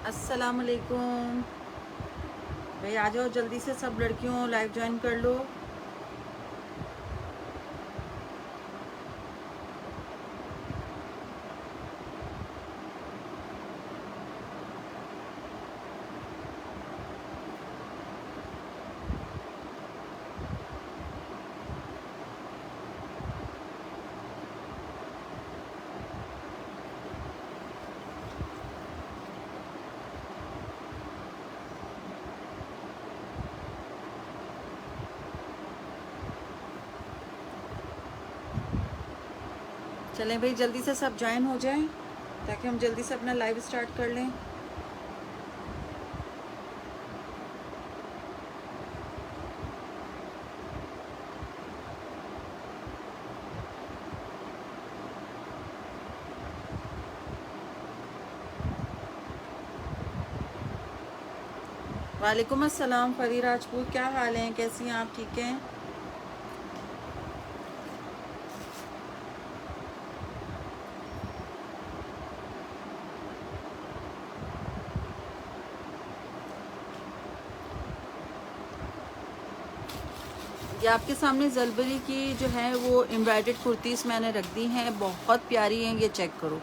अस्सलाम वालेकुम भाई, आ जाओ जल्दी से सब लड़कियों, लाइव ज्वाइन कर लो। चलें भाई, जल्दी से सब ज्वाइन हो जाएं ताकि हम जल्दी से अपना लाइव स्टार्ट कर लें। वालेकुम अस्सलाम फरी राजपूत, क्या हाल है, कैसी हैं आप, ठीक हैं? ये आपके सामने जलबरी की जो है वो एम्ब्रॉयडर्ड कुर्तीज़ मैंने रख दी हैं, बहुत प्यारी हैं। ये चेक करो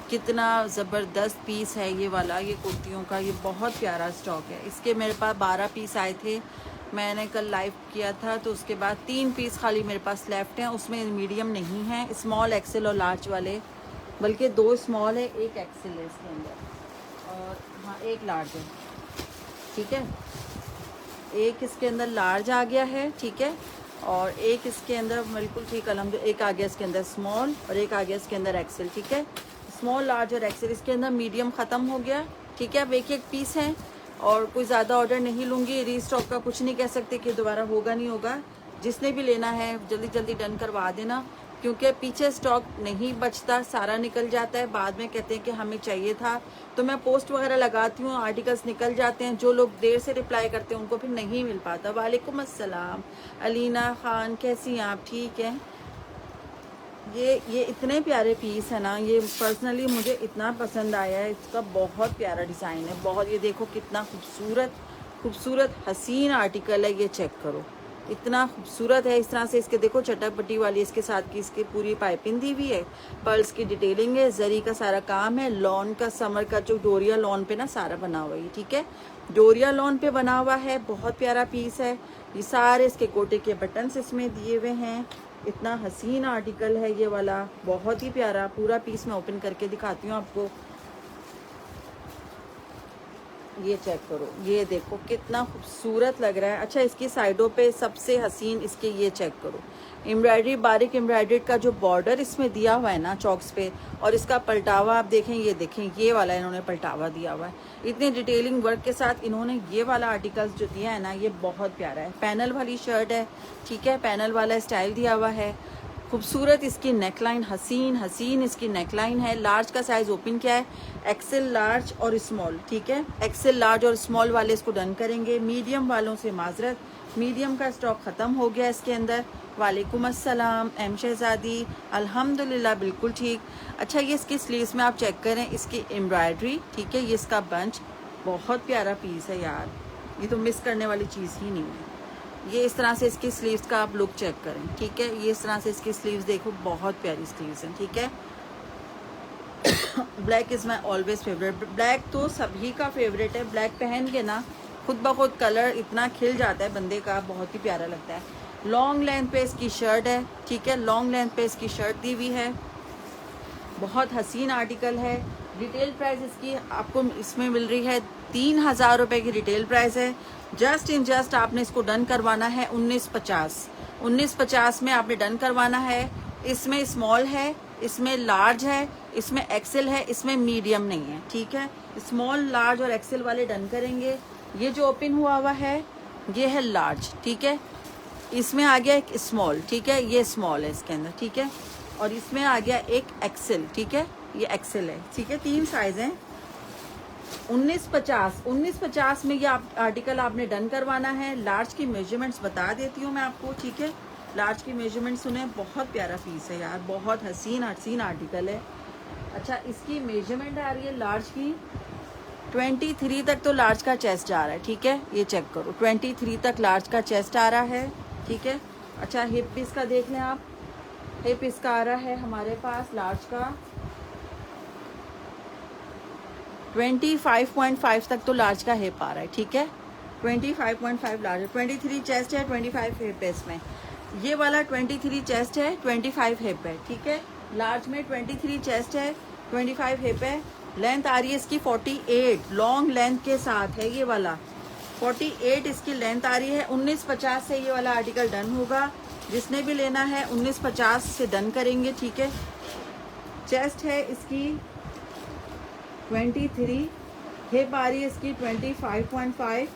कितना ज़बरदस्त पीस है ये वाला, ये कुर्तियों का ये बहुत प्यारा स्टॉक है। इसके मेरे पास 12 पीस आए थे, मैंने कल लाइव किया था, तो उसके बाद 3 पीस खाली मेरे पास लेफ्ट हैं। उसमें मीडियम नहीं है, स्मॉल, एक्सेल और लार्ज वाले, बल्कि 2 स्मॉल है, 1 एक्सेल है इसके अंदर, और हाँ 1 लार्ज है। ठीक है, एक इसके अंदर लार्ज आ गया है, ठीक है, और एक इसके अंदर बिल्कुल ठीक अलहमदुलिल्लाह, एक आ गया इसके अंदर स्मॉल और एक आ गया इसके अंदर एक्सेल। ठीक है, स्मॉल, लार्ज और एक्सेल। इसके अंदर मीडियम ख़त्म हो गया। ठीक है, अब एक एक पीस है और कोई ज़्यादा ऑर्डर नहीं लूँगी। रीस्टॉक का कुछ नहीं कह सकते कि दोबारा होगा नहीं होगा। जिसने भी लेना है जल्दी जल्दी डन करवा देना, क्योंकि पीछे स्टॉक नहीं बचता, सारा निकल जाता है। बाद में कहते हैं कि हमें चाहिए था, तो मैं पोस्ट वगैरह लगाती हूँ, आर्टिकल्स निकल जाते हैं। जो लोग देर से रिप्लाई करते हैं उनको फिर नहीं मिल पाता। वालेकुम अस्सलाम अलीना खान, कैसी हैं आप, ठीक हैं? ये इतने प्यारे पीस है ना, ये पर्सनली मुझे इतना पसंद आया है। इसका बहुत प्यारा डिज़ाइन है, बहुत। ये देखो कितना खूबसूरत खूबसूरत हसीन आर्टिकल है, ये चेक करो इतना खूबसूरत है। इस तरह से इसके देखो चटकपट्टी वाली इसके साथ की इसकी पूरी पाइपिंग दी हुई है, पर्ल्स की डिटेलिंग है, जरी का सारा काम है। लॉन का, समर का जो डोरिया लॉन पे ना सारा बना हुआ है, ठीक है, डोरिया लॉन पे बना हुआ है। बहुत प्यारा पीस है। ये सारे इसके गोटे के बटन्स इसमें दिए हुए हैं। इतना हसीन आर्टिकल है ये वाला, बहुत ही प्यारा। पूरा पीस मैं ओपन करके दिखाती हूँ आपको। ये चेक करो, ये देखो कितना खूबसूरत लग रहा है। अच्छा, इसकी साइडों पे सबसे हसीन इसके ये चेक करो, एम्ब्रॉयडरी, बारीक एम्ब्रॉयडरी का जो बॉर्डर इसमें दिया हुआ है ना चॉक्स पे, और इसका पलटावा आप देखें, ये देखें, ये वाला इन्होंने पलटावा दिया हुआ है। इतने डिटेलिंग वर्क के साथ इन्होंने ये वाला आर्टिकल्स जो दिया है ना, ये बहुत प्यारा है। पैनल वाली शर्ट है, ठीक है, पैनल वाला स्टाइल दिया हुआ है। खूबसूरत इसकी नेकलाइन, हसीन हसीन इसकी नेकलाइन है। लार्ज का साइज ओपन किया है, एक्सेल, लार्ज और स्मॉल। ठीक है, एक्सेल, लार्ज और स्मॉल वाले इसको डन करेंगे। मीडियम वालों से माजरत, मीडियम का स्टॉक ख़त्म हो गया इसके अंदर। वालेकुम अस्सलाम एम शहजादी, अल्हम्दुलिल्लाह बिल्कुल ठीक। अच्छा, ये इसकी स्लीव्स में आप चेक करें, इसकी एम्ब्रॉयडरी, ठीक है, ये इसका बंच, बहुत प्यारा पीस है यार, ये तो मिस करने वाली चीज़ ही नहीं है। ये इस तरह से इसकी स्लीव्स का आप लुक चेक करें, ठीक है, ये इस तरह से इसकी स्लीव्स देखो, बहुत प्यारी स्लीव्स हैं। ठीक है, black is my always favourite. Black तो सभी का फेवरेट है। ब्लैक पहन के ना खुद ब खुद कलर इतना खिल जाता है बंदे का, बहुत ही प्यारा लगता है। लॉन्ग लेंथ पे इसकी शर्ट है, ठीक है, लॉन्ग लेंथ पे इसकी शर्ट दी हुई है। बहुत हसीन आर्टिकल है। रिटेल प्राइस इसकी आपको इसमें मिल रही है 3000 रुपये की रिटेल प्राइस है। जस्ट इन जस्ट आपने इसको डन करवाना है 1950 में आपने डन करवाना है। इसमें स्मॉल है, इसमें लार्ज है, इसमें एक्सेल है, इसमें मीडियम नहीं है। ठीक है, स्मॉल, लार्ज और एक्सेल वाले डन करेंगे। ये जो ओपन हुआ है ये है लार्ज, ठीक है, इसमें आ गया एक स्मॉल, ठीक है, ये स्मॉल है इसके अंदर, ठीक है, और इसमें आ गया एक एक्सेल, ठीक है, ये एक्सेल है, ठीक है, 3 साइज हैं। 1950 में ये आर्टिकल आपने डन करवाना है। लार्ज की मेजरमेंट्स बता देती हूँ मैं आपको, ठीक है, लार्ज की मेजरमेंट सुने, बहुत प्यारा पीस है यार, बहुत हसीन हसीन आर्टिकल है। अच्छा, इसकी मेजरमेंट आ रही है लार्ज की 23 तक तो लार्ज का चेस्ट जा रहा है, ठीक है, ये चेक करो, 23 तक लार्ज का चेस्ट आ रहा है, ठीक है। अच्छा हिप इसका देख लें आप, हिप इसका आ रहा है हमारे पास लार्ज का 25.5 तक तो लार्ज का हिप आ रहा है, ठीक है, 25.5 लार्ज है। 23 चेस्ट है, 25 हिप है इसमें, ये वाला 23 चेस्ट है, 25 हिप है, ठीक है। लार्ज में 23 चेस्ट है, 25 हिप है। लेंथ आ रही है इसकी 48, लॉन्ग लेंथ के साथ है ये वाला, 48 इसकी लेंथ आ रही है। 1950 से ये वाला आर्टिकल डन होगा, जिसने भी लेना है 1950 से डन करेंगे, ठीक है। चेस्ट है इसकी 23, हिप आ रही है इसकी 25.5,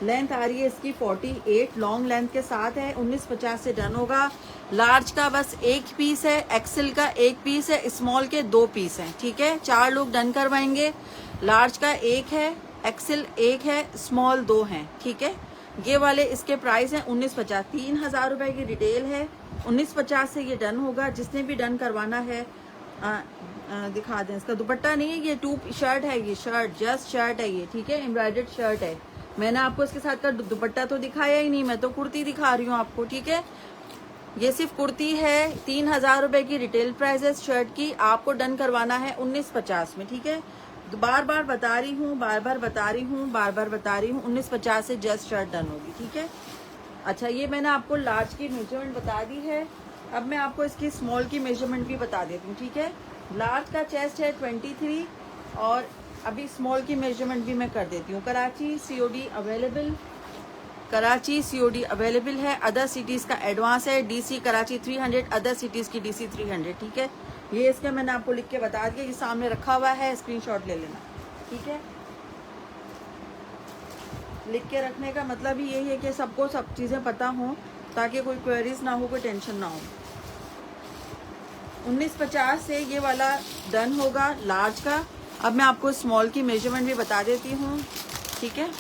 लेंथ आ रही है इसकी 48, लॉन्ग लेंथ के साथ है। 1950 से डन होगा। लार्ज का बस एक पीस है, एक्सेल का एक पीस है, स्मॉल के 2 पीस हैं, ठीक है। 4 लोग डन करवाएंगे। लार्ज का एक है, एक्सेल एक है, स्मॉल 2 हैं, ठीक है। ये वाले इसके प्राइस हैं 1950, 3000 रुपए की रिटेल है। 1950 से ये डन होगा। जिसने भी डन करवाना है दिखा दें। इसका दुपट्टा नहीं है, ये 2 शर्ट है, ये शर्ट जस्ट शर्ट है ये, ठीक है, एम्ब्रॉयडर्ड शर्ट है। मैंने आपको इसके साथ का दुपट्टा तो दिखाया ही नहीं, मैं तो कुर्ती दिखा रही हूँ आपको, ठीक है। ये सिर्फ कुर्ती है, 3000 रुपए की रिटेल प्राइस है शर्ट की। आपको डन करवाना है 1950 में, ठीक है। बार बार बता रही हूँ, 1950 से जस्ट शर्ट डन होगी, ठीक है। अच्छा ये मैंने आपको लार्ज की मेजरमेंट बता दी है। अब मैं आपको इसकी स्मॉल की मेजरमेंट भी बता देती हूँ, ठीक है। लार्ज का चेस्ट है 23 और अभी स्मॉल की मेजरमेंट भी मैं कर देती हूँ। Karachi COD available, Karachi COD available है। अदर सिटीज़ का एडवांस है। डीसी कराची 300, अदर सिटीज़ की डीसी 300, ठीक है। ये इसका मैंने आपको लिख के बता दिया, ये सामने रखा हुआ है, स्क्रीनशॉट ले लेना, ठीक है। लिख के रखने का मतलब ही यही है कि सबको सब चीज़ें पता हों, ताकि कोई क्वेरीज ना हो, कोई टेंशन ना हो। 1950 से ये वाला डन होगा लार्ज का। अब मैं आपको स्मॉल की मेजरमेंट भी बता देती हूँ, ठीक है।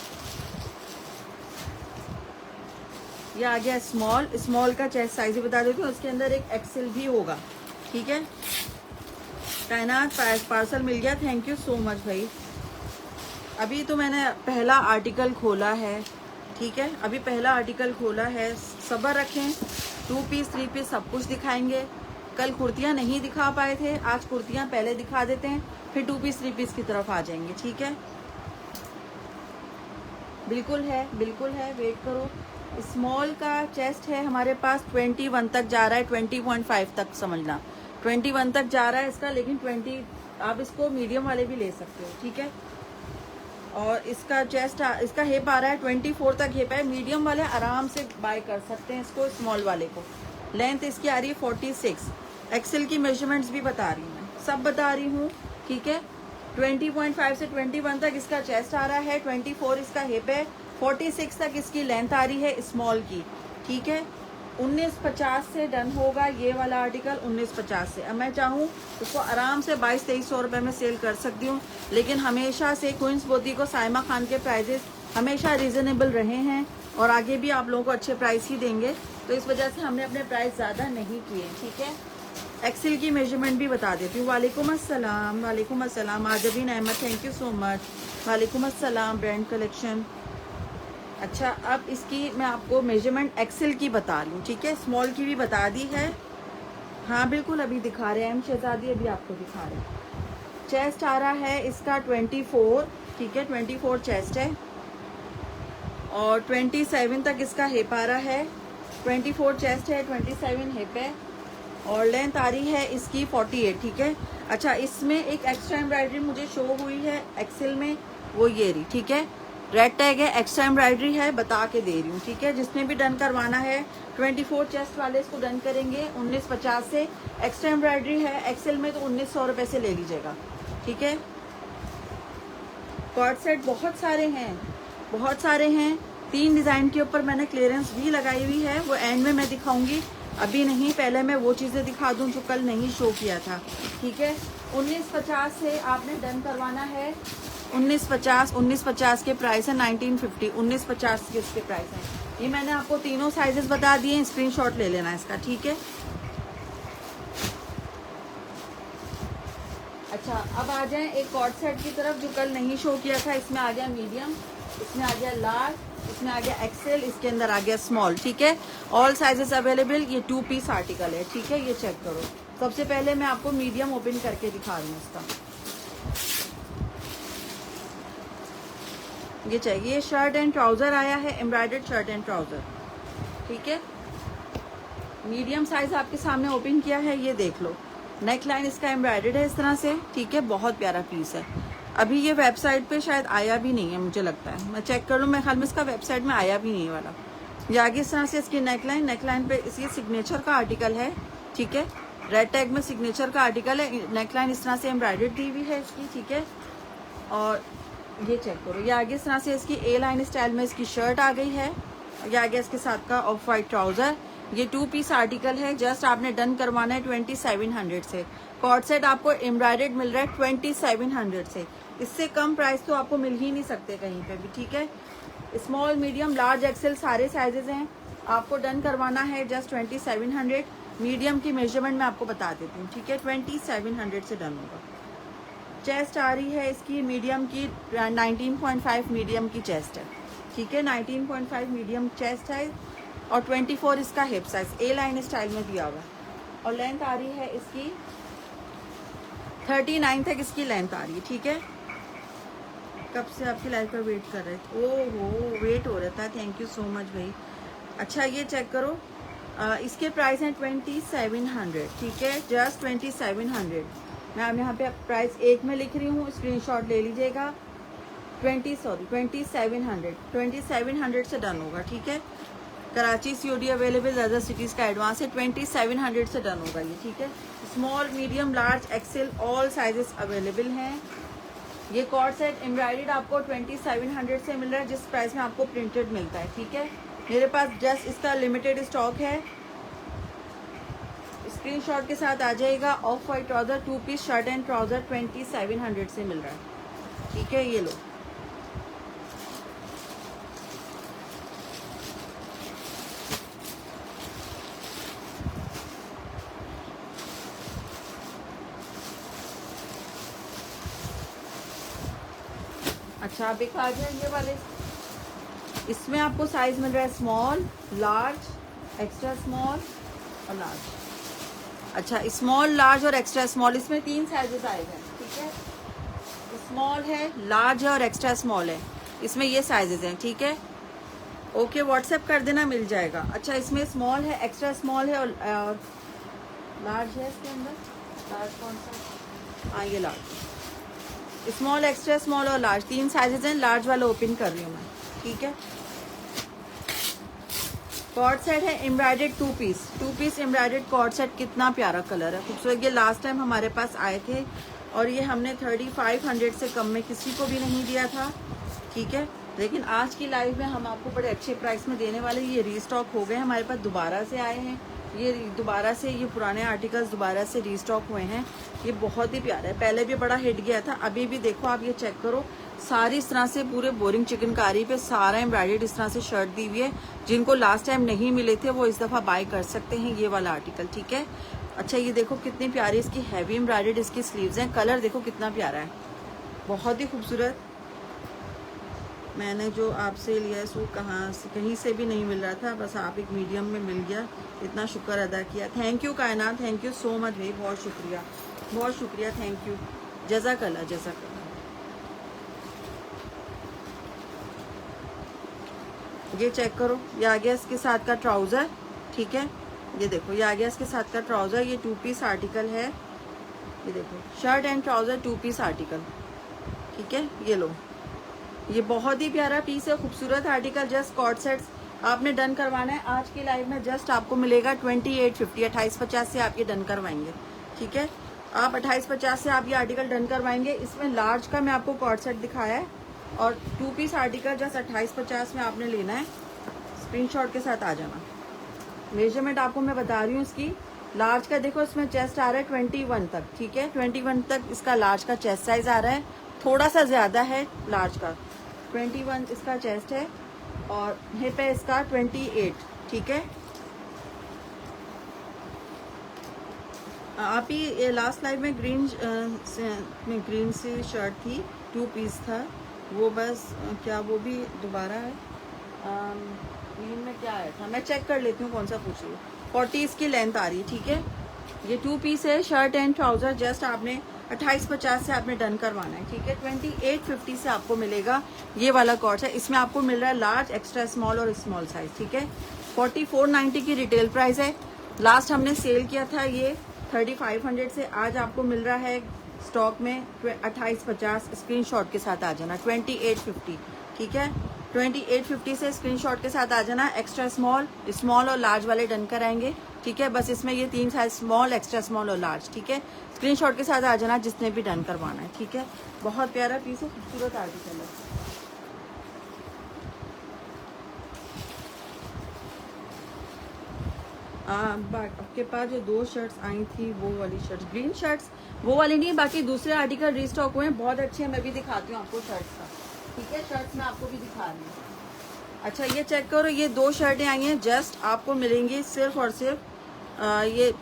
ये आ गया स्मॉल, स्मॉल का चेस्ट साइज भी बता देती हूँ। उसके अंदर एक एक्सेल भी होगा, ठीक है। कायनात पार्सल मिल गया, थैंक यू सो मच भाई। अभी तो मैंने पहला आर्टिकल खोला है, ठीक है, अभी पहला आर्टिकल खोला है। सब्र रखें, 2 पीस 3 पीस सब कुछ दिखाएंगे। कल कुर्तियाँ नहीं दिखा पाए थे, आज कुर्तियाँ पहले दिखा देते हैं, फिर 2 पीस 3 पीस की तरफ आ जाएंगे, ठीक है। बिल्कुल है, बिल्कुल है, वेट करो। स्मॉल का चेस्ट है हमारे पास 21 तक जा रहा है, 20.5 तक समझना, 21 तक जा रहा है इसका। लेकिन 20 आप इसको मीडियम वाले भी ले सकते हो, ठीक है। और इसका चेस्ट इसका हिप आ रहा है 24 तक हिप है। मीडियम वाले आराम से बाय कर सकते हैं इसको, स्मॉल वाले को। लेंथ इसकी आ रही है 46। एक्सेल की मेजरमेंट्स भी बता रही हूँ मैं, सब बता रही हूँ, ठीक है। 20.5 से 21 तक इसका चेस्ट आ रहा है, 24 इसका हिप है, 46 तक इसकी लेंथ आ रही है स्मॉल की, ठीक है। 1950 से डन होगा ये वाला आर्टिकल, 1950 से। अब मैं चाहूँ उसको आराम से 2200-2300 रुपये में सेल कर सकती हूँ, लेकिन हमेशा से क्वींस बोती को साइमा खान के प्राइजेस हमेशा रीज़नेबल रहे हैं और आगे भी आप लोगों को अच्छे प्राइस ही देंगे, तो इस वजह से हमने अपने प्राइस ज़्यादा नहीं किए, ठीक है। एक्सेल की मेजरमेंट भी बता देती हूँ। वालेकुम अस्सलाम, वालेकुम अस्सलाम Azbeen Ahmed, thank you so much. वालेकुम अस्सलाम ब्रांड कलेक्शन। अच्छा अब इसकी मैं आपको मेजरमेंट एक्सेल की बता रही हूँ, ठीक है। स्मॉल की भी बता दी है, हाँ बिल्कुल अभी दिखा रहे हैं हम शहजादी, अभी आपको दिखा रहे हैं। चेस्ट आ रहा है इसका 24, ठीक है, 24 चेस्ट है और 27 तक इसका हिप आ रहा है। 24 चेस्ट है, 27 हिप है और लेंथ आ रही है इसकी 48, ठीक है। अच्छा इसमें एक एक्स्ट्रा एम्ब्रॉयडरी मुझे शो हुई है एक्सेल में, वो ये रही, ठीक है। रेड टैग है, एक्स्ट्रा एम्ब्रॉयडरी है, बता के दे रही हूँ, ठीक है। जिसने भी डन करवाना है 24 चेस्ट वाले इसको डन करेंगे 1950 से। एक्स्ट्रा एम्ब्रॉयडरी है एक्सेल में तो 1900 रुपये से ले लीजिएगा, ठीक है। कॉर्ड सेट बहुत सारे हैं, बहुत सारे हैं। 3 डिज़ाइन के ऊपर मैंने क्लियरेंस भी लगाई हुई है, वो एंड में मैं दिखाऊंगी, अभी नहीं। पहले मैं वो चीज़ें दिखा दूँ जो कल नहीं शो किया था, ठीक है। 1950 से आपने डन करवाना है। 1950 के प्राइस है 1950, 1950 के इसके प्राइस हैं। ये मैंने आपको तीनों साइजेस बता दिए, स्क्रीनशॉट ले लेना इसका, ठीक है। अच्छा, अब आ जाएं एक कॉर्ड सेट की तरफ जो कल नहीं शो किया था। इसमें आ गया मीडियम, इसमें आ गया लार्ज, इसमें आ गया एक्सेल, इसके अंदर आ गया स्मॉल। ठीक है, ऑल साइजेस अवेलेबल। ये 2 पीस आर्टिकल है। ठीक है, ये चेक करो। सबसे पहले मैं आपको मीडियम ओपन करके दिखा रही हूँ इसका। ये चाहिए, शर्ट एंड ट्राउजर आया है, एम्ब्रॉयडर्ड शर्ट एंड ट्राउजर। ठीक है, मीडियम साइज आपके सामने ओपन किया है, ये देख लो। नेक लाइन इसका एम्ब्रॉयडर्ड है इस तरह से। ठीक है, बहुत प्यारा पीस है। अभी ये वेबसाइट पे शायद आया भी नहीं है, मुझे लगता है, मैं चेक कर लूँ। मैं ख्याल में इसका वेबसाइट में आया भी नहीं वाला। ये आगे इस तरह से इसकी नेक लाइन पे इसकी सिग्नेचर का आर्टिकल है। ठीक है, रेड टैग में सिग्नेचर का आर्टिकल है। नेक लाइन इस तरह से एम्ब्रॉयडर्ड दी हुई है इसकी। ठीक है, और ये चेक करो, ये आगे इस तरह से इसकी ए लाइन स्टाइल में इसकी शर्ट आ गई है। ये आगे इसके साथ का ऑफ वाइट ट्राउजर। ये 2 पीस आर्टिकल है। जस्ट आपने डन करवाना है 2700 से। कॉर्ड सेट आपको एम्ब्रॉयडर्ड मिल रहा है 2700 से। इससे कम प्राइस तो आपको मिल ही नहीं सकते कहीं पे भी। ठीक है, स्मॉल मीडियम लार्ज एक्सेल सारे साइजेस हैं। आपको डन करवाना है जस्ट 2700। मीडियम की मेजरमेंट मैं आपको बता देती हूँ। ठीक है, 2700 से डन होगा। चेस्ट आ रही है इसकी मीडियम की 19.5 मीडियम की चेस्ट है। ठीक है, 19.5 मीडियम चेस्ट है और 24 इसका हिप साइज ए लाइन स्टाइल में दिया हुआ है। और लेंथ आ रही है इसकी 39 तक इसकी लेंथ आ रही है। ठीक है, कब से आपकी लाइफ का वेट कर रहे थे। ओहो, वेट हो रहा था। थैंक यू सो मच भाई। अच्छा, ये चेक करो, इसके प्राइस हैं 2700। ठीक है, जस्ट 2700। मैं अब यहाँ पे प्राइस एक में लिख रही हूँ, स्क्रीनशॉट ले लीजिएगा। 2700 से डन होगा। ठीक है, Karachi COD available, other cities का एडवांस है। 2700 से डन होगा ये। ठीक है, small medium large Excel all sizes available हैं। ये कॉर्ड सेट एम्ब्रॉयडर्ड आपको 2700 से मिल रहा है, जिस प्राइस में आपको प्रिंटेड मिलता है। ठीक है, मेरे पास जस्ट इसका लिमिटेड स्टॉक है। स्क्रीनशॉट के साथ आ जाएगा। Off white trouser 2 piece shirt and trouser 2700 से मिल रहा है। ठीक है, ये लो। अच्छा, अब एक आ जाए ये वाले। इसमें आपको साइज मिल रहा है स्मॉल, लार्ज, एक्स्ट्रा स्मॉल और लार्ज। अच्छा, स्मॉल, लार्ज और एक्स्ट्रा स्मॉल, इसमें 3 साइजेस आएंगे। ठीक है, स्मॉल है, लार्ज है और एक्स्ट्रा स्मॉल है। इसमें ये साइजेस हैं। ठीक है, ओके, व्हाट्सएप कर देना, मिल जाएगा। अच्छा, इसमें स्मॉल है, एक्स्ट्रा स्मॉल है और लार्ज है। इसके अंदर लार्ज कौन सा? हाँ, ये लार्ज। स्मॉल, एक्स्ट्रा स्मॉल और लार्ज 3 साइजेस हैं। लार्ज वाला ओपन कर रही हूँ मैं। ठीक है, कॉर्ड सेट है embroidered 2 piece embroidered cord set. कितना प्यारा कलर है, खूबसूरत। ये लास्ट टाइम हमारे पास आए थे और ये हमने 3500 से कम में किसी को भी नहीं दिया था। ठीक है, लेकिन आज की लाइव में हम आपको बड़े अच्छे प्राइस में देने वाले। ये रीस्टॉक हो गए हमारे पास, दोबारा से आए हैं। ये दोबारा से, ये पुराने आर्टिकल्स दोबारा से रीस्टॉक हुए हैं। ये बहुत ही प्यारा है, पहले भी बड़ा हिट गया था, अभी भी देखो आप, ये चेक करो। सारी इस तरह से पूरे बोरिंग चिकनकारी पे सारा एम्ब्रॉयडर्ड इस तरह से शर्ट दी हुई है। जिनको लास्ट टाइम नहीं मिले थे वो इस दफ़ा बाय कर सकते हैं ये वाला आर्टिकल। ठीक है, अच्छा, ये देखो कितनी प्यारी इसकी हैवी एम्ब्रॉयडर्ड इसकी स्लीव्स हैं। कलर देखो कितना प्यारा है, बहुत ही खूबसूरत। मैंने जो आपसे लिया है सूट कहीं से भी नहीं मिल रहा था, बस आप एक मीडियम में मिल गया, इतना शुक्र अदा किया। थैंक यू कायनात, थैंक यू सो मच भाई, बहुत शुक्रिया, बहुत शुक्रिया, थैंक यू, जज़ाकल्लाह, जज़ाकल्लाह। ये चेक करो, ये आ गया इसके साथ का ट्राउज़र। ठीक है, ये देखो, ये आ गया इसके साथ का ट्राउज़र। ये 2 पीस आर्टिकल है। ये देखो, shirt and trouser 2 piece article. ठीक है, ये लो, ये बहुत ही प्यारा पीस है, खूबसूरत आर्टिकल। जस्ट कॉर्ड सेट्स आपने डन करवाना है। आज की लाइव में जस्ट आपको मिलेगा 2850, 2850 से आप ये डन करवाएंगे। ठीक है, आप 2850 से आप ये आर्टिकल डन करवाएंगे। इसमें लार्ज का मैं आपको कॉर्ड सेट दिखाया है और 2 पीस आर्टिकल जस्ट 2850 में आपने लेना है। स्क्रीनशॉट के साथ आ जाना। मेजरमेंट आपको मैं बता रही हूँ इसकी। लार्ज का देखो, इसमें चेस्ट आ रहा है 21 तक। ठीक है, 21 तक इसका लार्ज का चेस्ट साइज आ रहा है, थोड़ा सा ज़्यादा है लार्ज का। 21 इसका चेस्ट है और हिप है इसका 28। ठीक है, आप ही लास्ट लाइव में ग्रीन सी शर्ट थी, 2 पीस था वो, बस क्या वो भी दोबारा है? ग्रीन में क्या आया था, मैं चेक कर लेती हूँ कौन सा पूछ रही हूँ। 40 इसकी लेंथ आ रही है, ठीक है। ये 2 पीस है, शर्ट एंड ट्राउज़र। जस्ट आपने 2850 से आपने डन करवाना है, ठीक है। 2850 से आपको मिलेगा ये वाला कॉर्ड है। इसमें आपको मिल रहा है लार्ज, एक्स्ट्रा स्मॉल और स्मॉल साइज, ठीक है। 4490 की रिटेल प्राइस है। लास्ट हमने सेल किया था ये 3500 से, आज आपको मिल रहा है स्टॉक में 2850। स्क्रीनशॉट के साथ आ जाना, 2850, ठीक है। 2850 से स्क्रीनशॉट के साथ आ जाना। एक्स्ट्रा स्मॉल, स्मॉल और लार्ज वाले डन कराएंगे, ठीक है। बस इसमें ये 3 साइज, स्मॉल, एक्स्ट्रा स्मॉल और लार्ज, ठीक है। स्क्रीनशॉट के साथ आ जाना जिसने भी डन करवाना है, ठीक है। बहुत प्यारा पीस है, खूबसूरत आर्टिकल है। आपके पास जो 2 शर्ट्स आई थी वो वाली शर्ट्स, ग्रीन शर्ट्स, वो वाली नहीं, बाकी दूसरे आर्टिकल रीस्टॉक हुए हैं, बहुत अच्छे हैं। मैं भी दिखाती हूँ आपको शर्ट्स का, ठीक है। शर्ट्स मैं आपको भी दिखा रही हूँ। अच्छा ये चेक करो, ये 2 शर्टें आई हैं, जस्ट आपको मिलेंगी सिर्फ और सिर्फ ये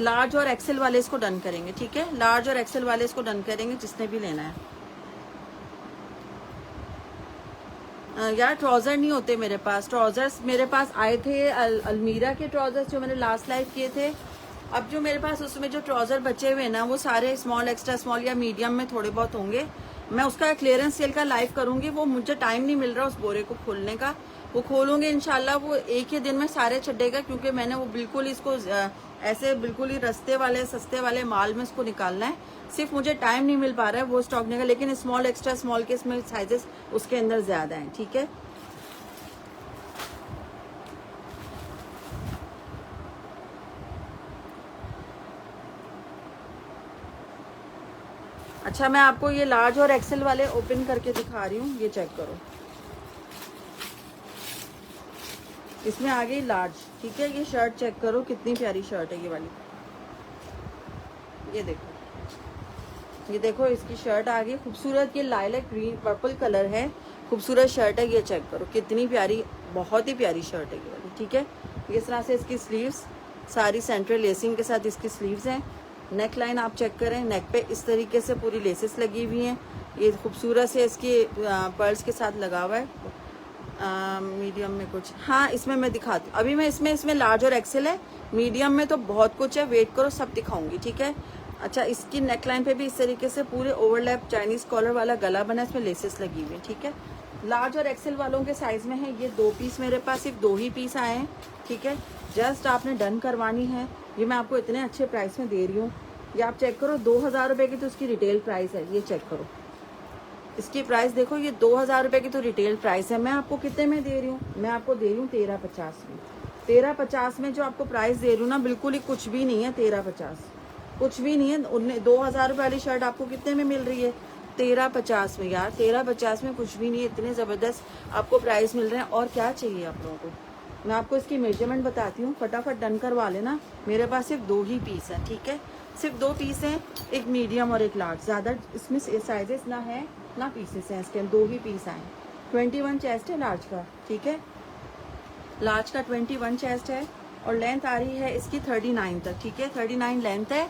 लार्ज और एक्सेल वाले इसको डन करेंगे, ठीक है। लार्ज और एक्सेल वाले इसको डन करेंगे जिसने भी लेना है। यार ट्राउज़र नहीं होते मेरे पास, ट्राउज़र्स मेरे पास आए थे अलमीरा के ट्राउज़र्स जो मैंने लास्ट लाइव किए थे। अब जो मेरे पास उसमें जो ट्राउज़र बचे हुए हैं ना, वो सारे स्मॉल, एक्स्ट्रा स्मॉल या मीडियम में थोड़े बहुत होंगे। मैं उसका क्लियरेंस सेल का लाइव करूंगी, वो मुझे टाइम नहीं मिल रहा उस बोरे को खोलने का। वो खोलूंगी इंशाल्लाह, वो एक ही दिन में सारे छटेगा, क्योंकि मैंने वो बिल्कुल इसको ऐसे बिल्कुल ही रस्ते वाले, सस्ते वाले माल में इसको निकालना है। सिर्फ मुझे टाइम नहीं मिल पा रहा है वो स्टॉक का, लेकिन स्मॉल, एक्स्ट्रा स्मॉल के इसमें साइजेस उसके अंदर ज्यादा हैं, ठीक है। अच्छा मैं आपको ये लार्ज और एक्सेल वाले ओपन करके दिखा रही हूँ, ये चेक करो। इसमें आ गई लार्ज, ठीक है। ये शर्ट चेक करो, कितनी प्यारी शर्ट है ये वाली। ये देखो, ये देखो इसकी शर्ट आ गई खूबसूरत। ये लाइलैक ग्रीन पर्पल कलर है, खूबसूरत शर्ट है। ये चेक करो कितनी प्यारी, बहुत ही प्यारी शर्ट है ये वाली, ठीक है। इस तरह से इसकी स्लीव्स सारी सेंट्रल लेसिंग के साथ इसकी स्लीव्स हैं। नेक लाइन आप चेक करें, नेक पे इस तरीके से पूरी लेसेस लगी हुई हैं। ये खूबसूरत से इसकी पर्ल्स के साथ लगा हुआ है। मीडियम में कुछ, हाँ इसमें मैं दिखाती हूँ अभी। मैं इसमें लार्ज और एक्सेल है, मीडियम में तो बहुत कुछ है, वेट करो सब दिखाऊंगी, ठीक है। अच्छा इसकी नेकलाइन पे भी इस तरीके से पूरे ओवरलैप चाइनीज कॉलर वाला गला बना, इसमें लेसेस लगी हुई है, ठीक है। लार्ज और एक्सेल वालों के साइज में है ये 2 पीस, मेरे पास सिर्फ 2 ही पीस आए हैं, ठीक है। जस्ट आपने डन करवानी है। ये मैं आपको इतने अच्छे प्राइस में दे रही हूँ, ये आप चेक करो। 2000 रुपये की तो उसकी रिटेल प्राइस है, ये चेक करो इसकी प्राइस देखो। ये 2000 रुपये की तो रिटेल प्राइस है। मैं आपको कितने में दे रही हूँ? मैं आपको दे रही हूँ 1350 में। 1350 में जो आपको प्राइस दे रही हूँ ना, बिल्कुल ही कुछ भी नहीं है। 1350 कुछ भी नहीं है। 2000 रुपये वाली शर्ट आपको कितने में मिल रही है? 1350 में। यार 1350 में कुछ भी नहीं है, इतने ज़बरदस्त आपको प्राइस मिल रहे हैं। और क्या चाहिए आप लोगों को? मैं आपको इसकी मेजरमेंट बताती हूँ, फटाफट डन करवा लेना। मेरे पास सिर्फ 2 ही पीस हैं, ठीक है। सिर्फ 2 पीस हैं, एक मीडियम और एक लार्ज। ज़्यादा इसमें साइजेस ना है ना पीसेस हैं, इसके 2 ही पीस आए। 21 चेस्ट है लार्ज का, ठीक है। लार्ज का 21 चेस्ट है और लेंथ आ रही है इसकी 39 तक, ठीक है। 39 लेंथ है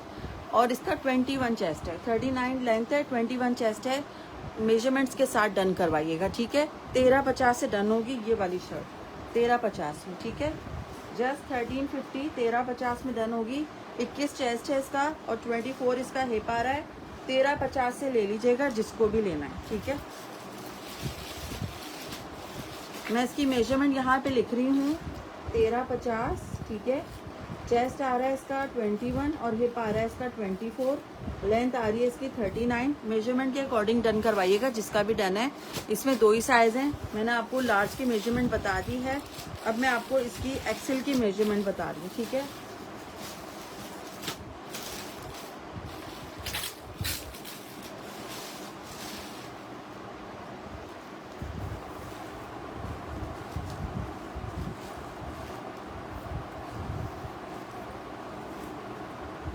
और इसका 21 चेस्ट है। 39 लेंथ है, 21 चेस्ट है। मेजरमेंट्स के साथ डन करवाइएगा, ठीक है। 1350 से डन होगी ये वाली शर्ट, 1350 में, ठीक है। जस्ट 1350 1350 में डन होगी। 21 चेस्ट है इसका और 24 इसका हिप आ रहा है। 1350 से ले लीजिएगा जिसको भी लेना है, ठीक है। मैं इसकी मेजरमेंट यहाँ पे लिख रही हूँ, 1350, ठीक है। चेस्ट आ रहा है इसका 21 और हिप आ रहा है इसका 24। लेंथ आ रही है इसकी 39। मेजरमेंट के अकॉर्डिंग डन करवाइएगा जिसका भी डन है। इसमें 2 ही साइज़ हैं। मैंने आपको लार्ज की मेजरमेंट बता दी है, अब मैं आपको इसकी एक्सेल की मेजरमेंट बता रही हूँ, ठीक है।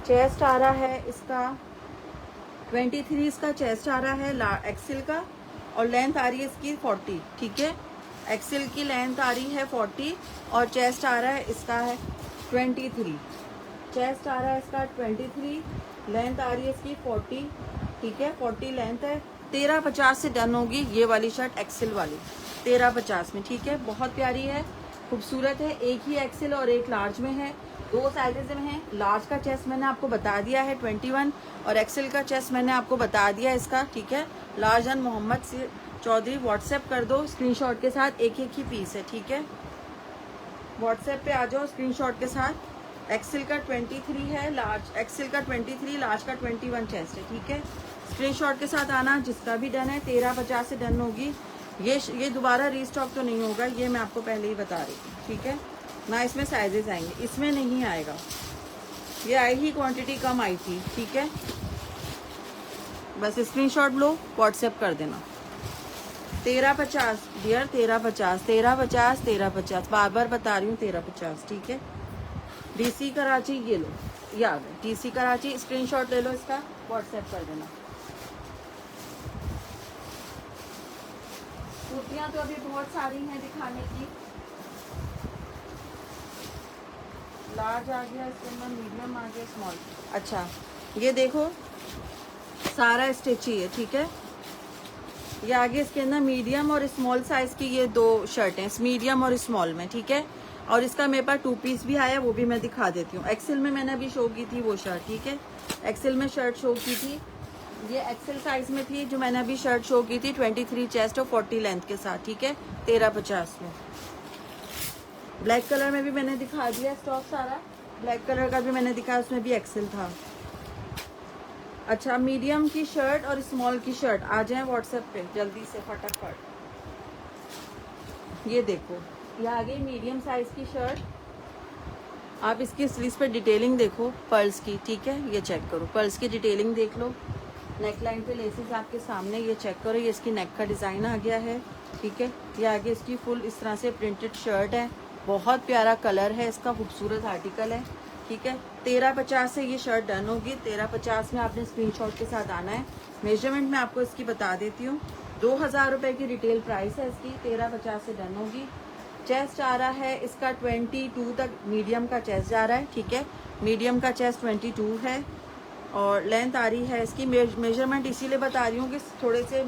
चेस्ट आ रहा है इसका 23, इसका चेस्ट आ रहा है एक्सेल का, और लेंथ आ रही है इसकी 40, ठीक है। एक्सेल की लेंथ आ रही है 40 और चेस्ट आ रहा है इसका है 23। चेस्ट आ रहा है इसका 23, लेंथ आ रही है इसकी 40, ठीक है 40 लेंथ है। 1350 से डन होगी ये वाली शर्ट, एक्सेल वाली 1350 में, ठीक है। बहुत प्यारी है, खूबसूरत है। एक ही एक्सेल और एक लार्ज में है, दो साइजेज में है। लार्ज का चेस्ट मैंने आपको बता दिया है 21 और एक्सेल का चेस्ट मैंने आपको बता दिया है इसका, ठीक है। Large and Mohammad Chaudhary WhatsApp कर दो स्क्रीनशॉट के साथ, एक एक ही पीस है, ठीक है। व्हाट्सएप पे आ जाओ स्क्रीनशॉट के साथ। एक्सेल का 23 है, लार्ज एक्सेल का 23, लार्ज का 21 चेस्ट है, ठीक है। स्क्रीनशॉट के साथ आना जिसका भी डन है। 1350 से डन होगी। ये दोबारा रीस्टॉक तो नहीं होगा, ये मैं आपको पहले ही बता रही हूँ, ठीक है ना। इसमें साइजेस आएंगे, इसमें नहीं आएगा, ये आई ही क्वांटिटी कम आई थी, ठीक है। बस स्क्रीनशॉट लो, व्हाट्सएप कर देना। 1350 डियर, 1350, 1350, 1350, बार बार बता रही हूँ 1350, ठीक है। डीसी कराची, ये लो, ये आ गए डीसी कराची। स्क्रीनशॉट ले लो इसका, व्हाट्सएप कर देना। कुर्तियाँ तो अभी बहुत सारी हैं दिखाने की। लार्ज आ गया, इसके अंदर मीडियम आ गया, स्मॉल। अच्छा ये देखो सारा स्टिच ही है, ठीक है। ये आगे इसके अंदर मीडियम और स्मॉल साइज की ये दो शर्टें, मीडियम और स्मॉल में, ठीक है। और इसका मेरे पास 2 पीस भी आया, वो भी मैं दिखा देती हूँ। एक्सेल में मैंने अभी शो की थी वो शर्ट, ठीक है। एक्सेल में शर्ट शो की थी, ये एक्सेल साइज में थी जो मैंने अभी शर्ट शो की थी, 23 चेस्ट और 40 लेंथ के साथ, ठीक है। 1350 में। ब्लैक कलर में भी मैंने दिखा दिया स्टॉक सारा, ब्लैक कलर का भी मैंने दिखाया, उसमें भी एक्सेल था। अच्छा मीडियम की शर्ट और स्मॉल की शर्ट आ जाए व्हाट्सएप पे जल्दी से फटाफट। ये देखो ये आ गई मीडियम साइज की शर्ट। आप इसकी स्लीव्स पे डिटेलिंग देखो पर्ल्स की, ठीक है। ये चेक करो, पर्ल्स की डिटेलिंग देख लो। नेक लाइन पे लेसेस आपके सामने, ये चेक करो। ये इसकी नेक का डिज़ाइन आ गया है, ठीक है। ये आगे इसकी फुल इस तरह से प्रिंटेड शर्ट है, बहुत प्यारा कलर है इसका, खूबसूरत आर्टिकल है, ठीक है। 1350 से ये शर्ट डन होगी। 1350 में आपने स्क्रीनशॉट के साथ आना है। मेजरमेंट मैं आपको इसकी बता देती हूँ, 2000 रुपये की रिटेल प्राइस है इसकी। 1350 से डन होगी। चेस्ट आ रहा है इसका 22 तक, मीडियम का चेस्ट जा रहा है, ठीक है। मीडियम का चेस्ट 22 है और लेंथ आ रही है इसकी। मेजरमेंट इसीलिए बता रही हूँ कि थोड़े से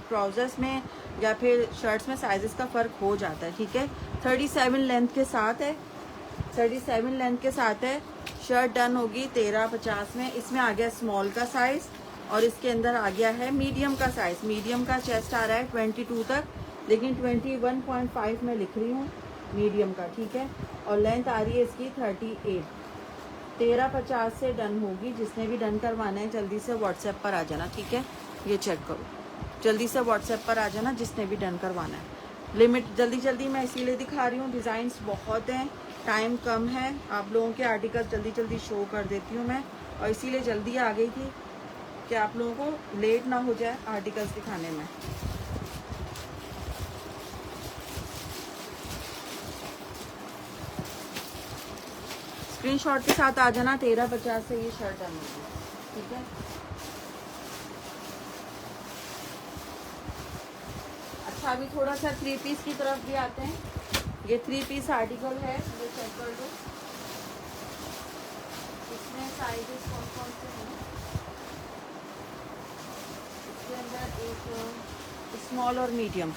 ट्राउजर्स में या फिर शर्ट्स में साइजेस का फ़र्क हो जाता है, ठीक है। 37 लेंथ के साथ है, 37 लेंथ के साथ है। शर्ट डन होगी 1350 में। इसमें आ गया स्मॉल का साइज़ और इसके अंदर आ गया है मीडियम का साइज़। मीडियम का चेस्ट आ रहा है 22 तक, लेकिन 21.5 में लिख रही हूँ मीडियम का, ठीक है। और लेंथ आ रही है इसकी 38। 1350 से डन होगी। जिसने भी डन करवाना है जल्दी से व्हाट्सएप पर आ जाना, ठीक है। ये चेक करो, जल्दी से व्हाट्सएप पर आ जाना जिसने भी डन करवाना है। लिमिट जल्दी मैं इसीलिए दिखा रही हूँ, डिज़ाइंस बहुत हैं, टाइम कम है, आप लोगों के आर्टिकल जल्दी शो कर देती हूँ मैं। और इसीलिए जल्दी आ गई थी कि आप लोगों को लेट ना हो जाए आर्टिकल्स दिखाने में। स्क्रीनशॉट के साथ आ जाना। 1350 से ये शर्ट डन होगी, ठीक है। अच्छा अभी थोड़ा सा 3 पीस की तरफ भी आते हैं। ये 3 पीस आर्टिकल है, ये चेक कर लो। इसमें साइजेस कौन से हैं? इसके अंदर एक स्मॉल और मीडियम,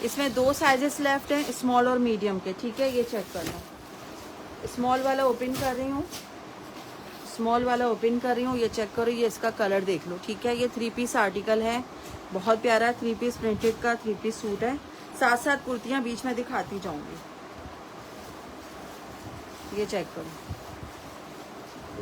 इसमें 2 साइजेस लेफ्ट हैं, स्मॉल और मीडियम के, ठीक है। ये चेक कर लो। स्मॉल वाला ओपन कर रही हूँ, स्मॉल वाला ओपन कर रही हूँ, ये चेक करो। ये इसका कलर देख लो, ठीक है। ये 3 पीस आर्टिकल है, बहुत प्यारा 3 पीस प्रिंटेड का 3 पीस सूट है। साथ साथ कुर्तियाँ बीच में दिखाती जाऊंगी। ये चेक करो,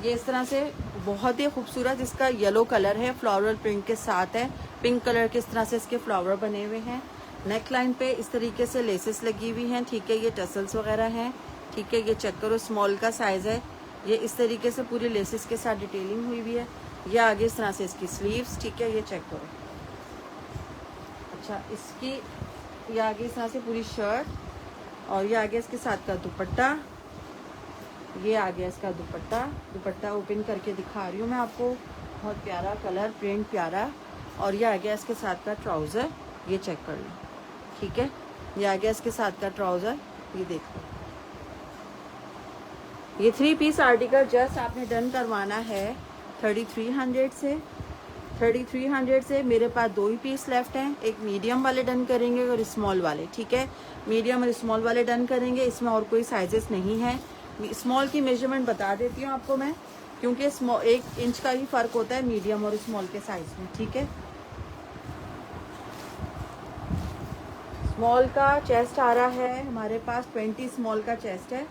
ये इस तरह से बहुत ही खूबसूरत इसका येलो कलर है, फ्लावरल प्रिंट के साथ है। पिंक कलर के इस तरह से इसके फ्लावर बने हुए हैं। नेक लाइन पे इस तरीके से लेसेस लगी हुई हैं, ठीक है। ये टसल्स वगैरह हैं, ठीक है। ये चेक करो, स्मॉल का साइज़ है। ये इस तरीके से पूरी लेसेस के साथ डिटेलिंग हुई हुई है। ये आगे इस तरह से इसकी स्लीव्स, ठीक है। ये चेक करो। अच्छा इसकी ये आगे इस तरह से पूरी शर्ट और ये आगे इसके साथ का दुपट्टा। ये आ गया इसका दुपट्टा ओपन करके दिखा रही हूँ मैं आपको। बहुत प्यारा कलर, प्रिंट प्यारा। और ये आ गया इसके साथ का ट्राउज़र, ये चेक कर लो, ठीक है। ये आ गया इसके साथ का ट्राउज़र, ये देखो। ये 3 पीस आर्टिकल जस्ट आपने डन करवाना है 3300 से। 3300 से मेरे पास 2 ही पीस लेफ्ट हैं। एक मीडियम वाले डन करेंगे और स्मॉल वाले, ठीक है। मीडियम और स्मॉल वाले डन करेंगे, इसमें और कोई साइजेस नहीं है। स्मॉल की मेजरमेंट बता देती हूँ आपको मैं, क्योंकि स्मॉल 1 इंच का ही फ़र्क होता है मीडियम और स्मॉल के साइज़ में, ठीक है। स्मॉल का चेस्ट आ रहा है हमारे पास 20 स्मॉल का चेस्ट है,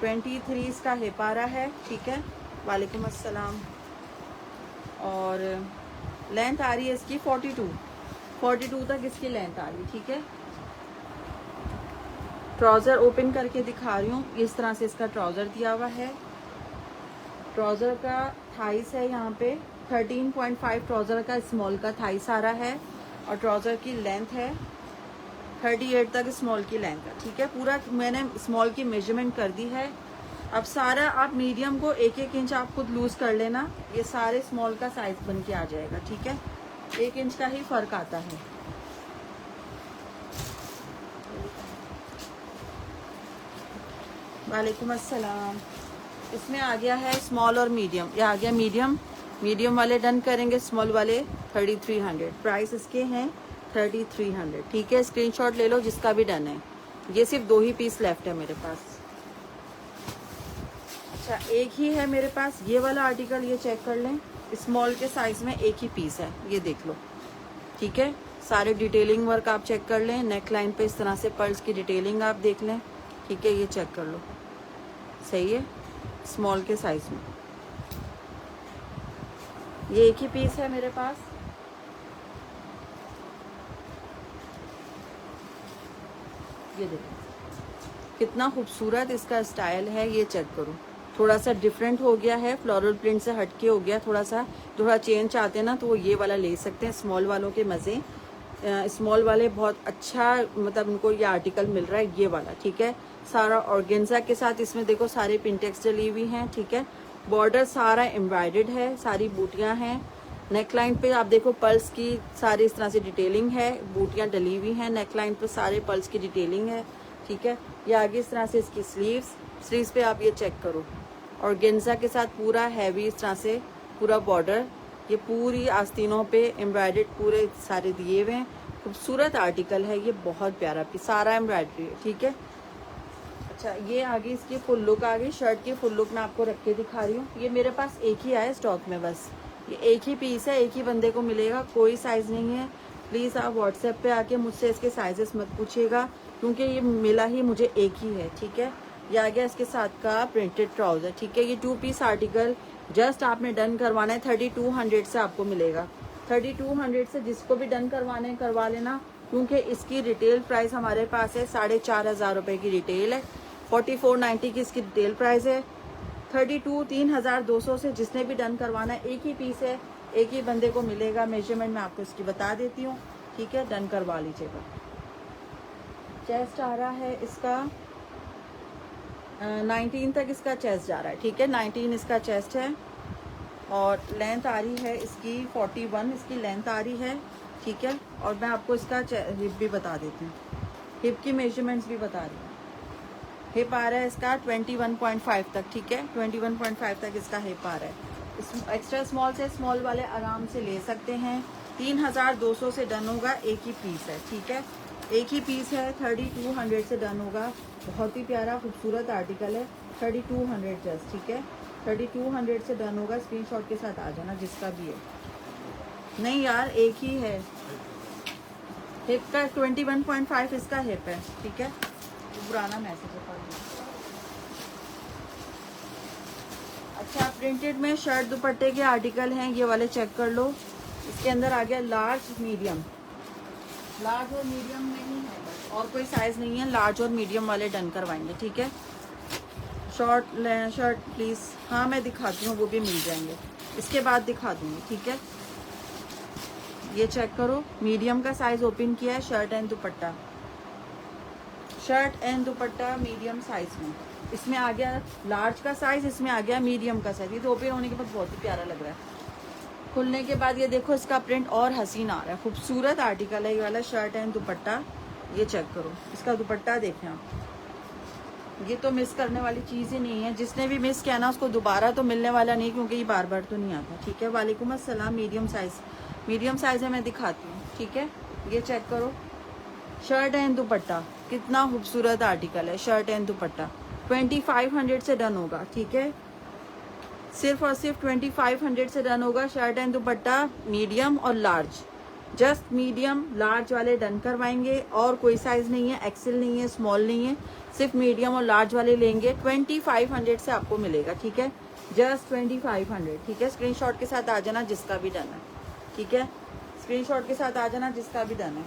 23 इसका हिप आ रहा है, ठीक है। वालेकुम अस्सलाम। और लेंथ आ रही है इसकी 42 तक इसकी लेंथ आ रही है, ठीक है। ट्राउज़र ओपन करके दिखा रही हूँ, इस तरह से इसका ट्राउज़र दिया हुआ है। ट्राउज़र का थाइस है यहाँ पे 13.5 ट्राउज़र का स्मॉल का थाइस आ रहा है, और ट्राउज़र की लेंथ है 38 तक स्मॉल की लेंथ है, ठीक है। पूरा मैंने स्मॉल की मेजरमेंट कर दी है। अब सारा आप मीडियम को 1-1 इंच आप खुद लूज़ कर लेना, ये सारे स्मॉल का साइज़ बन के आ जाएगा, ठीक है। 1 इंच का ही फ़र्क आता है। वालेकुम अस्सलाम। इसमें आ गया है स्मॉल और मीडियम, ये आ गया मीडियम। मीडियम वाले डन करेंगे, स्मॉल वाले 3300। प्राइस इसके हैं 3300, ठीक है। स्क्रीनशॉट ले लो जिसका भी डन है। ये सिर्फ 2 ही पीस लेफ्ट है मेरे पास। अच्छा, एक ही है मेरे पास ये वाला आर्टिकल, ये चेक कर लें। स्मॉल के साइज़ में एक ही पीस है, ये देख लो, ठीक है। सारे डिटेलिंग वर्क आप चेक कर लें। नेक लाइन पे इस तरह से पर्ल्स की डिटेलिंग आप देख लें, ठीक है। ये चेक कर लो, सही है। स्मॉल के साइज़ में ये एक ही पीस है मेरे पास। ये देखो कितना खूबसूरत इसका स्टाइल है, ये चेक करो। थोड़ा सा डिफरेंट हो गया है, फ्लोरल प्रिंट से हटके हो गया थोड़ा चेंज चाहते हैं ना, तो वो ये वाला ले सकते हैं। स्मॉल वालों के मज़े, स्मॉल वाले बहुत अच्छा, मतलब इनको ये आर्टिकल मिल रहा है, ये वाला, ठीक है। सारा ऑर्गेन्जा के साथ इसमें देखो सारे पिंटेक्स डली हुई हैं, ठीक है। बॉर्डर सारा एम्ब्रॉयडर्ड है, सारी बूटियां हैं। नेक लाइन पे आप देखो पर्ल्स की सारी इस तरह से डिटेलिंग है, बूटियां डली हुई हैं। नेक लाइन पे सारे पर्ल्स की डिटेलिंग है, ठीक है। ये आगे इस तरह से इसकी स्लीव्स पे आप ये चेक करो, ऑर्गेन्जा के साथ पूरा हैवी इस तरह से पूरा बॉर्डर, ये पूरी आस्तीनों पे एम्ब्रॉयडर्ड पूरे सारे दिए हुए हैं। खूबसूरत आर्टिकल है ये, बहुत प्यारा पीस, सारा एम्ब्रॉयडरी है, ठीक है। अच्छा, ये आगे इसकी फुल लुक आ गई। शर्ट की फुल लुक मैं आपको रख के दिखा रही हूँ। ये मेरे पास एक ही आया स्टॉक में, बस ये एक ही पीस है, एक ही बंदे को मिलेगा, कोई साइज़ नहीं है। प्लीज़ आप व्हाट्सएप पे आके मुझसे इसके साइजेस मत पूछिएगा, क्योंकि ये मिला ही मुझे एक ही है, ठीक है। ये आ गया इसके साथ का प्रिंटेड ट्राउज़र, ठीक है। ये 2 पीस आर्टिकल जस्ट आपने डन करवाना है, 3200 से आपको मिलेगा। 3200 से जिसको भी डन करवाना है करवा लेना, क्योंकि इसकी रिटेल प्राइस हमारे पास है 4500 रुपये की रिटेल है, 4490 की इसकी रिटेल प्राइस है। 32,3200 से जिसने भी डन करवाना है, एक ही पीस है, एक ही बंदे को मिलेगा। मेजरमेंट मैं आपको इसकी बता देती हूँ, ठीक है। डन करवा लीजिएगा। चेस्ट आ रहा है इसका 19 तक इसका चेस्ट जा रहा है, ठीक है। 19 इसका चेस्ट है, और लेंथ आ रही है इसकी 41 इसकी लेंथ आ रही है, ठीक है। और मैं आपको इसका हिप भी बता देती हूँ, हिप की मेजरमेंट्स भी बता रही हूँ। हिप आ रहा है इसका 21.5 तक, ठीक है। 21.5 तक इसका हिप आ रहा है। इस एक्स्ट्रा स्मॉल से स्मॉल वाले आराम से ले सकते हैं। 3200 से डन होगा, एक ही पीस है, ठीक है। एक ही पीस है, 3200 से डन होगा। बहुत ही प्यारा खूबसूरत आर्टिकल है, 3200 जस्ट, ठीक है। 3200 से डन होगा। स्क्रीनशॉट के साथ आ जाना जिसका भी है। नहीं यार, एक ही है। हिप का 21.5 इसका हिप है, ठीक है। पुराना मैसेज है। अच्छा, प्रिंटेड में शर्ट दुपट्टे के आर्टिकल हैं, ये वाले चेक कर लो। इसके अंदर आ गया लार्ज मीडियम, लार्ज और मीडियम में ही है बस, और कोई साइज़ नहीं है। लार्ज और मीडियम वाले डन करवाएंगे, ठीक है। शर्ट प्लीज़, हाँ मैं दिखाती हूँ, वो भी मिल जाएंगे, इसके बाद दिखा दूँगी, ठीक है। ये चेक करो, मीडियम का साइज़ ओपन किया है, shirt and dupatta, shirt and dupatta medium size में। इसमें आ गया लार्ज का साइज़, इसमें आ गया मीडियम का साइज़। ये तो ओपन होने के बाद बहुत ही प्यारा लग रहा है। खुलने के बाद ये देखो इसका प्रिंट और हसीन आ रहा है। खूबसूरत आर्टिकल है ये वाला, शर्ट एंड दुपट्टा। ये चेक करो, इसका दुपट्टा देखें आप, ये तो मिस करने वाली चीज़ ही नहीं है, जिसने भी मिस किया ना उसको दोबारा तो मिलने वाला नहीं, क्योंकि ये बार बार तो नहीं आता। ठीक है, वालेकुम अस्सलाम। मीडियम साइज़ है, मैं दिखाती हूँ। ठीक है, ये चेक करो, शर्ट एंड दुपट्टा, कितना खूबसूरत आर्टिकल है। शर्ट एंड दुपट्टा 2500 से डन होगा। ठीक है, सिर्फ और सिर्फ 2500 से डन होगा। शर्ट एंड दुपट्टा मीडियम और लार्ज, जस्ट मीडियम लार्ज वाले डन करवाएंगे, और कोई साइज़ नहीं है, एक्सेल नहीं है, स्मॉल नहीं है, सिर्फ मीडियम और लार्ज वाले लेंगे। 2500 से आपको मिलेगा। ठीक है, जस्ट 2500। ठीक है, स्क्रीनशॉट के साथ आ जाना जिसका भी डन है। ठीक है, स्क्रीनशॉट के साथ आ जाना जिसका भी डन है।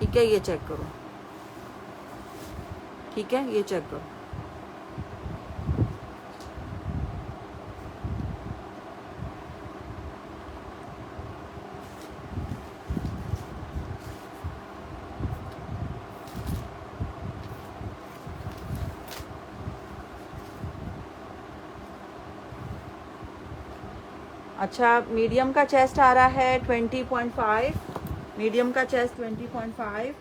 ठीक है, ये चेक करो। ठीक है, ये चेक करो। अच्छा, मीडियम का चेस्ट आ रहा है 20.5, मीडियम का चेस्ट 20.5,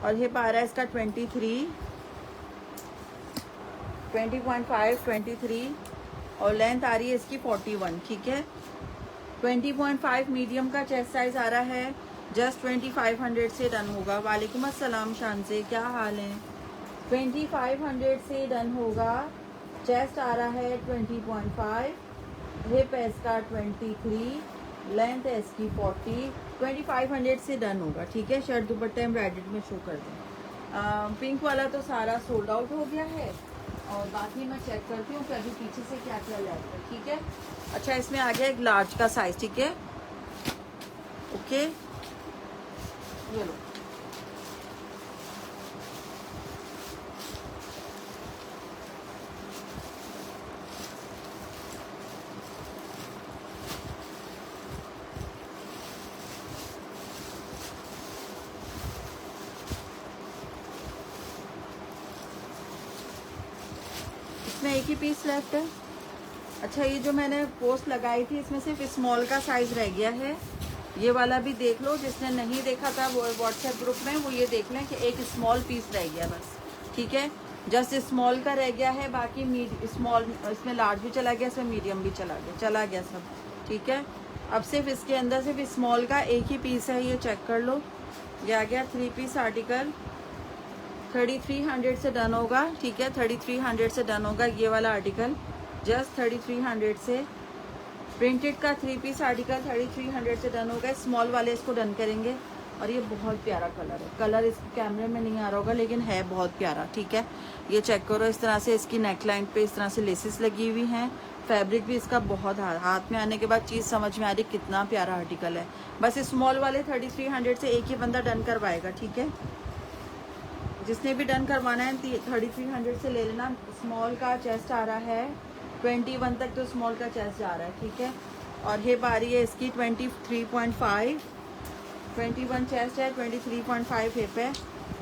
और हिप आ रहा है इसका 20.5, 23, और लेंथ आ रही है इसकी 41। ठीक है, 20.5 मीडियम का चेस्ट साइज आ रहा है, जस्ट 2500 से डन होगा। वालेकुम अस्सलाम शान से, क्या हाल है? 2500 से डन होगा। चेस्ट आ रहा है 20.5, हिप है इसका 23, लेंथ है इसकी 40, 2500 से डन होगा। ठीक है, शर्ट दुपट्टा एम्ब्रॉयडर्ड में शो कर दें। पिंक वाला तो सारा सोल्ड आउट हो गया है, और बाकी मैं चेक करती हूँ कि अभी पीछे से क्या क्या लेफ्ट है। ठीक है, अच्छा, इसमें आ गया एक लार्ज का साइज। ठीक है, ओके, ये लो। इसमें एक ही पीस लेफ्ट है। अच्छा, ये जो मैंने पोस्ट लगाई थी इसमें सिर्फ स्मॉल का साइज रह गया है। ये वाला भी देख लो, जिसने नहीं देखा था वो व्हाट्सएप ग्रुप में, वो ये देख लें कि एक स्मॉल पीस रह गया बस। ठीक है, जस्ट स्मॉल का रह गया है, बाकी स्मॉल, इसमें लार्ज भी चला गया, इसमें मीडियम भी चला गया सब। ठीक है, अब सिर्फ इसके अंदर सिर्फ स्मॉल का एक ही पीस है, ये चेक कर लो। ये आ गया 3 पीस आर्टिकल, 3300 से डन होगा। ठीक है, 3300 से डन होगा ये वाला आर्टिकल, जस्ट 3300 से। प्रिंटेड का 3 पीस आर्टिकल 3300 से डन होगा। स्मॉल वाले इसको डन करेंगे, और ये बहुत प्यारा कलर है। कलर इस कैमरे में नहीं आ रहा होगा, लेकिन है बहुत प्यारा। ठीक है, ये चेक करो, इस तरह से इसकी नेक लाइन पे इस तरह से लेसेस लगी हुई हैं। फैब्रिक भी इसका बहुत हाथ में आने के बाद चीज़ समझ में आ रही कितना प्यारा आर्टिकल है। बस स्मॉल वाले 3300 से एक ही बंदा डन करवाएगा। ठीक है, जिसने भी डन करवाना है 3300 से ले लेना। स्मॉल का चेस्ट आ रहा है 21 तक, तो स्मॉल का चेस्ट जा रहा है। ठीक है, और हिप आ रही है इसकी 23.5, 21 चेस्ट है, 23.5 हिप है,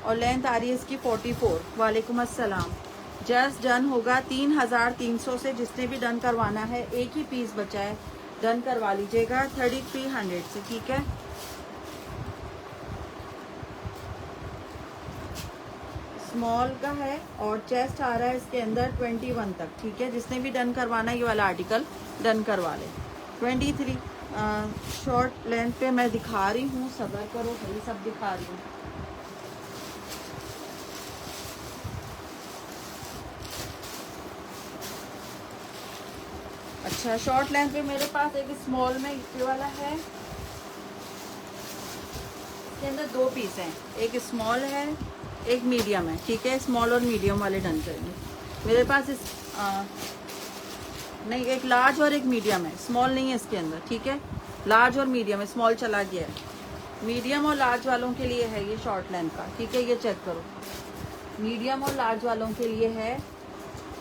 और लेंथ आ रही है इसकी 44। वालेकुम अस्सलाम। जस्ट डन होगा 3300 से। जिसने भी डन करवाना है, एक ही पीस बचा है, डन करवा लीजिएगा 3300 से। ठीक है, स्मॉल का है, और चेस्ट आ रहा है इसके अंदर 21 तक। ठीक है, जिसने भी डन करवाना है ये वाला आर्टिकल डन करवा ले। 23 शॉर्ट लेंथ पे मैं दिखा रही हूँ, सब्र करो भाई, सब दिखा रही हूँ। अच्छा, शॉर्ट लेंथ पे मेरे पास एक स्मॉल में ये वाला है, इसके अंदर 2 पीस हैं, एक स्मॉल है एक मीडियम है। ठीक है, स्मॉल और मीडियम वाले डन करेंगे मेरे पास। नहीं, एक लार्ज और एक मीडियम है, स्मॉल नहीं है इसके अंदर। ठीक है, लार्ज और मीडियम है, स्मॉल चला गया है। मीडियम और लार्ज वालों के लिए है ये शॉर्ट लेंथ का। ठीक है, ये चेक करो, मीडियम और लार्ज वालों के लिए है।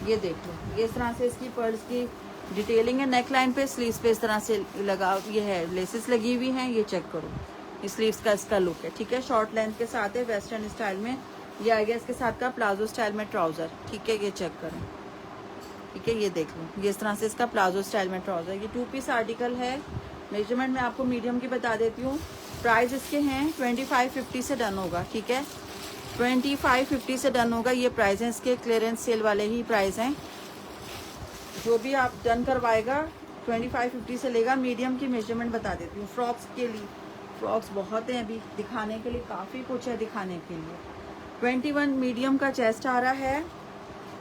ये देख लो, ये इस तरह से इसकी पर्स की डिटेलिंग है। नेक लाइन पे, स्लीव्स पे इस तरह से लगा, ये है लेसेस लगी हुई हैं। ये चेक करो, स्लीव्स का इसका लुक है। ठीक है, शॉर्ट लेंथ के साथ है, वेस्टर्न स्टाइल में। ये आ गया इसके साथ का प्लाजो स्टाइल में ट्राउज़र। ठीक है, ये चेक करें। ठीक है, ये देख लो, ये इस तरह से इसका प्लाजो स्टाइल में ट्राउज़र। ये 2 पीस आर्टिकल है। मेजरमेंट मैं आपको मीडियम की बता देती हूँ, प्राइस इसके हैं 2550 से डन होगा, ठीक है। 2550 से डन होगा, ये प्राइस हैं इसके, क्लियरेंस सेल वाले ही प्राइस हैं। जो भी आप डन करवाएगा 2550 से लेगा। मीडियम की मेजरमेंट बता देती हूँ फ्रॉक्स के लिए। फ्रॉक्स बहुत हैं अभी दिखाने के लिए, काफ़ी कुछ है दिखाने के लिए। 21 मीडियम का चेस्ट आ रहा है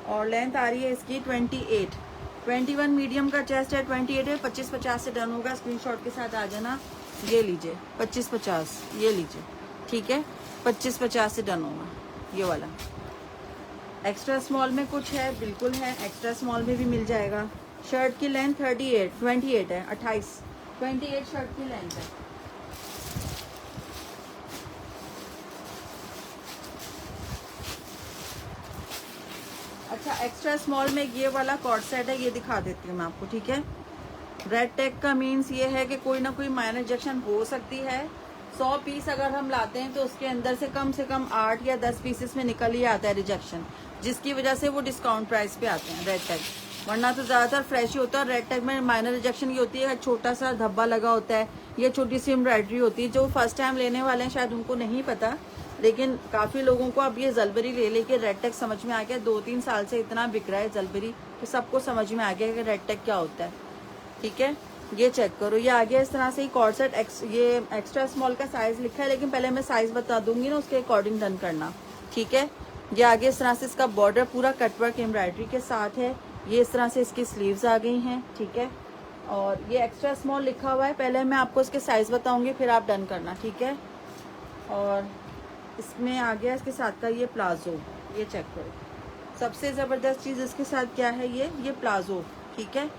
और लेंथ आ रही है इसकी 28। 21 मीडियम का चेस्ट है, 28 है। 2550 से डन होगा, स्क्रीनशॉट के साथ आ जाना। ये लीजिए 2550, ये लीजिए, ठीक है। 2550 से डन होगा ये वाला। एक्स्ट्रा स्मॉल में कुछ है, बिल्कुल है, एक्स्ट्रा स्मॉल में भी मिल जाएगा। शर्ट की लेंथ 28 है, 28 शर्ट की लेंथ है। अच्छा, एक्स्ट्रा स्मॉल में ये वाला कॉर्ड सेट है, ये दिखा देती हूँ मैं आपको, ठीक है। रेड टैग का मीन्स ये है कि कोई ना कोई माइनर रिजेक्शन हो सकती है। 100 पीस अगर हम लाते हैं तो उसके अंदर से कम 8 या 10 पीसेस में निकल ही आता है रिजेक्शन, जिसकी वजह से वो डिस्काउंट प्राइस पे आते हैं रेड टैग। वरना तो ज़्यादातर फ्रेश ही होता है। रेड टैग में माइनर रिजेक्शन ये होती है, छोटा सा धब्बा लगा होता है, ये छोटी सी एम्ब्रॉयडरी होती है। जो फर्स्ट टाइम लेने वाले हैं शायद उनको नहीं पता, लेकिन काफ़ी लोगों को अब ये जलबरी ले लेके रेड टैग समझ में आ गया। 2-3 साल से इतना बिक रहा है जलबरी तो सबको समझ में आ गया कि रेड टैग क्या होता है, ठीक है। ये चेक करो, ये आ गया इस तरह से ही कॉर्ड सेट। ये एक्स्ट्रा स्मॉल का साइज लिखा है, लेकिन पहले मैं साइज बता दूंगी ना, उसके अकॉर्डिंग डन करना, ठीक है। ये आगे इस तरह से इसका बॉर्डर पूरा कटवर्क एम्ब्रॉयडरी के साथ है। ये इस तरह से इसकी स्लीव्स आ गई हैं, ठीक है। और ये एक्स्ट्रा स्मॉल लिखा हुआ है, पहले मैं आपको इसके साइज बताऊंगी फिर आप डन करना, ठीक है। और इसमें आ गया इसके साथ का ये प्लाजो, ये चेक करो। सबसे ज़बरदस्त चीज़ इसके साथ क्या है, ये प्लाजो, ठीक है।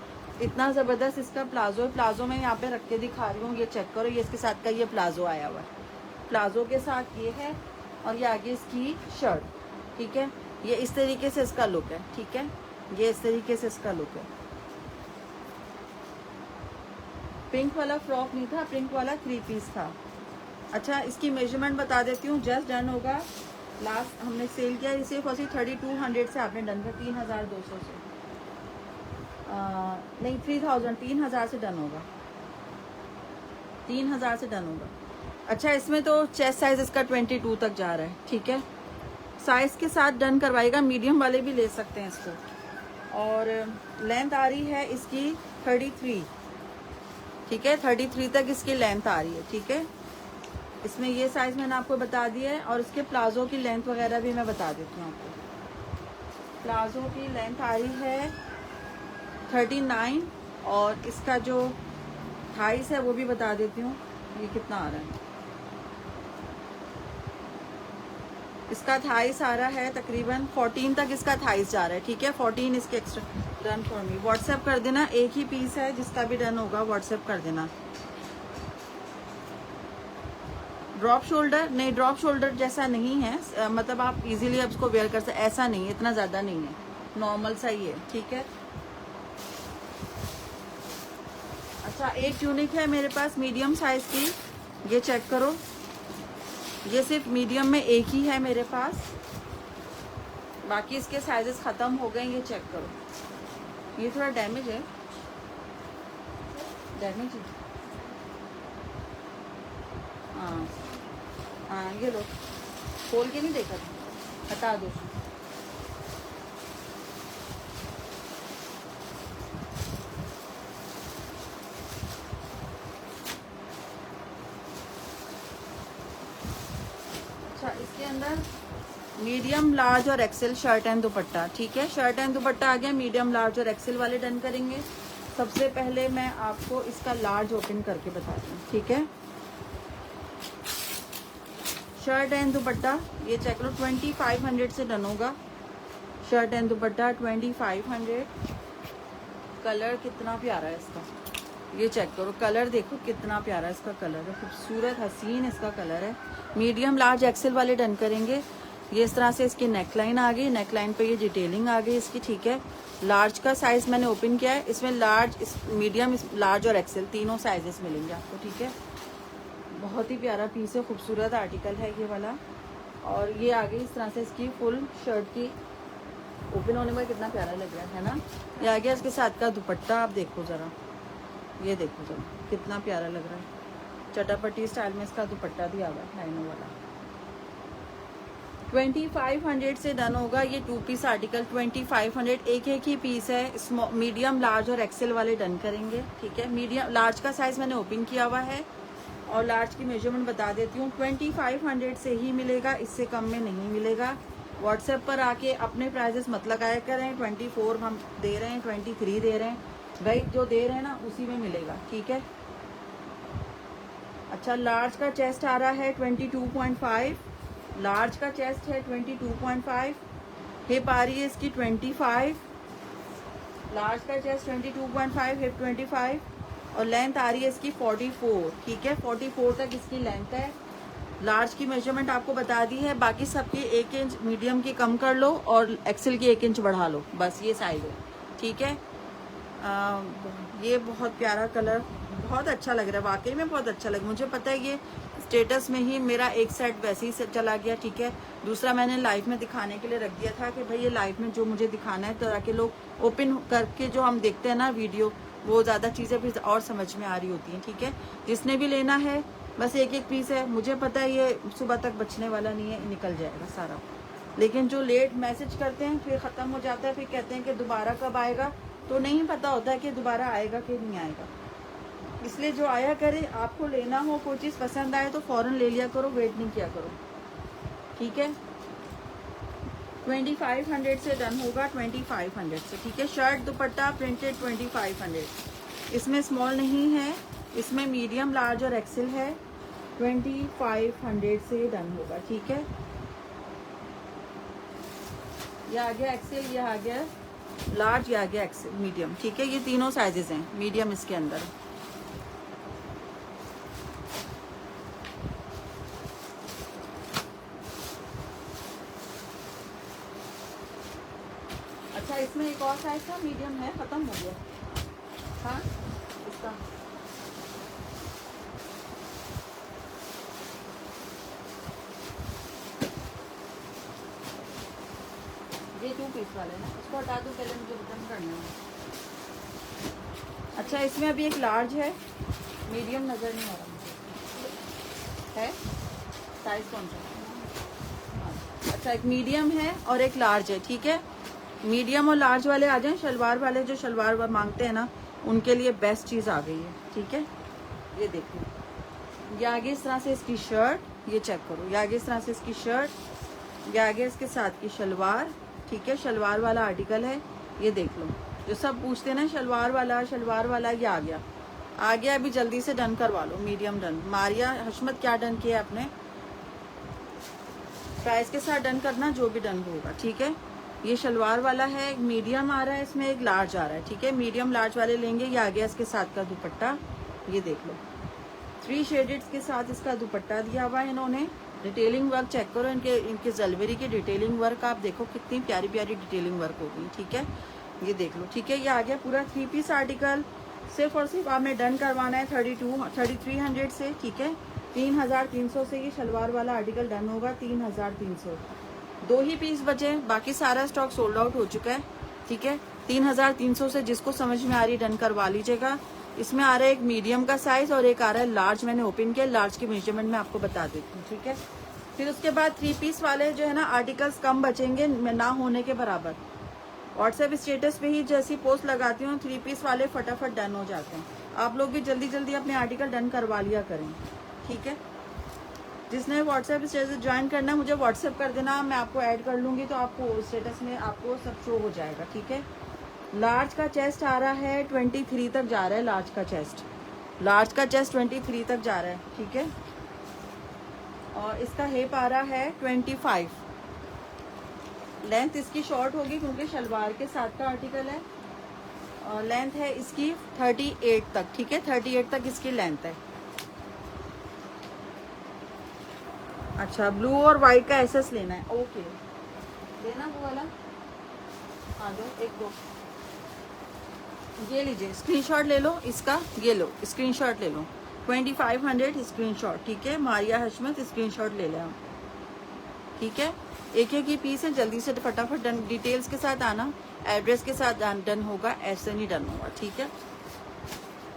इतना ज़बरदस्त इसका प्लाजो है। प्लाजो मैं यहाँ पे रख के दिखा रही हूँ, ये चेक करो। ये इसके साथ का ये प्लाजो आया हुआ है, प्लाजो के साथ ये है। और ये आगे इसकी शर्ट, ठीक है। ये इस तरीके से इसका लुक है, ठीक है। ये इस तरीके से इसका लुक है। पिंक वाला फ्रॉक नहीं था, पिंक वाला 3 पीस था। अच्छा, इसकी मेजरमेंट बता देती हूँ, जस्ट डन होगा। लास्ट हमने सेल किया इसे फर्स्ट 3200 से आपने डन कर, 3200 से नहीं 3000 से डन होगा, 3000 से डन होगा। अच्छा, इसमें तो चेस्ट साइज इसका 22 तक जा रहा है, ठीक है। साइज के साथ डन करवाएगा, मीडियम वाले भी ले सकते हैं इसको। और लेंथ आ रही है इसकी 33, ठीक है। 33 तक इसकी लेंथ आ रही है, ठीक है। इसमें ये साइज मैंने आपको बता दिया है। और इसके प्लाजो की लेंथ वगैरह भी मैं बता देती हूँ आपको। प्लाजो की लेंथ आ रही है 39 और इसका जो थाइस है वो भी बता देती हूँ, ये कितना आ रहा है। इसका थाइस आ रहा है तकरीबन 14 तक इसका थाइस जा रहा है, ठीक है। 14 इसके extra done for me. WhatsApp कर देना, एक ही पीस है, जिसका भी डन होगा व्हाट्सएप कर देना। ड्रॉप शोल्डर नहीं, ड्रॉप शोल्डर जैसा नहीं है, मतलब आप इजीली अब इसको वेयर कर सकते, ऐसा नहीं है, इतना ज़्यादा नहीं है, नॉर्मल सा ही है, ठीक है। अच्छा, एक यूनिक है मेरे पास मीडियम साइज की, ये चेक करो। ये सिर्फ मीडियम में एक ही है मेरे पास, बाकी इसके साइजेस ख़त्म हो गए। ये चेक करो, ये थोड़ा डैमेज है, डैमेज है। हाँ, ये लो, खोल के नहीं देखा था, हटा दो। अच्छा, इसके अंदर मीडियम, लार्ज और एक्सेल शर्ट एंड दुपट्टा, ठीक है। शर्ट एंड दुपट्टा आ गया, मीडियम, लार्ज और एक्सेल वाले डन करेंगे। सबसे पहले मैं आपको इसका लार्ज ओपन करके बताती हूँ, ठीक है। शर्ट एंड दुपट्टा ये चेक लो, 2500 से डन होगा। Shirt and dupatta 2500। कलर कितना प्यारा है इसका, ये चेक करो, कलर देखो कितना प्यारा इसका कलर है, खूबसूरत हसीन इसका कलर है। मीडियम, लार्ज, एक्सेल वाले डन करेंगे। ये इस तरह से इसकी नेकलाइन आ गई, नेकलाइन पे ये डिटेलिंग आ गई इसकी, ठीक है। लार्ज का साइज़ मैंने ओपन किया है, इसमें लार्ज, मीडियम, लार्ज और एक्सेल तीनों साइजेस मिलेंगे आपको, ठीक है। बहुत ही प्यारा पीस है, खूबसूरत आर्टिकल है ये वाला। और ये आ गई इस तरह से इसकी फुल शर्ट की ओपन होने में कितना प्यारा लग रहा है ना। ये आ गया इसके साथ का दुपट्टा, आप देखो ज़रा, ये देखो ज़रा कितना प्यारा लग रहा है। चटापट्टी स्टाइल में इसका दुपट्टा दिया हुआ है लाइनों वाला। 2500 से डन होगा ये 2 पीस आर्टिकल। 2500 एक ही पीस है। मीडियम, लार्ज और एक्सेल वाले डन करेंगे, ठीक है। मीडियम लार्ज का साइज मैंने ओपन किया हुआ है और लार्ज की मेजरमेंट बता देती हूँ। 2500 से ही मिलेगा, इससे कम में नहीं मिलेगा। व्हाट्सएप पर आके अपने प्राइजेस मत लगाया करें। 24 हम दे रहे हैं, 23 दे रहे हैं, भाई जो दे रहे हैं ना उसी में मिलेगा, ठीक है। अच्छा, लार्ज का चेस्ट आ रहा है 22.5, लार्ज का चेस्ट है 22.5, हिप आ रही है इसकी 25, लार्ज का चेस्ट 22.5, हिप 25 और लेंथ आ रही है इसकी 44, ठीक है। 44 तक इसकी लेंथ है। लार्ज की मेजरमेंट आपको बता दी है, बाकी सबकी 1 इंच मीडियम की कम कर लो और एक्सेल की 1 इंच बढ़ा लो, बस ये साइज है, ठीक है। ये बहुत प्यारा कलर, बहुत अच्छा लग रहा है, वाकई में बहुत अच्छा लगा। मुझे पता है ये स्टेटस में ही मेरा एक सेट वैसे ही से चला गया, ठीक है। दूसरा मैंने लाइव में दिखाने के लिए रख दिया था कि भाई ये लाइव में जो मुझे दिखाना है, तो ताकि लोग ओपन करके जो हम देखते हैं ना वीडियो, वो ज़्यादा चीज़ें फिर और समझ में आ रही होती हैं, ठीक है। जिसने भी लेना है बस एक पीस है। मुझे पता है ये सुबह तक बचने वाला नहीं है, निकल जाएगा सारा। लेकिन जो लेट मैसेज करते हैं फिर ख़त्म हो जाता है, फिर कहते हैं कि दोबारा कब आएगा, तो नहीं पता होता है कि दोबारा आएगा कि नहीं आएगा। इसलिए जो आया करे, आपको लेना हो, कोई चीज़ पसंद आए तो फ़ौरन ले लिया करो, वेट नहीं किया करो, ठीक है। 2500 से डन होगा, 2500 से, ठीक है। शर्ट दुपट्टा प्रिंटेड 2500, इसमें स्मॉल नहीं है, इसमें मीडियम, लार्ज और एक्सेल है। 2500 से डन होगा, ठीक है। ये आ गया एक्सेल, ये आ गया लार्ज, ये आ गया एक्सेल मीडियम, ठीक है। ये तीनों साइजेस हैं, मीडियम इसके अंदर। अच्छा, इसमें एक और साइज था, मीडियम है, खत्म हो गया। हाँ, इसका ये 2 पीस वाले ना, इसको हटा दूँ, पहले मुझे रिटर्न करना है। अच्छा, इसमें अभी एक लार्ज है, मीडियम नज़र नहीं आ रहा मुझे, है साइज कौन सा? अच्छा, एक मीडियम है और एक लार्ज है, ठीक है। मीडियम और लार्ज वाले आ जाएं। शलवार वाले जो शलवार मांगते हैं ना, उनके लिए बेस्ट चीज़ आ गई है, ठीक है। ये देखो, ये आगे इस तरह से इसकी शर्ट, ये चेक करो, ये आगे इस तरह से इसकी शर्ट, ये आगे इसके साथ की शलवार, ठीक है। शलवार वाला आर्टिकल है, ये देख लो। जो सब पूछते हैं ना शलवार वाला, ये आ गया। अभी जल्दी से डन करवा लो, मीडियम डन। मारिया हशमत क्या डन किया आपने? प्राइस के साथ डन करना, जो भी डन होगा, ठीक है। ये शलवार वाला है, एक मीडियम आ रहा है, इसमें एक लार्ज आ रहा है, ठीक है। मीडियम लार्ज वाले लेंगे। ये आ गया इसके साथ का दुपट्टा, ये देख लो, 3 शेडेड्स के साथ इसका दुपट्टा दिया हुआ है इन्होंने। डिटेलिंग वर्क चेक करो, इनके जलवेरी की डिटेलिंग वर्क आप देखो, कितनी प्यारी प्यारी डिटेलिंग वर्क होगी, ठीक है। ये देख लो, ठीक है। ये आ गया पूरा 3 पीस आर्टिकल। सिर्फ और सिर्फ आपने डन करवाना है 3300 से, ठीक है। 3300 से ये शलवार वाला आर्टिकल डन होगा, 3300। 2 ही पीस बचे, बाकी सारा स्टॉक सोल्ड आउट हो चुका है, ठीक है। 3300 से जिसको समझ में आ रही डन करवा लीजिएगा। इसमें आ रहा है एक मीडियम का साइज और एक आ रहा है लार्ज। मैंने ओपन किया, लार्ज की मेजरमेंट में आपको बता देती हूँ, ठीक है। फिर उसके बाद 3 पीस वाले जो है ना आर्टिकल्स कम बचेंगे, ना होने के बराबर। व्हाट्सएप स्टेटस पे ही जैसी पोस्ट लगाती हूँ, 3 पीस वाले फटाफट डन हो जाते हैं। आप लोग भी जल्दी जल्दी अपने आर्टिकल डन करवा लिया करें, ठीक है। जिसने व्हाट्सएप स्टेटस ज्वाइन करना है, मुझे व्हाट्सएप कर देना, मैं आपको ऐड कर लूँगी, तो आपको स्टेटस में आपको सब शो हो जाएगा, ठीक है। लार्ज का चेस्ट आ रहा है 23 तक जा रहा है। लार्ज का चेस्ट 23 तक जा रहा है, ठीक है। और इसका हिप आ रहा है 25। लेंथ इसकी शॉर्ट होगी क्योंकि शलवार के साथ का आर्टिकल है। और लेंथ है इसकी 38 तक, ठीक है। 38 तक इसकी लेंथ है। अच्छा, ब्लू और वाइट का एसएस लेना है, ओके। लेना वो वाला, हाँ दो, 1-2 ये लीजिए, स्क्रीनशॉट ले लो इसका, ये लो स्क्रीनशॉट ले लो, 2500 स्क्रीनशॉट, ठीक है। मारिया हशमत स्क्रीनशॉट ले लें, ठीक है। एक ही पीस है, जल्दी से फटाफट डन। डिटेल्स के साथ आना, एड्रेस के साथ डन होगा, ऐसे नहीं डन होगा, ठीक है।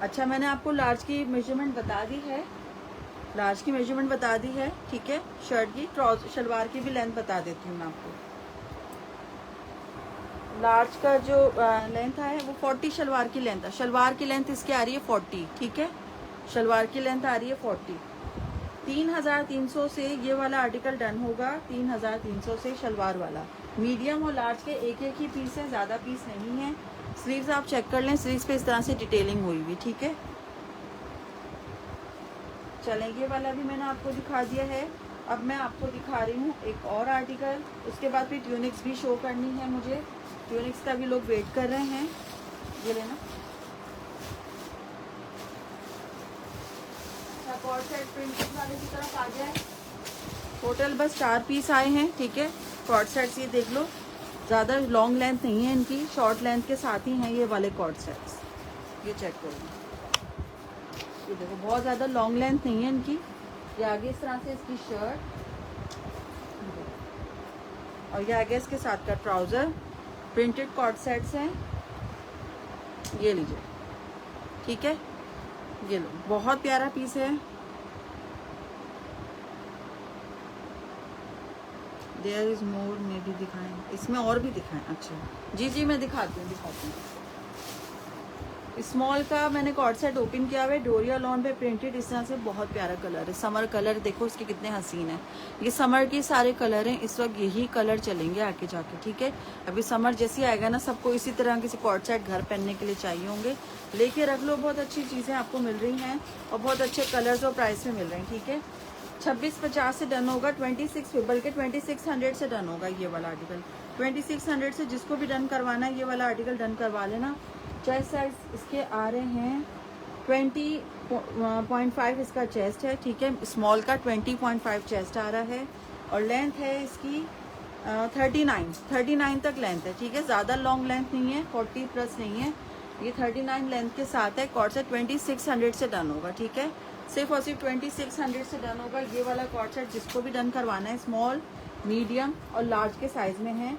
अच्छा, मैंने आपको लार्ज की मेजरमेंट बता दी है, लार्ज की मेजरमेंट बता दी है, ठीक है। शर्ट की, ट्राउजर, शलवार की भी लेंथ बता देती हूँ मैं आपको। लार्ज का जो लेंथ है वो 40 शलवार की लेंथ है। शलवार की लेंथ इसकी आ रही है 40, ठीक है। शलवार की लेंथ आ रही है 40। 3300 से ये वाला आर्टिकल डन होगा, 3300 से शलवार वाला। मीडियम और लार्ज के एक एक ही पीस है, ज़्यादा पीस नहीं है। स्लीव्स आप चेक कर लें, स्लीव्स पे इस तरह से डिटेलिंग हुई हुई, ठीक है। चलें, ये वाला भी मैंने आपको दिखा दिया है। अब मैं आपको दिखा रही हूँ एक और आर्टिकल। उसके बाद फिर ट्यूनिक्स भी शो करनी है मुझे। ट्यूनिक्स का भी लोग वेट कर रहे हैं। ये लेना। कॉर्ड सेट प्रिंटेड वाले की तरफ आ जाए। टोटल बस 4 पीस आए हैं, ठीक है। कॉर्ड सेट्स ये देख लो, ज़्यादा लॉन्ग लेंथ नहीं है इनकी, शॉर्ट लेंथ के साथ ही हैं ये वाले कॉर्ड सेट्स। ये चेक करो, ये देखो बहुत ज़्यादा लॉन्ग लेंथ नहीं है इनकी। ये आगे इस तरह से इसकी शर्ट और ये आगे इसके साथ का ट्राउज़र। प्रिंटेड कॉर्ड सेट्स हैं, ये लीजिए, ठीक है। ये लो, बहुत प्यारा पीस है। देयर इज मोर, में भी दिखाएं, इसमें और भी दिखाएं। अच्छा जी जी, मैं दिखाती हूँ। स्मॉल का मैंने कॉर्ड सेट ओपन किया हुआ है, डोरिया लॉन पे प्रिंटेड, इस तरह से बहुत प्यारा कलर है। समर कलर देखो इसके कितने हसीन है। ये समर के सारे कलर हैं, इस वक्त यही कलर चलेंगे आगे जाके, ठीक है। अभी समर जैसे आएगा ना, सबको इसी तरह के कॉर्ड सेट घर पहनने के लिए चाहिए होंगे। लेके रख लो, बहुत अच्छी चीज़ें आपको मिल रही हैं और बहुत अच्छे कलर्स और प्राइस में मिल रहे हैं, ठीक है। 2650 से डन होगा, 26 बल्कि 2600 से डन होगा ये वाला आर्टिकल। 2600 से जिसको भी डन करवाना है ये वाला आर्टिकल डन करवा लेना। चेस्ट साइज इसके आ रहे हैं 20.5 इसका चेस्ट है, ठीक है। स्मॉल का 20.5 चेस्ट आ रहा है और लेंथ है इसकी 39 तक लेंथ है, ठीक है। ज़्यादा लॉन्ग लेंथ नहीं है, 40 प्लस नहीं है, ये 39 लेंथ के साथ है। कॉर्ड सेट 2600 से डन होगा, ठीक है। सिर्फ और सिर्फ 2600 से डन होगा ये वाला कॉर्ड सेट। जिसको भी डन करवाना है, स्मॉल, मीडियम और लार्ज के साइज में है,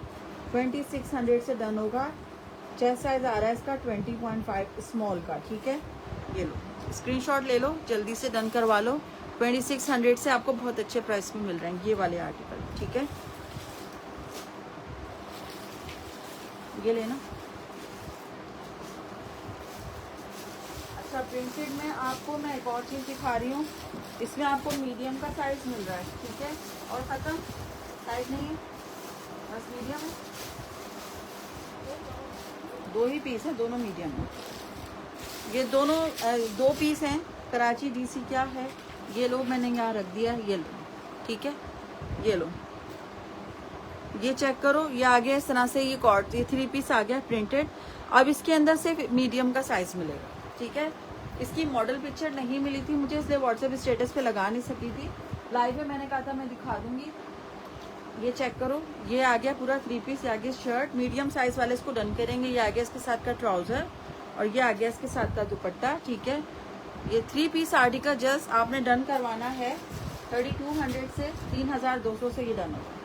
2600 से डन होगा। चेस्ट साइज आ रहा है इसका 20.5 स्मॉल का, ठीक है। ये लो, स्क्रीनशॉट ले लो, जल्दी से डन करवा लो। 2600 से आपको बहुत अच्छे प्राइस में मिल रहे हैं ये वाले आर्टिकल, ठीक है। ये लेना। अच्छा, प्रिंटेड में आपको मैं एक और चीज़ दिखा रही हूँ। इसमें आपको मीडियम का साइज मिल रहा है, ठीक है। और ख़त्म, साइज नहीं है, बस मीडियम है। 2 ही पीस हैं, दोनों मीडियम है। ये दोनों 2 पीस हैं। कराची डीसी क्या है, ये लो, मैंने यहाँ रख दिया, ये लो, ठीक है। ये लो, ये चेक करो, ये आ गया इस तरह से। ये 3 पीस आ गया प्रिंटेड। अब इसके अंदर से मीडियम का साइज मिलेगा, ठीक है। इसकी मॉडल पिक्चर नहीं मिली थी मुझे, इसलिए व्हाट्सएप स्टेटस पे लगा नहीं सकी थी। लाइव में मैंने कहा था मैं दिखा दूंगी। ये चेक करो, ये आ गया पूरा 3 पीस। ये आगे शर्ट, मीडियम साइज वाले इसको डन करेंगे। ये आ गया इसके साथ का ट्राउजर और ये आ गया इसके साथ का दुपट्टा, ठीक है। ये 3 पीस आर्टिकल जस्ट आपने डन करवाना है 3200 से 3200 से ये डन होगा।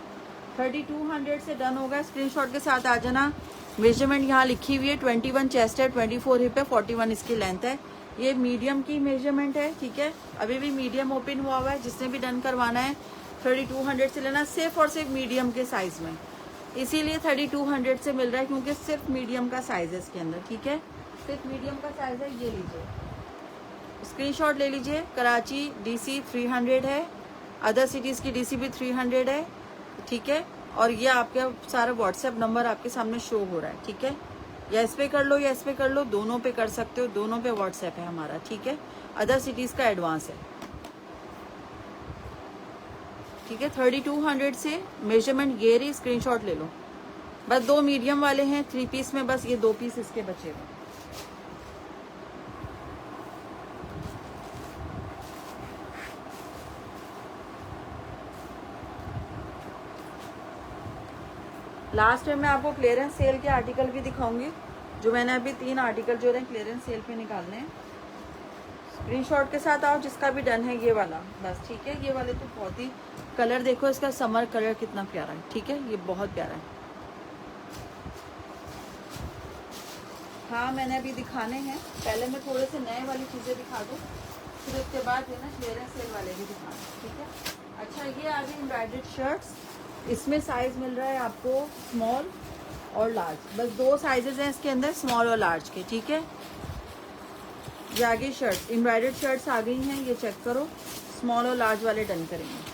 3200 से डन होगा। स्क्रीनशॉट के साथ आ जाना। मेजरमेंट यहाँ लिखी हुई है, 21 चेस्ट है, 24 हिप है, 41 इसकी लेंथ है। ये मीडियम की मेजरमेंट है, ठीक है। अभी भी मीडियम ओपन हुआ हुआ है, जिसने भी डन करवाना है 3200 से लेना, सिर्फ और सिर्फ मीडियम के साइज में। इसीलिए 3200 से मिल रहा है क्योंकि सिर्फ मीडियम का साइज है इसके अंदर, ठीक है। सिर्फ मीडियम का साइज है। ये लीजिए, स्क्रीनशॉट ले लीजिए। कराची डीसी 300 है, अदर सिटीज़ की डीसी भी 300 है, ठीक है। और ये आपका सारा व्हाट्सएप नंबर आपके सामने शो हो रहा है, ठीक है। या इस पे कर लो या इस पे कर लो, दोनों पे कर सकते हो, दोनों पे व्हाट्सएप है हमारा, ठीक है। अदर सिटीज़ का एडवांस है, ठीक है। 3200 से मेजरमेंट ये रही, स्क्रीनशॉट ले लो। बस 2 मीडियम वाले हैं 3 पीस में, बस ये 2 पीस इसके बचे हुए। लास्ट में मैं आपको क्लियरेंस सेल के आर्टिकल भी दिखाऊंगी, जो मैंने अभी 3 आर्टिकल जो है क्लियरेंस सेल पे निकालने हैं। स्क्रीनशॉट के साथ आओ जिसका भी डन है ये वाला, बस, ठीक है। ये वाले तो बहुत ही, कलर देखो इसका, समर कलर कितना प्यारा है, ठीक है। ये बहुत प्यारा है। हाँ, मैंने अभी दिखाने हैं, पहले मैं थोड़े से नए वाली चीज़ें दिखा दूँ। फिर उसके बाद है ना क्लियरेंस सेल वाले भी दिखाना, ठीक है। अच्छा, ये आ गई एम्ब्रॉयडर्ड शर्ट्स। इसमें साइज़ मिल रहा है आपको स्मॉल और लार्ज, बस 2 साइजेस हैं इसके अंदर, स्मॉल और लार्ज के, ठीक है। ये आगे शर्ट एम्ब्रॉयडर्ड शर्ट्स आ गई हैं, ये चेक करो, स्मॉल और लार्ज वाले डन करेंगे।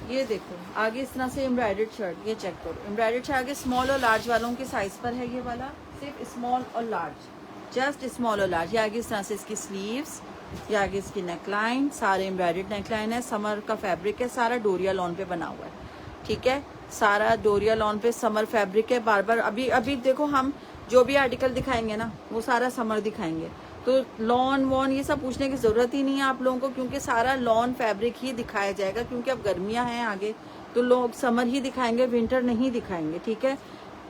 ये देखो आगे इस तरह से एम्ब्रॉयडर्ड शर्ट, ये चेक करो, एम्ब्रॉयडर्ड शर्ट आगे स्मॉल और लार्ज वालों के साइज़ पर है ये वाला, सिर्फ स्मॉल और लार्ज, जस्ट स्मॉल और लार्ज। ये आगे इस तरह से इसकी स्लीव्स, ये आगे इसकी नेकलाइन, सारे एम्ब्रॉयडर्ड नेकलाइन है, समर का फैब्रिक है, सारा डोरिया लॉन पे बना हुआ है, ठीक है। सारा डोरिया लॉन पे समर फैब्रिक है। बार बार अभी अभी देखो हम जो भी आर्टिकल दिखाएंगे ना वो सारा समर दिखाएंगे, तो लॉन वॉन ये सब पूछने की ज़रूरत ही नहीं है आप लोगों को, क्योंकि सारा लॉन फैब्रिक ही दिखाया जाएगा, क्योंकि अब गर्मियां हैं आगे, तो लोग समर ही दिखाएंगे, विंटर नहीं दिखाएंगे, ठीक है।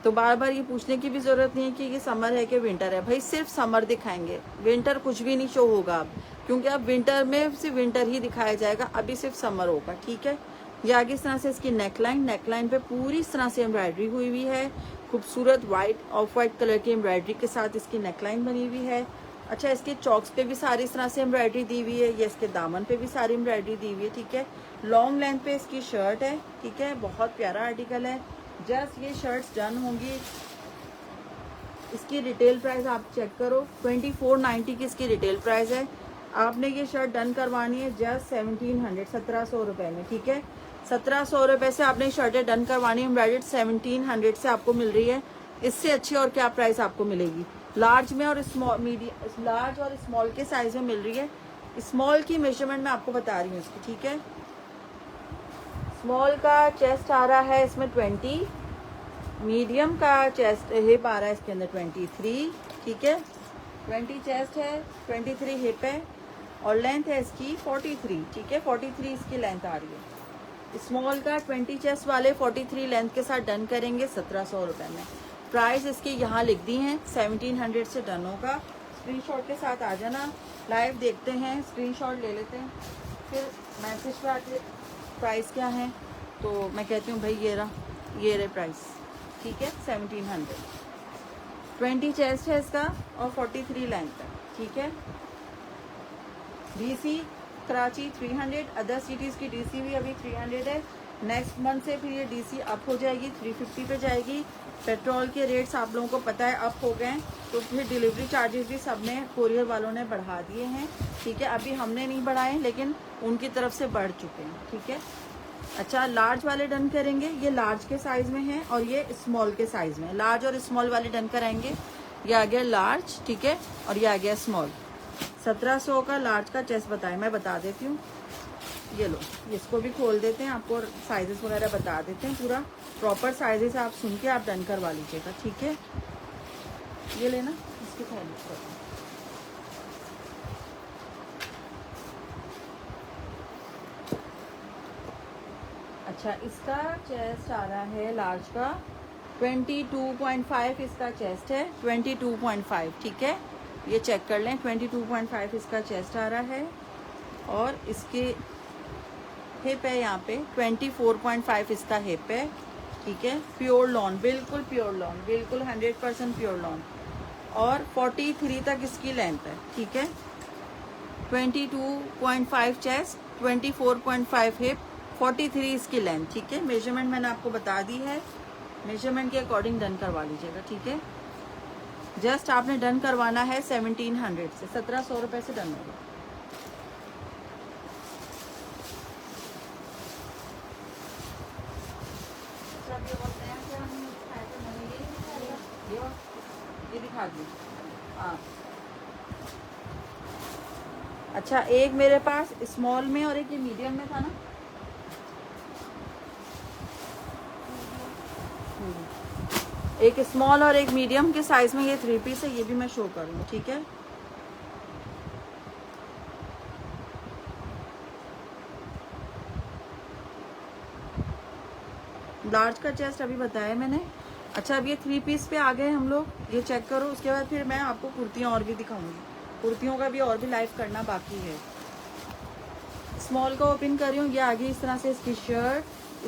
तो बार बार ये पूछने की भी ज़रूरत नहीं है कि ये समर है कि विंटर है, भाई सिर्फ समर दिखाएंगे, विंटर कुछ भी नहीं शो होगा अब, क्योंकि अब विंटर में सिर्फ विंटर ही दिखाया जाएगा, अभी सिर्फ समर होगा, ठीक है। ये आगे इस तरह से इसकी नेकलाइन, नेकलाइन पे पूरी इस तरह से एम्ब्रॉयडरी हुई हुई है, खूबसूरत वाइट ऑफ वाइट कलर की एम्ब्रॉयडरी के साथ इसकी नेकलाइन बनी हुई है। अच्छा, इसके चॉक्स पे भी सारी इस तरह से एम्ब्रॉयडरी दी हुई है, ये इसके दामन पे भी सारी एम्ब्रॉयडरी दी हुई है, ठीक है। लॉन्ग लेंथ पे इसकी शर्ट है, ठीक है, बहुत प्यारा आर्टिकल है। जस्ट ये शर्ट्स डन होंगी, इसकी रिटेल प्राइस आप चेक करो, 2490 की इसकी रिटेल प्राइस है। आपने ये शर्ट डन करवानी है जस्ट 1700, 1700 रुपये में, ठीक है। 1700 रुपये से आपने शर्टें डन करवानी है, एम्ब्रॉयडर्ड 1700 से आपको मिल रही है। इससे अच्छी और क्या प्राइस आपको मिलेगी। लार्ज में और स्मॉल, मीडियम, लार्ज और स्मॉल के साइज में मिल रही है। स्मॉल की मेजरमेंट मैं आपको बता रही हूँ इसकी, ठीक है। स्मॉल का चेस्ट आ रहा है इसमें 20, मीडियम का चेस्ट हिप आ रहा है इसके अंदर 23, ठीक है। 20 चेस्ट है, 23 हिप है, और लेंथ है इसकी 43, ठीक है, 43 इसकी लेंथ आ रही है। स्मॉल का 20 चेस्ट वाले 43 लेंथ के साथ डन करेंगे 1700 रुपये में। प्राइस इसकी यहाँ लिख दी हैं, 1700 से डन होगा। स्क्रीनशॉट के साथ आ जाना, लाइव देखते हैं, स्क्रीनशॉट ले लेते हैं, फिर मैसेज पे आके प्राइस क्या है तो मैं कहती हूँ भाई ये रहा प्राइस, ठीक है। 1700, 20 चेस्ट है इसका और 43 लेंथ है, ठीक है। डीसी कराची 300, अदर सिटीज़ की डीसी भी अभी 300 है। नेक्स्ट मंथ से फिर ये डीसी अप हो जाएगी, 350 पे जाएगी। पेट्रोल के रेट्स आप लोगों को पता है अप हो गए, तो फिर डिलीवरी चार्जेस भी सब ने, कोरियर वालों ने बढ़ा दिए हैं, ठीक है। अभी हमने नहीं बढ़ाए, लेकिन उनकी तरफ से बढ़ चुके हैं, ठीक है। अच्छा, लार्ज वाले डन करेंगे, ये लार्ज के साइज़ में है और ये स्मॉल के साइज़ में। लार्ज और स्मॉल वाले डन कराएंगे। ये आ गया लार्ज, ठीक है, और ये आ गया स्मॉल। 1700 का लार्ज का चेस्ट बताएं, मैं बता देती हूँ, ये लो, इसको भी खोल देते हैं, आपको साइजेस वगैरह बता देते हैं, पूरा प्रॉपर साइजेस आप सुन के आप डन करवा लीजिएगा, ठीक है। ये लेना, इसकी थैली को। अच्छा, इसका चेस्ट आ रहा है लार्ज का 22.5 इसका चेस्ट है, 22.5, ठीक है। ये चेक कर लें, 22.5 इसका चेस्ट आ रहा है, और इसके हिप है यहाँ पे 24.5 इसका हिप है, ठीक है। प्योर लॉन, बिल्कुल प्योर लॉन, बिल्कुल 100% प्योर लॉन, और 43 तक इसकी लेंथ है, ठीक है। 22.5 चेस्ट, 24.5 हिप, 43 इसकी लेंथ, ठीक है। मेजरमेंट मैंने आपको बता दी है, मेजरमेंट के अकॉर्डिंग डन करवा लीजिएगा, ठीक है। जस्ट आपने डन करवाना है 1700 से, 1700 रुपये से डन होगा। ये दिखा दी, हाँ। अच्छा, एक मेरे पास स्मॉल में और एक ये मीडियम में था ना, एक स्मॉल और एक मीडियम के साइज में ये 3 पीस है, ये भी मैं शो करूँगी, ठीक है। लार्ज का चेस्ट अभी बताया मैंने। अच्छा, अब ये 3 पीस पे आ गए हम लोग, ये चेक करो। उसके बाद फिर मैं आपको कुर्तियाँ और भी दिखाऊंगी, कुर्तियों का भी और भी लाइव करना बाकी है। स्मॉल को ओपन कर रही हूँ, ये आगे इस तरह से इसकी शर्ट,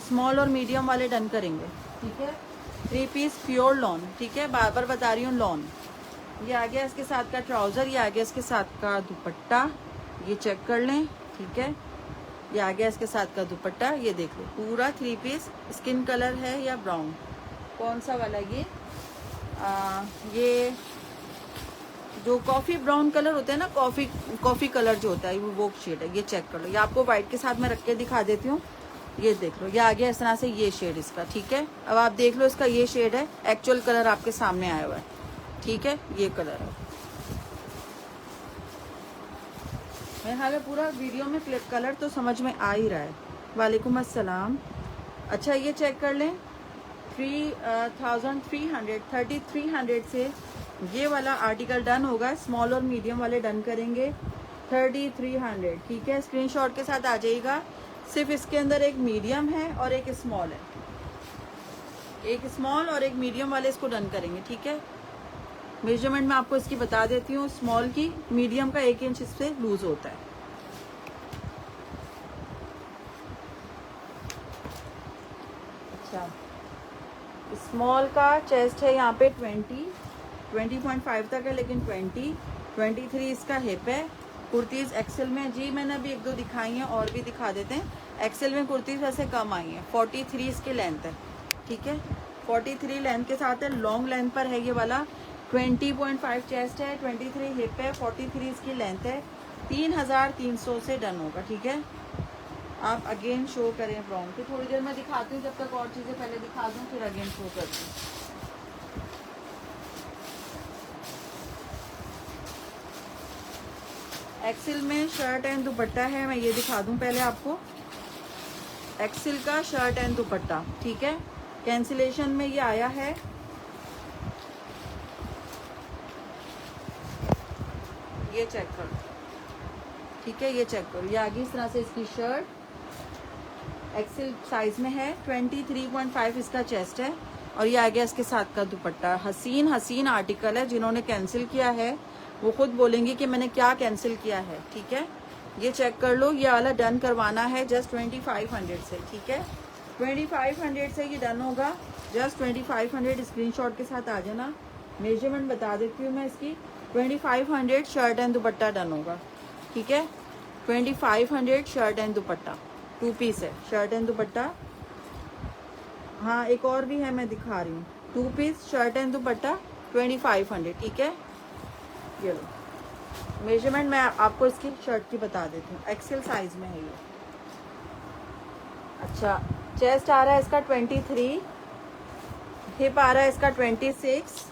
स्मॉल और मीडियम वाले डन करेंगे, ठीक है। 3 पीस प्योर लॉन, ठीक है, बार बार बता रही हूँ लॉन। ये आ गया इसके साथ का ट्राउज़र, ये आ गया इसके साथ का दुपट्टा, ये चेक कर लें, ठीक है। ये आ गया इसके साथ का दुपट्टा, ये देख लो पूरा 3 पीस। स्किन कलर है या ब्राउन, कौन सा वाला ये जो कॉफ़ी ब्राउन कलर होता है ना, कॉफ़ी कलर जो होता है वो शेड है, ये चेक कर लो। ये आपको वाइट के साथ मैं रख के दिखा देती हूँ, ये देख लो। ये आ गया इस तरह से ये शेड इसका, ठीक है। अब आप देख लो इसका ये शेड है, एक्चुअल कलर आपके सामने आया हुआ है, ठीक है, ये कलर है। मेरे ख्याल में पूरा वीडियो में कलर तो समझ में आ ही रहा है। वालेकुम अस्सलाम। अच्छा ये चेक कर लें, 3300 से ये वाला आर्टिकल डन होगा। स्मॉल और मीडियम वाले डन करेंगे 3300, ठीक है। स्क्रीनशॉट के साथ आ जाइएगा। सिर्फ इसके अंदर एक मीडियम है और एक स्मॉल है, एक स्मॉल और एक मीडियम वाले इसको डन करेंगे, ठीक है। मेजरमेंट मैं आपको इसकी बता देती हूँ, स्मॉल की, मीडियम का 1 इंच इससे लूज होता है। अच्छा, स्मॉल का चेस्ट है यहाँ पे 20.5 तक है, लेकिन 23 इसका हिप है। कुर्तीज़ एक्सेल में जी मैंने अभी 1-2 दिखाई हैं, और भी दिखा देते हैं। एक्सेल में कुर्तीज़ वैसे कम आई हैं। 43 इसकी लेंथ है, ठीक है, 43 लेंथ के साथ है। लॉन्ग लेंथ पर है ये वाला। 20.5 चेस्ट है, 23 हिप है, 43 इसकी लेंथ है। 3300 से डन होगा, ठीक है। आप अगेन शो करें ब्राउन की, थोड़ी देर में दिखाती हूँ, जब तक और चीज़ें पहले दिखा दूँ फिर अगेन शो करती हूँ। एक्सेल में शर्ट एंड दुपट्टा है, मैं ये दिखा दूं पहले आपको। एक्सेल का शर्ट एंड दुपट्टा, ठीक है। कैंसिलेशन में ये आया है, ये चेक करो, ठीक है, ये चेक करो। ये आगे इस तरह से इसकी शर्ट एक्सेल साइज में है। 23.5 इसका चेस्ट है, और ये आ गया इसके साथ का दुपट्टा। हसीन आर्टिकल है। जिन्होंने कैंसिल किया है वो खुद बोलेंगे कि मैंने क्या कैंसिल किया है, ठीक है। ये चेक कर लो, ये वाला डन करवाना है जस्ट 2500 से, ठीक है। 2500 से ये डन होगा, जस्ट 2500। स्क्रीनशॉट के साथ आ जाना। मेजरमेंट बता देती हूँ मैं इसकी। 2500 शर्ट एंड दुपट्टा डन होगा, ठीक है। 2500 शर्ट एंड दुपट्टा, 2 पीस है, शर्ट एंड दुपट्टा। हाँ एक और भी है, मैं दिखा रही हूँ। 2 पीस शर्ट एंड दुपट्टा 2500, ठीक है। ये लो मेजरमेंट मैं आपको इसकी शर्ट की बता देती हूँ। एक्सेल साइज में है ये। अच्छा, चेस्ट आ रहा है इसका 23, हिप आ रहा है इसका 26।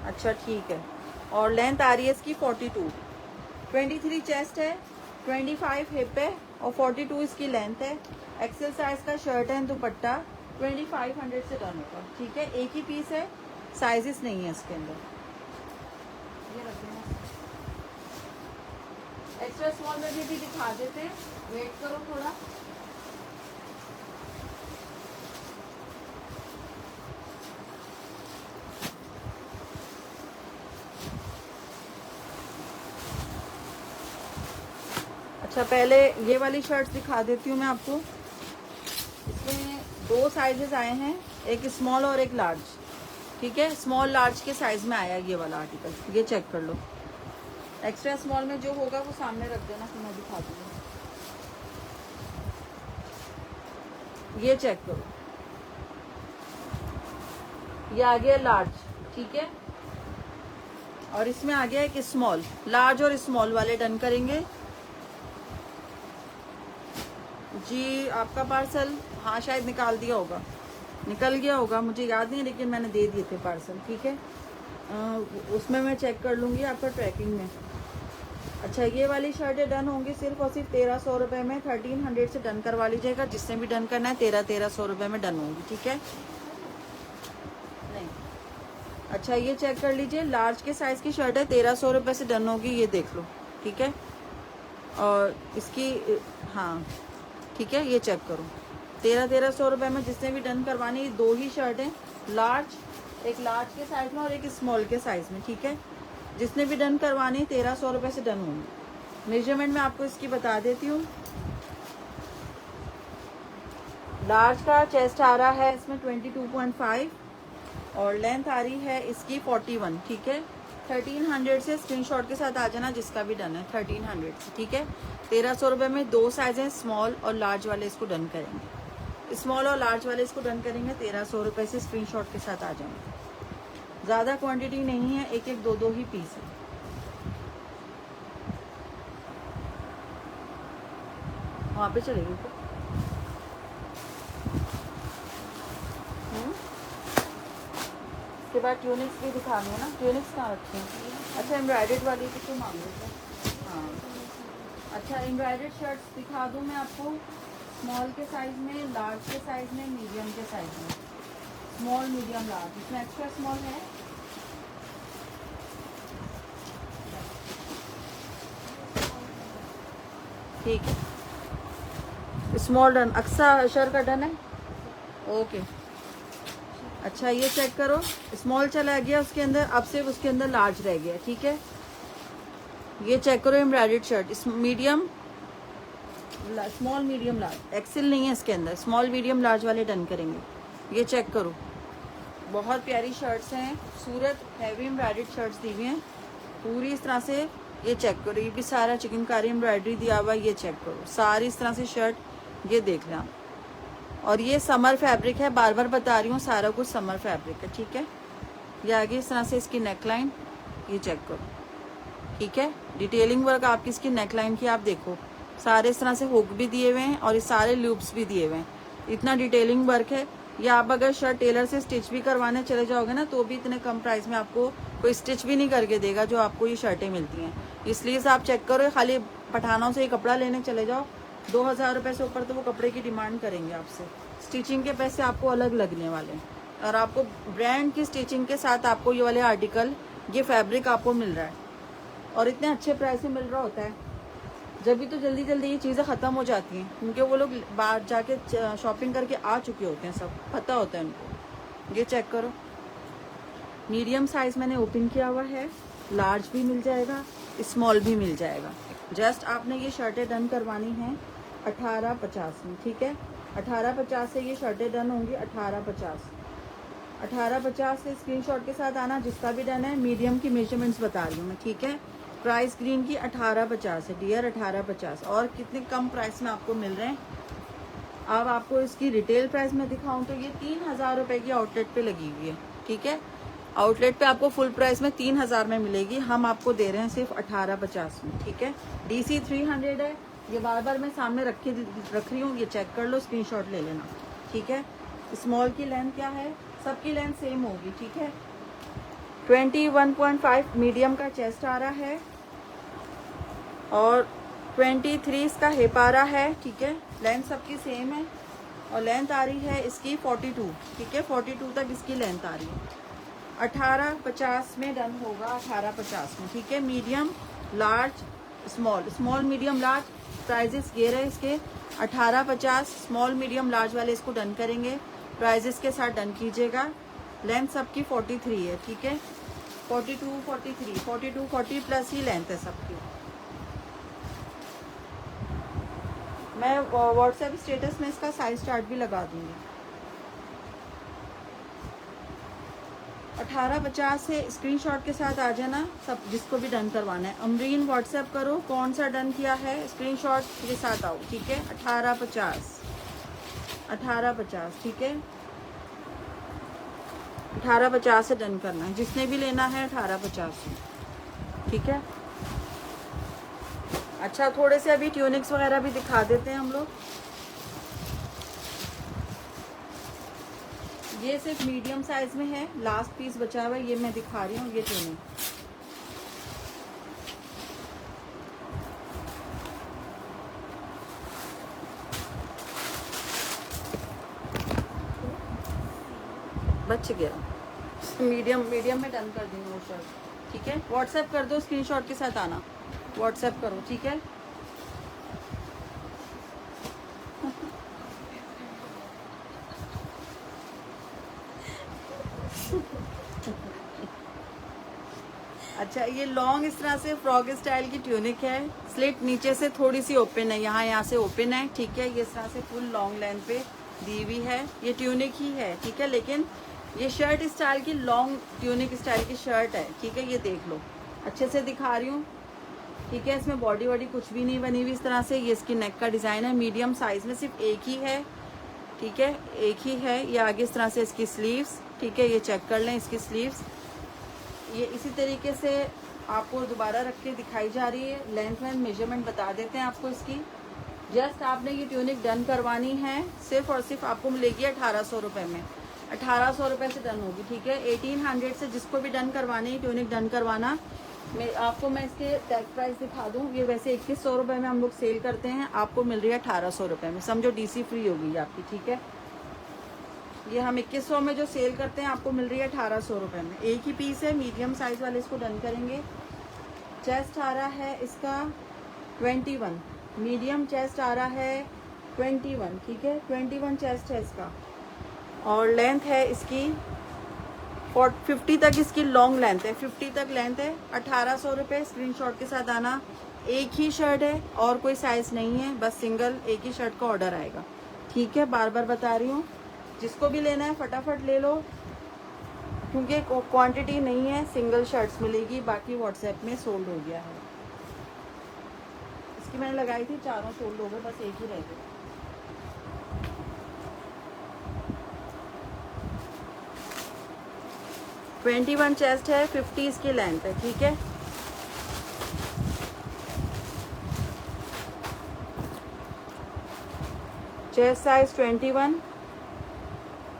अच्छा ठीक है, और लेंथ आ रही है इसकी 42। 23 चेस्ट है, 25 हिप है, और 42 इसकी लेंथ है। एक्सेल साइज का शर्ट है दुपट्टा 2500 से डन होगा, ठीक है। एक ही पीस है, साइजेस नहीं है इसके अंदर। ये रख देना, एक्स्ट्रा स्मॉल में भी दिखा देते हैं, वेट करो थोड़ा। अच्छा पहले ये वाली शर्ट दिखा देती हूँ मैं आपको। इसमें 2 साइजेस आए हैं, एक स्मॉल और एक लार्ज, ठीक है। स्मॉल लार्ज के साइज में आया ये वाला आर्टिकल, ये चेक कर लो। एक्स्ट्रा स्मॉल में जो होगा वो सामने रख देना, फिर मैं दिखा दूँगी। ये चेक करो, ये आ गया लार्ज, ठीक है। और इसमें आ गया एक स्मॉल। लार्ज और स्मॉल वाले डन करेंगे जी। आपका पार्सल हाँ शायद निकाल दिया होगा, निकल गया होगा, मुझे याद नहीं, लेकिन मैंने दे दिए थे पार्सल, ठीक है। उसमें मैं चेक कर लूँगी आपका ट्रैकिंग में। अच्छा ये वाली शर्टें डन होंगी सिर्फ और सिर्फ 1300 रुपये में। 1300 से डन करवा लीजिएगा, जिसने भी डन करना है। 1300 रुपये में डन होंगी, ठीक है। नहीं अच्छा ये चेक कर लीजिए, लार्ज के साइज़ की शर्ट है, 1300 रुपये से डन होगी, ये देख लो, ठीक है। और इसकी हाँ ठीक है, ये चेक करो। 1300 रुपये में जिसने भी डन करवानी, 2 ही शर्टें, लार्ज, एक लार्ज के साइज़ में और एक स्मॉल के साइज़ में, ठीक है। जिसने भी डन करवानी 1300 रुपये से डन होंगी। मेजरमेंट मैं आपको इसकी बता देती हूँ। लार्ज का चेस्ट आ रहा है इसमें 22.5 और लेंथ आ रही है इसकी 41, ठीक है। 1300 से स्क्रीनशॉट के साथ आ जाना जिसका भी डन है, 1300 से, ठीक है। 1300 रुपये में 2 साइज हैं, स्मॉल और लार्ज वाले इसको डन करेंगे। स्मॉल और लार्ज वाले इसको डन करेंगे 1300 रुपये से, स्क्रीनशॉट के साथ आ जाएंगे। ज़्यादा क्वांटिटी नहीं है, एक एक दो दो ही पीस है। वहाँ पे चलेगी तो उसके बाद ट्यूनिक्स भी दिखा रही है ना। ट्यूनिक्स कहाँ रखे हैं? अच्छा, एम्ब्रॉयडर्ड वाली तो मांग लेते हैं। हाँ, अच्छा, एम्ब्रॉयडर्ड शर्ट्स दिखा दूँ मैं आपको, स्मॉल के साइज़ में, लार्ज के साइज़ में, मीडियम के साइज़ में। स्मॉल, मीडियम, लार्ज, इसमें एक्स्ट्रा स्मॉल है। ठीक है, स्मॉल डन। अक्सा शर का डन है, ओके। अच्छा, ये चेक करो, स्मॉल चला गया उसके अंदर, अब सिर्फ उसके अंदर लार्ज रह गया, ठीक है। ये चेक करो, एम्ब्रॉयडर्ड शर्ट, इस medium, small, medium, large, XL नहीं है इसके अंदर, स्मॉल मीडियम लार्ज वाले डन करेंगे। ये चेक करो, बहुत प्यारी शर्ट्स हैं, सूरत हैवी एम्ब्रॉयडर्ड शर्ट्स दी हुई हैं पूरी इस तरह से। ये चेक करो, ये भी सारा चिकनकारी एम्ब्रॉयडरी दिया हुआ है। ये चेक करो, सारी इस तरह से शर्ट, ये देख लें। और ये समर फैब्रिक है, बार बार बता रही हूँ, सारा कुछ समर फैब्रिक है, ठीक है। ये आगे इस तरह से इसकी नेकलाइन, ये चेक करो, ठीक है। डिटेलिंग वर्क आपकी इसकी नेकलाइन की आप देखो, सारे इस तरह से हुक भी दिए हुए हैं और ये सारे लूप्स भी दिए हुए हैं, इतना डिटेलिंग वर्क है। या आप अगर शर्ट टेलर से स्टिच भी करवाने चले जाओगे ना, तो भी इतने कम प्राइस में आपको कोई स्टिच भी नहीं करके देगा जो आपको ये शर्टें मिलती हैं। इसलिए से आप चेक करो, खाली पठानों से ये कपड़ा लेने चले जाओ, 2000 रुपये से ऊपर तो वो कपड़े की डिमांड करेंगे आपसे। स्टिचिंग के पैसे आपको अलग लगने वाले हैं, और आपको ब्रांड की स्टिचिंग के साथ आपको ये वाले आर्टिकल, ये फैब्रिक आपको मिल रहा है, और इतने अच्छे प्राइस में मिल रहा होता है। जब भी तो जल्दी जल्दी ये चीज़ें ख़त्म हो जाती हैं, क्योंकि वो लोग बाहर जाके शॉपिंग करके आ चुके होते हैं, सब पता होता है उनको। ये चेक करो, मीडियम साइज़ मैंने ओपन किया हुआ है, लार्ज भी मिल जाएगा, स्मॉल भी मिल जाएगा। जस्ट आपने ये शर्टें डन करवानी हैं 1850 में, ठीक है। 1850 से ये शर्टें डन होंगी, 1850 से स्क्रीनशॉट के साथ आना जिसका भी डन है। मीडियम की मेजरमेंट्स बता रही हूँ मैं, ठीक है। प्राइस ग्रीन की 1850 है डियर, 1850, और कितने कम प्राइस में आपको मिल रहे हैं। अब आपको इसकी रिटेल प्राइस में दिखाऊं तो ये 3000 रुपये की आउटलेट पे लगी हुई है, ठीक है। आउटलेट पे आपको फुल प्राइस में 3000 में मिलेगी, हम आपको दे रहे हैं सिर्फ 1850 में, ठीक है। DC 300 है, ये बार बार मैं सामने रख रही हूँ, ये चेक कर लो, स्क्रीनशॉट ले लेना, ठीक है। स्मॉल की लेंथ क्या है, सबकी लेंथ सेम होगी, ठीक है। 21.5 मीडियम का चेस्ट आ रहा है, और 23 इसका हिप आ रहा है, ठीक है। लेंथ सबकी सेम है, और लेंथ आ रही है इसकी 42, ठीक है। 42 तक इसकी लेंथ आ रही है। 1850 में डन होगा, 1850 में, ठीक है। Medium, large, small, small, medium, large prices ये रहे इसके। 1850 स्मॉल, मीडियम, लार्ज वाले इसको डन करेंगे, प्राइजेस के साथ डन कीजिएगा। लेंथ सबकी 43 है, ठीक है। 42, 43, 42, 40 प्लस ही लेंथ है सबकी। मैं व्हाट्सएप स्टेटस में इसका साइज चार्ट भी लगा दूंगी। 1850 से स्क्रीनशॉट के साथ आ जाना सब, जिसको भी डन करवाना है। अमरीन व्हाट्सएप करो, कौन सा डन किया है, स्क्रीनशॉट के साथ आओ, ठीक है। 1850, 1850, ठीक है। 1850 से डन करना है, जिसने भी लेना है 1850 में, ठीक है। अच्छा, थोड़े से अभी ट्यूनिक्स वगैरह भी दिखा देते हैं हम लोग। ये सिर्फ मीडियम साइज में है, लास्ट पीस बचा हुआ है, ये मैं दिखा रही हूँ। ये ट्यूनिक बच गया, मीडियम में डन कर देंगे वो शर्ट, ठीक है। व्हाट्सएप कर दो, स्क्रीनशॉट के साथ आना, व्हाट्सएप करो, ठीक है। अच्छा, ये लॉन्ग इस तरह से फ्रॉक स्टाइल की ट्यूनिक है, स्लिट नीचे से थोड़ी सी ओपन है, यहाँ से ओपन है, ठीक है। ये इस तरह से फुल लॉन्ग लेंथ पे दी हुई है। ये ट्यूनिक ही है, ठीक है, लेकिन ये शर्ट स्टाइल की लॉन्ग ट्यूनिक स्टाइल की शर्ट है, ठीक है। ये देख लो, अच्छे से दिखा रही हूँ, ठीक है। इसमें बॉडी वॉडी कुछ भी नहीं बनी हुई इस तरह से। ये इसकी नेक का डिज़ाइन है, मीडियम साइज़ में सिर्फ एक ही है, ठीक है, एक ही है। ये आगे इस तरह से इसकी स्लीव्स, ठीक है, ये चेक कर लें इसकी स्लीव्स। ये इसी तरीके से आपको दोबारा रख के दिखाई जा रही है। लेंथ में मेजरमेंट बता देते हैं आपको इसकी। जस्ट आपने ये ट्यूनिक डन करवानी है, सिर्फ और सिर्फ आपको मिलेगी 1800 रुपये में। 1800 रुपये से डन होगी, ठीक है। 1800 से जिसको भी डन करवानी है, ट्यूनिक डन करवाना, मैं इसके टैग प्राइस दिखा दूँ। ये वैसे 2100 रुपये में हम लोग सेल करते हैं, आपको मिल रही है 1800 रुपये में। समझो DC फ्री होगी आपकी, ठीक है। ये हम 2100 में जो सेल करते हैं, आपको मिल रही है 1800 रुपये में। एक ही पीस है, मीडियम साइज़ वाले इसको डन करेंगे। चेस्ट आ रहा है इसका 21, मीडियम चेस्ट आ रहा है 21, ठीक है, 21 चेस्ट है इसका। और लेंथ है इसकी 50 तक इसकी लॉन्ग लेंथ है, 50 तक लेंथ है। 1800 रुपये, स्क्रीनशॉट के साथ आना। एक ही शर्ट है और कोई साइज़ नहीं है, बस सिंगल एक ही शर्ट का ऑर्डर आएगा, ठीक है। बार बार बता रही हूँ, जिसको भी लेना है फटाफट ले लो, क्योंकि क्वांटिटी नहीं है, सिंगल शर्ट्स मिलेगी, बाकी व्हाट्सएप में सोल्ड हो गया है। इसकी मैंने लगाई थी, चारों सोल्ड हो गए, बस एक ही रह गया। वन चेस्ट है, 50 इसकी लेंथ है, ठीक है। चेस्ट साइज 21,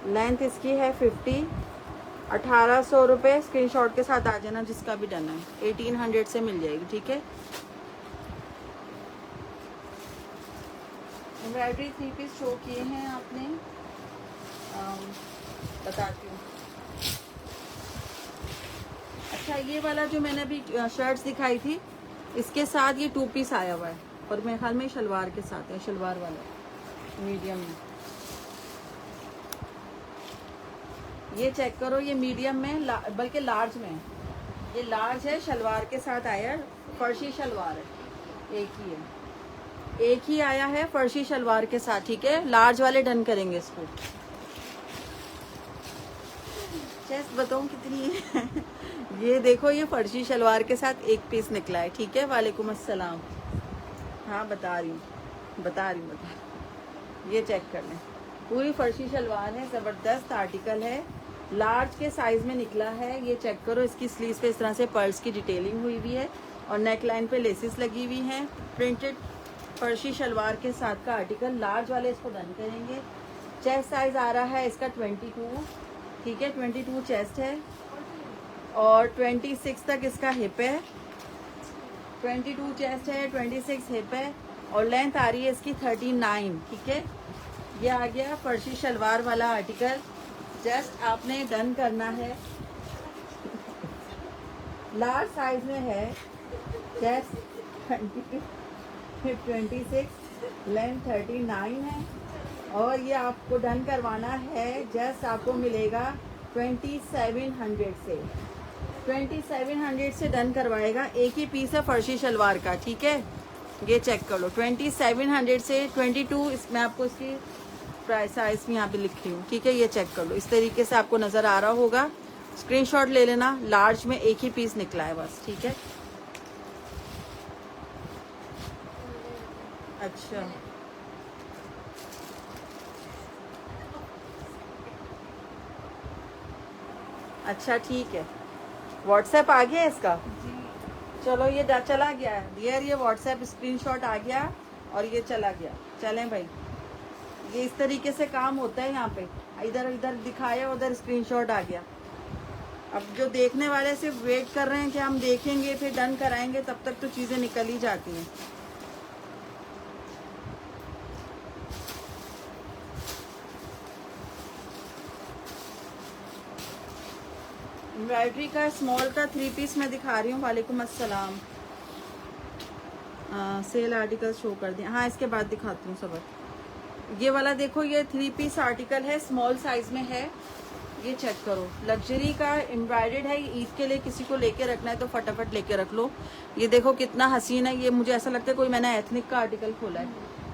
लेंथ इसकी है 50। 1800 रुपये, स्क्रीनशॉट के साथ आ जाना जिसका भी डन है। 1800 से मिल जाएगी, ठीक है। एम्ब्रॉयडरी 3 पीस शो किए हैं आपने, बताती हूँ। अच्छा, ये वाला जो मैंने अभी शर्ट्स दिखाई थी, इसके साथ ये 2 पीस आया हुआ है, और मेरे ख्याल में शलवार के साथ है, शलवार वाला मीडियम में। ये चेक करो, ये मीडियम में, बल्कि लार्ज में, ये लार्ज है, शलवार के साथ आया, फर्शी शलवार है, एक ही आया है फर्शी शलवार के साथ, ठीक है। लार्ज वाले डन करेंगे इसको। चेस्ट बताऊँ कितनी है? ये देखो, ये फर्शी शलवार के साथ एक पीस निकला है, ठीक है। वालेकुम अस्सलाम। हाँ, बता रही हूँ। ये चेक कर लें, पूरी फर्शी शलवार है, ज़बरदस्त आर्टिकल है, लार्ज के साइज़ में निकला है। ये चेक करो, इसकी स्लीव्स पे इस तरह से पर्ल्स की डिटेलिंग हुई हुई है, और नेक लाइन पे लेसेस लगी हुई हैं। प्रिंटेड फर्शी शलवार के साथ का आर्टिकल, लार्ज वाले इसको डन करेंगे। चेस्ट साइज़ आ रहा है इसका 22, ठीक है, 22 चेस्ट है, और 26 तक इसका हिप है। 22 चेस्ट है, 26 हिप है, और लेंथ आ रही है इसकी 39, ठीक है। ये आ गया फर्शी शलवार वाला आर्टिकल। जस्ट आपने डन करना है, लार्ज साइज में है, चेस्ट 22, हिप 26, लेंथ 39 है, और ये आपको डन करवाना है। जस्ट आपको मिलेगा 2700 से, 2700 से डन करवाएगा। एक ही पीस है फर्शी शलवार का, ठीक है। ये चेक कर लो, 2700 से 22, इसमें आपको इसकी प्राइस साइज में यहाँ पे लिखी हूँ, ठीक है। ये चेक कर लो, इस तरीके से आपको नज़र आ रहा होगा। स्क्रीनशॉट ले लेना, लार्ज में एक ही पीस निकला है बस, ठीक है। अच्छा, ठीक है। व्हाट्सएप आ गया इसका? चलो, ये चला गया है डियर, ये व्हाट्सएप स्क्रीनशॉट आ गया, और ये चला गया। चलें भाई, ये इस तरीके से काम होता है यहाँ पे, इधर इधर दिखाया, उधर स्क्रीनशॉट आ गया। अब जो देखने वाले सिर्फ वेट कर रहे हैं कि हम देखेंगे फिर डन कराएंगे, तब तक तो चीज़ें निकल ही जाती हैं। एम्ब्रॉयडरी का स्मॉल का 3 पीस मैं दिखा रही हूँ। वालेकुम अस्सलाम। सेल आर्टिकल शो कर दिया, हाँ, इसके बाद दिखाती हूँ सब। ये वाला देखो, ये 3 पीस आर्टिकल है, स्मॉल साइज में है। ये चेक करो, लग्जरी का एम्ब्रॉयडर्ड है। ईद के लिए किसी को लेके रखना है तो फटाफट लेके रख लो। ये देखो कितना हसीन है, ये मुझे ऐसा लगता है कोई मैंने एथनिक का आर्टिकल खोला है।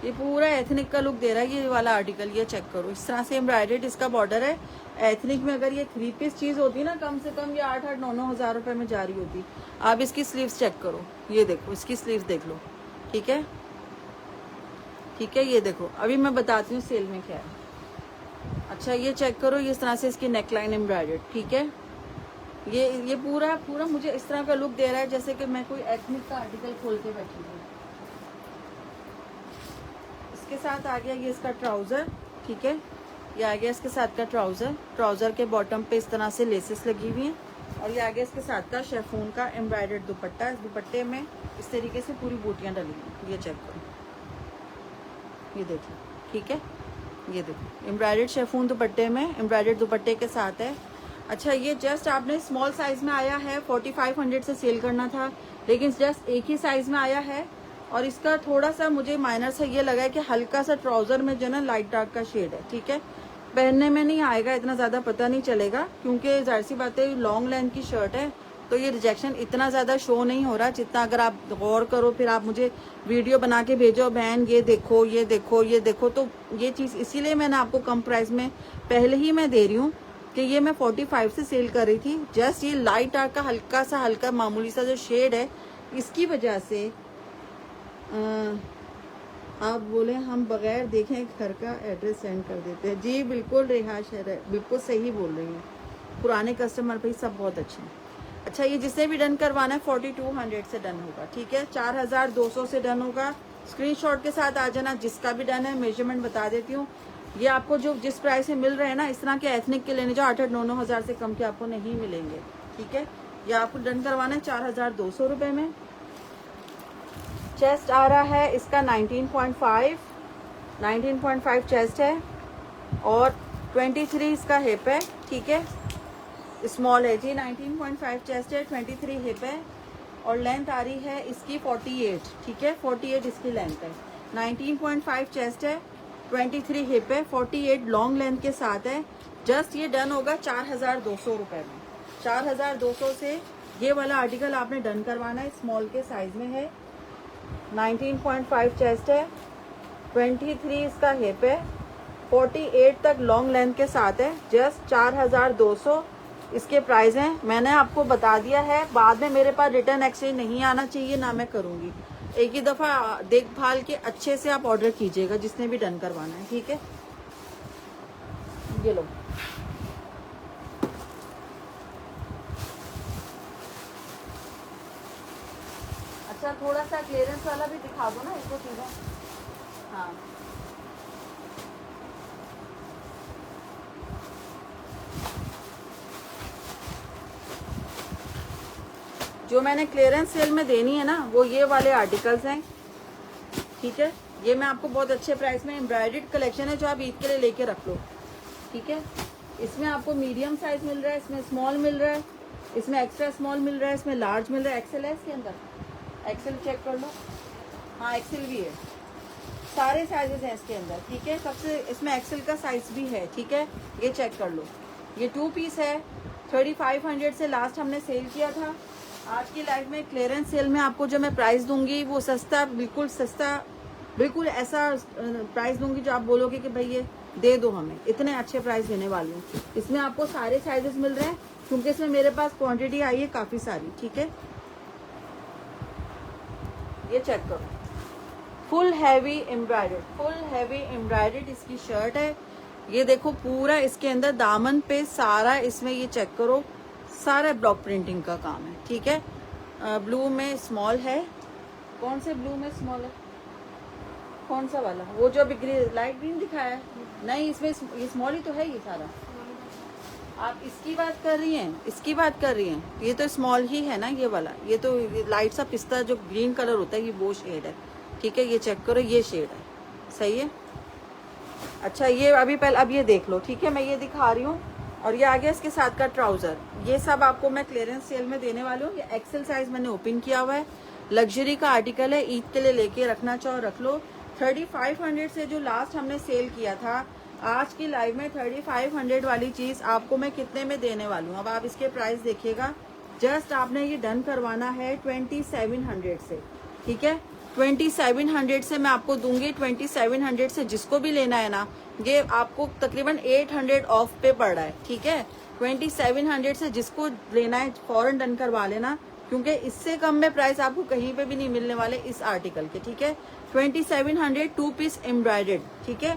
ये पूरा एथनिक का लुक दे रहा है ये वाला आर्टिकल। ये चेक करो, इस तरह से एम्ब्रॉयडर्ड इसका बॉर्डर है। एथनिक में अगर ये 3 पीस चीज होती ना, कम से कम ये 8-8, 9-9 हज़ार रुपए में जा रही होती। आप इसकी स्लीव्स चेक करो, ये देखो इसकी स्लीव्स देख लो। ठीक है, ठीक है, ये देखो अभी मैं बताती हूँ सेल में क्या है। अच्छा ये चेक करो, ये इस तरह से इसकी नेकलाइन एम्ब्रॉयडर्ड। ठीक है, ये पूरा पूरा मुझे इस तरह का लुक दे रहा है जैसे कि मैं कोई एथनिक का आर्टिकल खोल के बैठी हूँ। इसके साथ आ गया ये इसका ट्राउजर। ठीक है, ये आ गया इसके साथ का ट्राउजर। ट्राउजर के बॉटम पे इस तरह से लेसेस लगी हुई हैं और ये आ गया इसके साथ का शेफून का एम्ब्रॉयडर्ड दुपट्टा। इस दुपट्टे में इस तरीके से पूरी बूटियां डली हैं। ये चेक करो, ये देखो। ठीक है, ये देखो एम्ब्रॉयडर्ड शेफून दुपट्टे में, एम्ब्रॉयडर्ड दुपट्टे के साथ है। अच्छा ये जस्ट आपने स्मॉल साइज में आया है, 4500 से सेल करना था, लेकिन जस्ट एक ही साइज में आया है। और इसका थोड़ा सा मुझे माइनर सा ये लगा है कि हल्का सा ट्राउजर में जो ना लाइट डार्क का शेड है। ठीक है, पहनने में नहीं आएगा, इतना ज्यादा पता नहीं चलेगा क्योंकि जाहिर सी बात है लॉन्ग लेंथ की शर्ट है, तो ये रिजेक्शन इतना ज्यादा शो नहीं हो रहा जितना अगर आप गौर करो फिर आप मुझे वीडियो बना के भेजो बहन ये देखो ये देखो ये देखो। तो ये चीज इसीलिए मैंने आपको कम प्राइस में पहले ही मैं दे रही हूँ कि ये मैं 45 से सेल कर रही थी। जस्ट ये लाइट डार्क का हल्का मामूली सा जो शेड है, इसकी वजह से आप बोले हम बगैर देखें घर का एड्रेस सेंड कर देते हैं। जी बिल्कुल रेहाश है, बिल्कुल सही बोल रही हैं। पुराने कस्टमर भाई सब बहुत अच्छे हैं। अच्छा ये जिसने भी डन करवाना है 4200 से डन होगा। ठीक है, 4200 से डन होगा। स्क्रीनशॉट के साथ आ जाना जिसका भी डन है। मेजरमेंट बता देती हूँ, ये आपको जो जिस प्राइस में मिल रहे हैं ना, इस तरह के एथनिक के लेने जो 8-8, 9-9 हज़ार से कम के आपको नहीं मिलेंगे। ठीक है, ये आपको डन करवाना है 4200 रुपये में। चेस्ट आ रहा है इसका 19.5 चेस्ट है और 23 इसका हिप है। ठीक है, स्मॉल है जी, 19.5 चेस्ट है, 23 हिप है और लेंथ आ रही है इसकी 48। ठीक है, 48 इसकी लेंथ है। 19.5 चेस्ट है, 23 हिप है, 48 लॉन्ग लेंथ के साथ है। जस्ट ये डन होगा 4200 रुपये में। 4200 से ये वाला आर्टिकल आपने डन करवाना है। स्मॉल के साइज में है, 19.5 चेस्ट है, 23 इसका हिप है, 48 तक लॉन्ग लेंथ के साथ है। जस्ट 4200 इसके प्राइस हैं। मैंने आपको बता दिया है, बाद में मेरे पास रिटर्न एक्सचेंज नहीं आना चाहिए, ना मैं करूंगी। एक ही दफा देखभाल के अच्छे से आप ऑर्डर कीजिएगा जिसने भी डन करवाना है। ठीक है, ये लो। अच्छा थोड़ा सा क्लियरेंस वाला भी दिखा दो ना इसको चीज़ें। हाँ जो मैंने क्लियरेंस सेल में देनी है ना, वो ये वाले आर्टिकल्स हैं। ठीक है, ये मैं आपको बहुत अच्छे प्राइस में, एम्ब्रॉयडर्ड कलेक्शन है जो आप ईद के लिए लेके रख लो। ठीक है, इसमें आपको मीडियम साइज मिल रहा है, इसमें स्मॉल मिल रहा है, इसमें एक्स्ट्रा स्मॉल मिल रहा है, इसमें लार्ज मिल रहा है, एक्सेल है इसके अंदर। एक्सेल चेक कर लो, हाँ एक्सेल भी है, सारे साइजेस हैं इसके अंदर। ठीक है, सबसे इसमें एक्सेल का साइज भी है। ठीक है, ये चेक कर लो। ये 2 पीस है, 3500 से लास्ट हमने सेल किया था। आज की लाइफ में क्लियरेंस सेल में आपको जो मैं प्राइस दूंगी वो सस्ता, बिल्कुल सस्ता, बिल्कुल ऐसा प्राइस दूंगी जो आप बोलोगे कि भाई ये दे दो हमें, इतने अच्छे प्राइस देने वाली हूँ। इसमें आपको सारे साइजेस मिल रहे हैं क्योंकि इसमें मेरे पास क्वांटिटी आई है काफी सारी। ठीक है, ये चेक करो, फुल हैवी एम्ब्रॉयडर्ड इसकी शर्ट है। ये देखो पूरा इसके अंदर दामन पे सारा इसमें, ये चेक करो, सारा ब्लॉक प्रिंटिंग का काम है। ठीक है, ब्लू में स्मॉल है। कौन से ब्लू में स्मॉल है, कौन सा वाला? वो जो अभी लाइट ग्रीन दिखाया है, नहीं इसमें ये स्मॉल ही तो है। ये सारा आप इसकी बात कर रही हैं, इसकी बात कर रही हैं, ये तो स्मॉल ही है ना ये वाला। ये तो लाइट सा पिस्ता जो ग्रीन कलर होता है, ये वो शेड है। ठीक है, ये चेक करो, ये शेड है, सही है। अच्छा ये अभी पहले अब ये देख लो। ठीक है, मैं ये दिखा रही हूँ और ये आ गया इसके साथ का ट्राउजर। ये सब आपको मैं क्लियरेंस सेल में देने वाली हूँ। ये एक्सेल साइज मैंने ओपन किया हुआ है, लग्जरी का आर्टिकल है, ईद के लिए लेके रखना चाहो रख लो। 3500 से जो लास्ट हमने सेल किया था, आज की लाइव में 3500 वाली चीज आपको मैं कितने में देने वाली हूँ। अब आप इसके प्राइस देखिएगा। जस्ट आपने ये डन करवाना है 2700 से। ठीक है, 2700 से मैं आपको दूंगी। 2700 से जिसको भी लेना है ना, ये आपको तकरीबन 800 ऑफ पे पड़ रहा है, ठीक है। 2700 से जिसको लेना है फौरन डन करवा लेना, क्योंकि इससे कम में प्राइस आपको कहीं पे भी नहीं मिलने वाले इस आर्टिकल के, ठीक है। 2700 2 पीस एम्ब्रॉयडर्ड, ठीक है।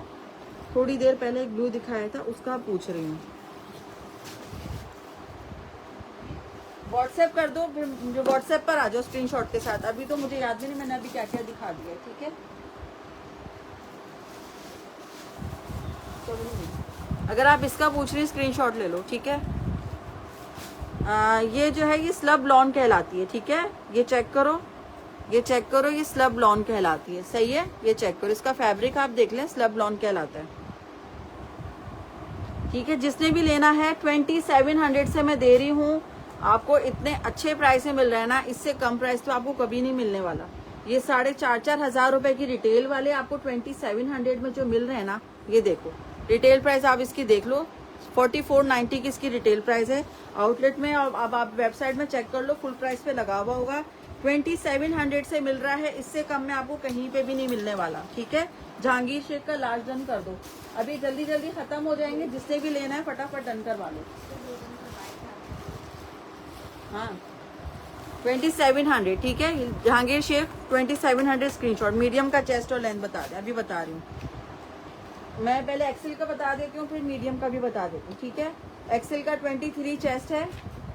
थोड़ी देर पहले एक ब्लू दिखाया था, उसका पूछ रही हूँ। व्हाट्सएप कर दो, फिर जो व्हाट्सएप पर आ जाओ स्क्रीनशॉट के साथ। अभी तो मुझे याद भी नहीं मैंने अभी क्या क्या दिखा दिया, ठीक है। अगर आप इसका पूछ रही स्क्रीनशॉट ले लो, ठीक है। ये जो है ये स्लब लॉन कहलाती है, ठीक है। ये चेक करो, ये चेक करो, ये स्लब लॉन कहलाती है, सही है। ये चेक करो, इसका फैब्रिक आप देख लें, स्लब लॉन कहलाता है, ठीक है। जिसने भी लेना है 2700 से मैं दे रही हूँ आपको। इतने अच्छे प्राइस में मिल रहा है ना, इससे कम प्राइस तो आपको कभी नहीं मिलने वाला। ये 4,500 हजार रुपए की रिटेल वाले आपको 2700 में जो मिल रहे हैं ना, ये देखो रिटेल प्राइस आप इसकी देख लो। 4490 की इसकी रिटेल प्राइस है आउटलेट में। अब आप वेबसाइट में चेक कर लो, फुल प्राइस पे लगा हुआ होगा। 2700 से मिल रहा है, इससे कम में आपको कहीं पे भी नहीं मिलने वाला, ठीक है। जहांगीर शेख का लास्ट डन कर दो, अभी जल्दी जल्दी खत्म हो जाएंगे। जिससे भी लेना है फटाफट डन करवा लो। हाँ 2700, ठीक है। जहांगीर शेख 2700 स्क्रीनशॉट। मीडियम का चेस्ट और लेंथ बता दें, अभी बता रही हूँ मैं। पहले एक्सेल का बता देती हूँ, फिर मीडियम का भी बता देती हूँ, ठीक है। एक्सेल का 23 चेस्ट है,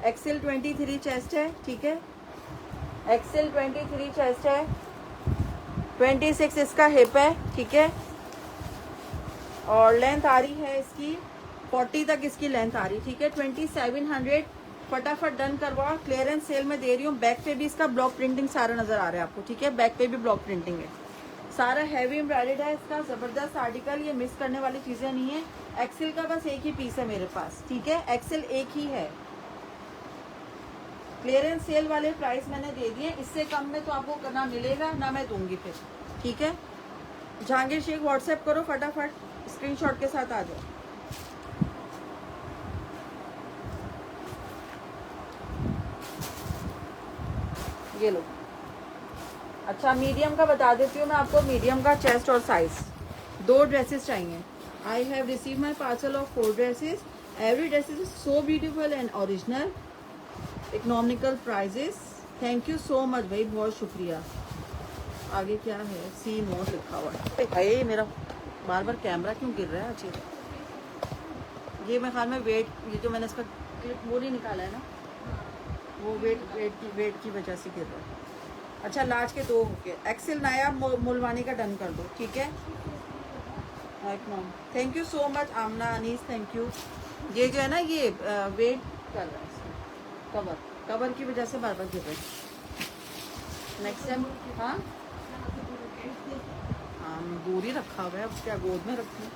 एक्सेल 23 चेस्ट है, ठीक है। एक्सेल 23 चेस्ट है, 26 इसका हिप है, ठीक है। और लेंथ आ रही है इसकी 40 तक इसकी लेंथ आ रही, ठीक है। 2700 फटाफट डन करवा। क्लियरेंस सेल में दे रही हूँ। बैक पे भी इसका ब्लॉक प्रिंटिंग सारा नजर आ रहा है आपको, ठीक है। बैक पे भी ब्लॉक प्रिंटिंग है, सारा हैवी एम्ब्रॉयडर्ड है इसका। जबरदस्त आर्टिकल, ये मिस करने वाली चीजें नहीं है। एक्सेल का बस एक ही पीस है मेरे पास, ठीक है। एक्सेल एक ही है। क्लियरेंस सेल वाले प्राइस मैंने दे दिए, इससे कम में तो आपको ना मिलेगा ना मैं दूंगी फिर, ठीक है। जहांगीर शेख व्हाट्सएप करो फटाफट, स्क्रीनशॉट के साथ आ जाओ। ये लो। अच्छा मीडियम का बता देती हूँ मैं आपको। मीडियम का चेस्ट और साइज, 2 ड्रेसेस चाहिए। I have receive my parcel of 4 dresses. Every dresses is so beautiful and original, economical prices. Thank you so much भाई, बहुत शुक्रिया। आगे क्या है, सी मोर लिखा हुआ है। भाई मेरा बार बार कैमरा क्यों गिर रहा है? अच्छी ये मैं ख्याल में वेट, ये जो मैंने इसका क्लिप वो नहीं निकाला है ना, वो वेट की वजह से गिर रहा है। अच्छा लार्ज के 2 होके। एक्सेल नया मुलवानी का डन कर दो, ठीक है। Thank you so much Amna Anees, thank you. ये जो है ना ये वेट कर रहा है, कवर की वजह से बार बार गिर रहा है। नेक्स्ट टाइम हाँ दूर ही रखा हुआ है, अब क्या गोद में रखूँ?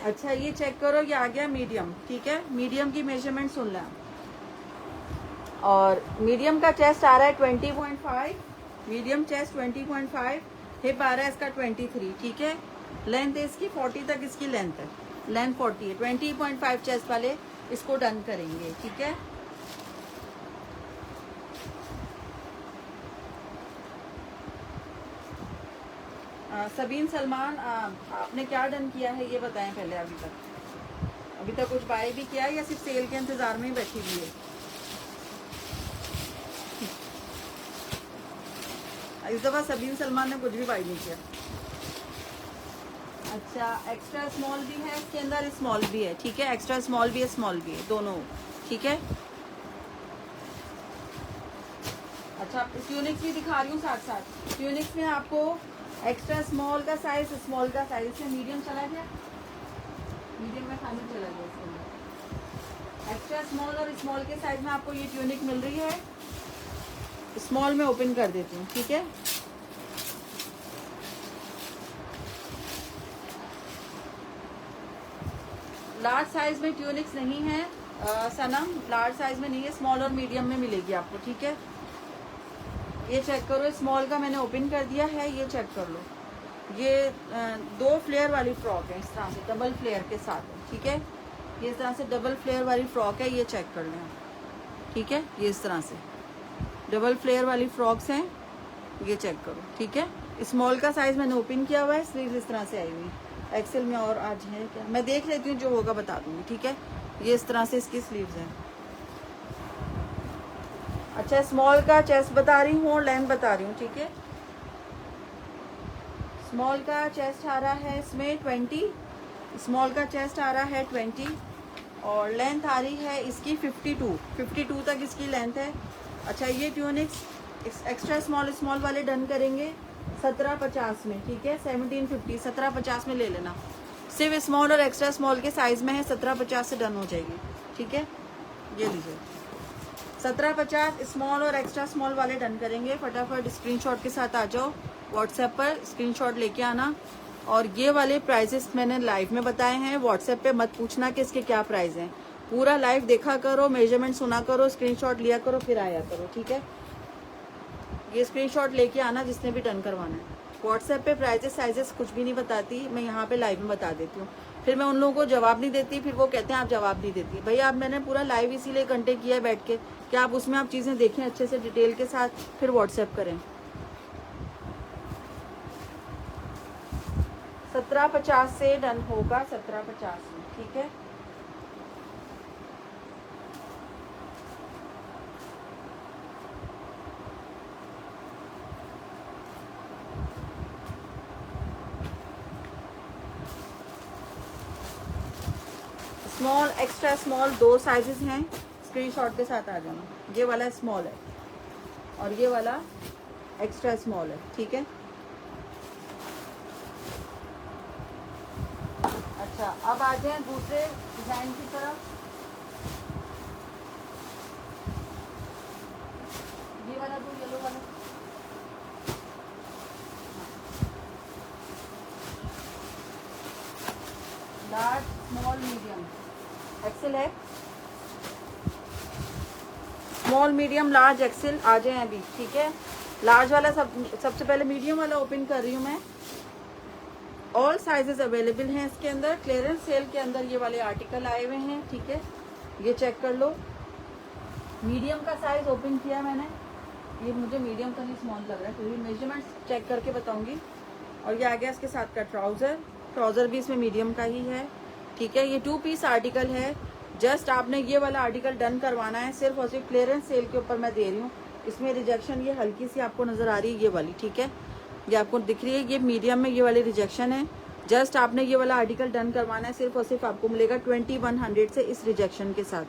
अच्छा ये चेक करो, ये आ गया मीडियम, ठीक है। मीडियम की मेजरमेंट सुन लें। और मीडियम का चेस्ट आ रहा है 20.5, मीडियम चेस्ट 20.5, हिप आ रहा है इसका 23, ठीक है। लेंथ इसकी 40 तक इसकी लेंथ है, लेंथ 40 है। 20.5 चेस्ट वाले इसको डन करेंगे, ठीक है। सबीन सलमान, आपने क्या डन किया है ये बताएं पहले। अभी तक कुछ बाय भी किया है या सिर्फ सेल के इंतजार में ही बैठी हुई है? इस दफा सबीन सलमान ने कुछ भी बाय नहीं किया। अच्छा एक्स्ट्रा स्मॉल भी है इसके अंदर, स्मॉल भी है, ठीक है। एक्स्ट्रा स्मॉल भी है, स्मॉल भी है, दोनों, ठीक है। अच्छा ट्यूनिक्स भी दिखा रही हूँ साथ साथ। ट्यूनिक्स में आपको एक्स्ट्रा स्मॉल का साइज, स्मॉल का साइज, इसमें मीडियम चला गया, मीडियम में खाली चला गया इसके अंदर। एक्स्ट्रा स्मॉल और स्मॉल के साइज में आपको ये ट्यूनिक मिल रही है। स्मॉल में ओपन कर देती हूँ, ठीक है। लार्ज साइज में ट्यूनिक्स नहीं है सनम, लार्ज साइज में नहीं है, स्मॉल और मीडियम में मिलेगी आपको, ठीक है। ये चेक करो, स्मॉल का मैंने ओपन कर दिया है, ये चेक कर लो। ये 2 फ्लेयर वाली फ्रॉक है, इस तरह से डबल फ्लेयर के साथ है, ठीक है। ये इस तरह से डबल फ्लेयर वाली फ्रॉक है, ये चेक कर लें, ठीक है। ये इस तरह से डबल फ्लेयर वाली फ्रॉक्स हैं, ये चेक करो, ठीक है। स्मॉल का साइज मैंने ओपन किया हुआ है, स्लीव्स इस तरह से आई हुई है। एक्सेल में और आज है क्या, मैं देख लेती हूँ, जो होगा बता दूंगी, ठीक है। ये इस तरह से इसकी स्लीव्स हैं। अच्छा, स्मॉल का चेस्ट बता रही हूँ और लेंथ बता रही हूँ, ठीक है। स्मॉल का चेस्ट आ रहा है इसमें 20, स्मॉल का चेस्ट आ रहा है 20 और लेंथ आ रही है इसकी 52 तक इसकी लेंथ है। अच्छा, ये ट्यूनिक्स एक्स्ट्रा स्मॉल वाले डन करेंगे 1750 में, ठीक है। 1750 1750 में ले लेना, सिर्फ स्मॉल और एक्स्ट्रा स्मॉल के साइज में है, 1750 से डन हो जाएगी, ठीक है। ये लीजिए 1750 स्मॉल और एक्स्ट्रा स्मॉल वाले डन करेंगे। फटाफट स्क्रीनशॉट के साथ आ जाओ, व्हाट्सएप पर स्क्रीनशॉट लेके आना। और ये वाले प्राइजेस मैंने लाइव में बताए हैं, व्हाट्सएप पे मत पूछना कि इसके क्या प्राइस हैं, पूरा लाइव देखा करो, मेजरमेंट सुना करो, स्क्रीनशॉट लिया करो, फिर आया करो, ठीक है। ये स्क्रीनशॉट लेके आना जिसने भी डन करवाना है। व्हाट्सएप पे प्राइजेस साइजेस कुछ भी नहीं बताती, मैं यहाँ पे लाइव में बता देती हूँ, फिर मैं उन लोगों को जवाब नहीं देती, फिर वो कहते हैं आप जवाब नहीं देती। भैया, आप मैंने पूरा लाइव इसीलिए कंटेक्ट किया है बैठ के कि आप उसमें आप चीज़ें देखें अच्छे से डिटेल के साथ, फिर व्हाट्सएप करें। 1750 से डन होगा, 1750 में, ठीक है। स्मॉल एक्स्ट्रा स्मॉल 2 साइजेस हैं, स्क्रीनशॉट के साथ आ जाना। ये वाला स्मॉल है और ये वाला एक्स्ट्रा स्मॉल है, ठीक है। अच्छा, अब आ जाएं दूसरे डिजाइन की तरफ। ये वाला तो येलो वाला, लार्ज स्मॉल मीडियम एक्सेल है, स्मॉल मीडियम लार्ज एक्सेल आ जाए अभी, ठीक है। लार्ज वाला सबसे पहले मीडियम वाला ओपन कर रही हूँ मैं। ऑल साइजेस अवेलेबल हैं इसके अंदर, क्लियरेंस सेल के अंदर ये वाले आर्टिकल आए हुए हैं, ठीक है। ये चेक कर लो, मीडियम का साइज ओपन किया मैंने, ये मुझे मीडियम का नहीं स्मॉल लग रहा है, फिर भी मेजरमेंट चेक करके बताऊंगी। और ये आ गया इसके साथ का ट्राउजर भी इसमें मीडियम का ही है, ठीक है। ये 2 पीस आर्टिकल है, जस्ट आपने ये वाला आर्टिकल डन करवाना है, सिर्फ और सिर्फ क्लियरेंस सेल के ऊपर मैं दे रही हूँ। इसमें रिजेक्शन ये हल्की सी आपको नजर आ रही है, ये वाली, ठीक है, ये आपको दिख रही है, ये मीडियम में ये वाली रिजेक्शन है। जस्ट आपने ये वाला आर्टिकल डन करवाना है, सिर्फ और सिर्फ आपको मिलेगा 2100 से इस रिजेक्शन के साथ,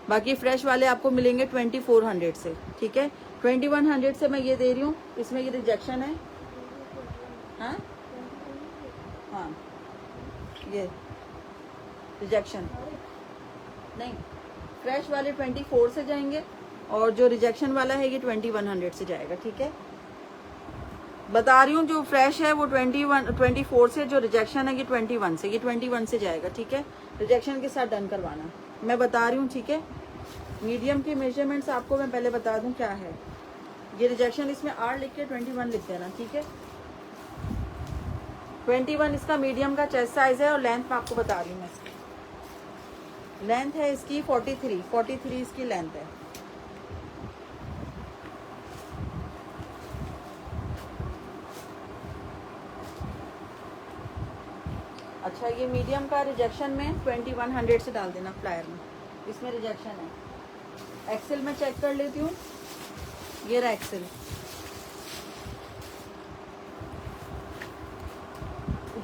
बाकी फ्रेश वाले आपको मिलेंगे 2400 से, ठीक है। 2100 से मैं ये दे रही हूँ, इसमें ये रिजेक्शन है, हाँ हाँ, ये रिजेक्शन नहीं, फ्रेश वाले 24 से जाएंगे और जो रिजेक्शन वाला है ये 2100 से जाएगा, ठीक है। बता रही हूँ, जो फ्रेश है वो 24 से, जो रिजेक्शन है ये 21 से, ये 21 से जाएगा, ठीक है। रिजेक्शन के साथ डन करवाना, मैं बता रही हूँ, ठीक है। मीडियम के मेजरमेंट्स आपको मैं पहले बता दूँ क्या है। ये रिजेक्शन इसमें R लिख के 21 लिख देना, ठीक है। 21 इसका मीडियम का चेस्ट साइज है और लेंथ मैं आपको बता रही हूँ, इसकी लेंथ है इसकी 43 इसकी लेंथ है। अच्छा, ये मीडियम का रिजेक्शन में 2100 से डाल देना फ्लायर में, इसमें रिजेक्शन है। एक्सेल में चेक कर लेती हूँ, ये रहा एक्सेल,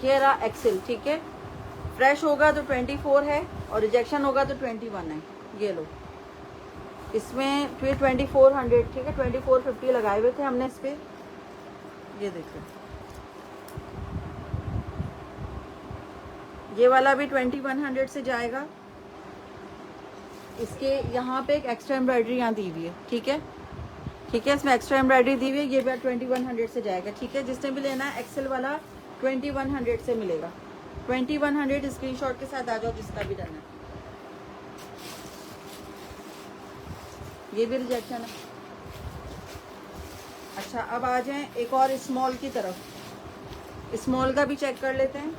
ये रहा एक्सेल, ठीक है। फ्रेश होगा तो 24 है और रिजेक्शन होगा तो 21 है, ये लो। इसमें फिर 2400, ठीक है, 2450 लगाए हुए थे हमने इस पर, ये देखो ये वाला भी 2100 से जाएगा। इसके यहाँ पे एक एक्स्ट्रा एम्ब्रॉयडरी यहाँ दी हुई है, ठीक है, ठीक है, इसमें एक्स्ट्रा एम्ब्रॉयडरी दी हुई है, ये भी 2100 से जाएगा, ठीक है। जिसने भी लेना है एक्सेल वाला 2100 से मिलेगा, 2100 स्क्रीनशॉट के साथ आ जाओ जिसका भी लेना है। ये भी रिजेक्शन है। अच्छा, अब आ जाएं एक और स्मॉल की तरफ, स्मॉल का भी चेक कर लेते हैं।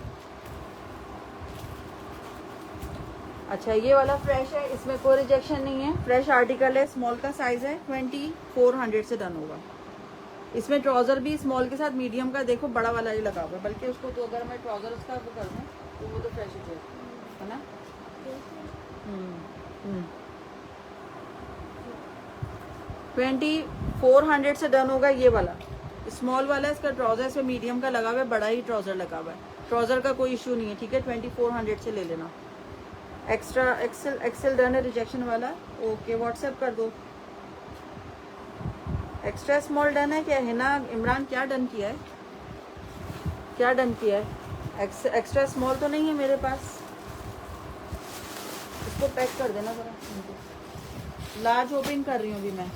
अच्छा ये वाला फ्रेश है, इसमें कोई रिजेक्शन नहीं है, फ्रेश आर्टिकल है, स्मॉल का साइज़ है, 2400 से डन होगा। इसमें ट्राउज़र भी स्मॉल के साथ मीडियम का देखो बड़ा वाला ही लगा हुआ है, बल्कि उसको तो अगर मैं ट्राउज़र उसका वो कर दूँ तो वो तो फ्रेश ही है ना। 2400 से डन होगा ये वाला, स्मॉल वाला है, इसका ट्राउज़र इसमें मीडियम का लगा हुआ है, बड़ा ही ट्राउज़र लगा हुआ है, ट्राउज़र का कोई इशू नहीं है, ठीक है। 2400 से ले लेना। एक्स्ट्रा एक्सेल डन है रिजेक्शन वाला, ओके व्हाट्सएप कर दो। एक्स्ट्रा स्मॉल डन है क्या है ना इमरान, क्या डन किया है, क्या डन किया है? एक्स्ट्रा स्मॉल तो नहीं है मेरे पास, इसको पैक कर देना ज़रा। लार्ज ओपन कर रही हूँ अभी मैं।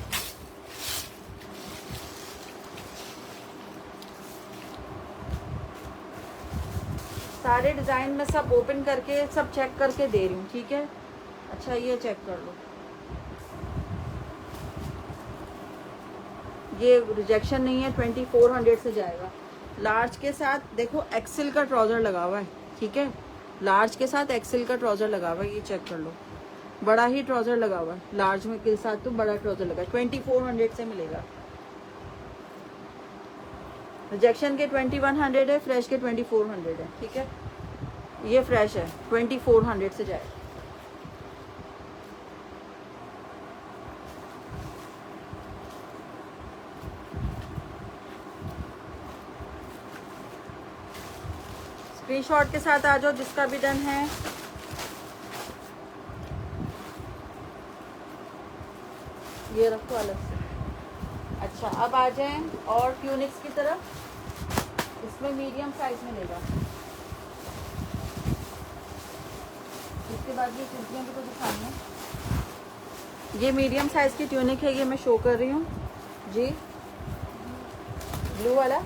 सारे डिज़ाइन में सब ओपन करके सब चेक करके दे रही हूँ, ठीक है। अच्छा ये चेक कर लो, ये रिजेक्शन नहीं है, 2400 से जाएगा। लार्ज के साथ देखो एक्सेल का ट्राउज़र लगा हुआ है, ठीक है। लार्ज के साथ एक्सेल का ट्राउज़र लगा हुआ है, ये चेक कर लो, बड़ा ही ट्राउज़र लगा हुआ है, लार्ज में के साथ तो बड़ा ट्राउज़र लगा है, 2400 से मिलेगा। रिजेक्शन के 2100 है, फ्रेश के 2400 है, ठीक है। ये फ्रेश है, 2400 से जाएगा। स्क्रीनशॉट के साथ आ जाओ जिसका भी डन है। ये रखो अलग से। अच्छा अब आ जाएं और ट्यूनिक्स की तरफ, इसमें मीडियम साइज मिलेगा। इसके बाद ये कुर्तियाँ भी तो दिखानी है। ये मीडियम साइज की ट्यूनिक है, ये मैं शो कर रही हूँ जी। ब्लू वाला,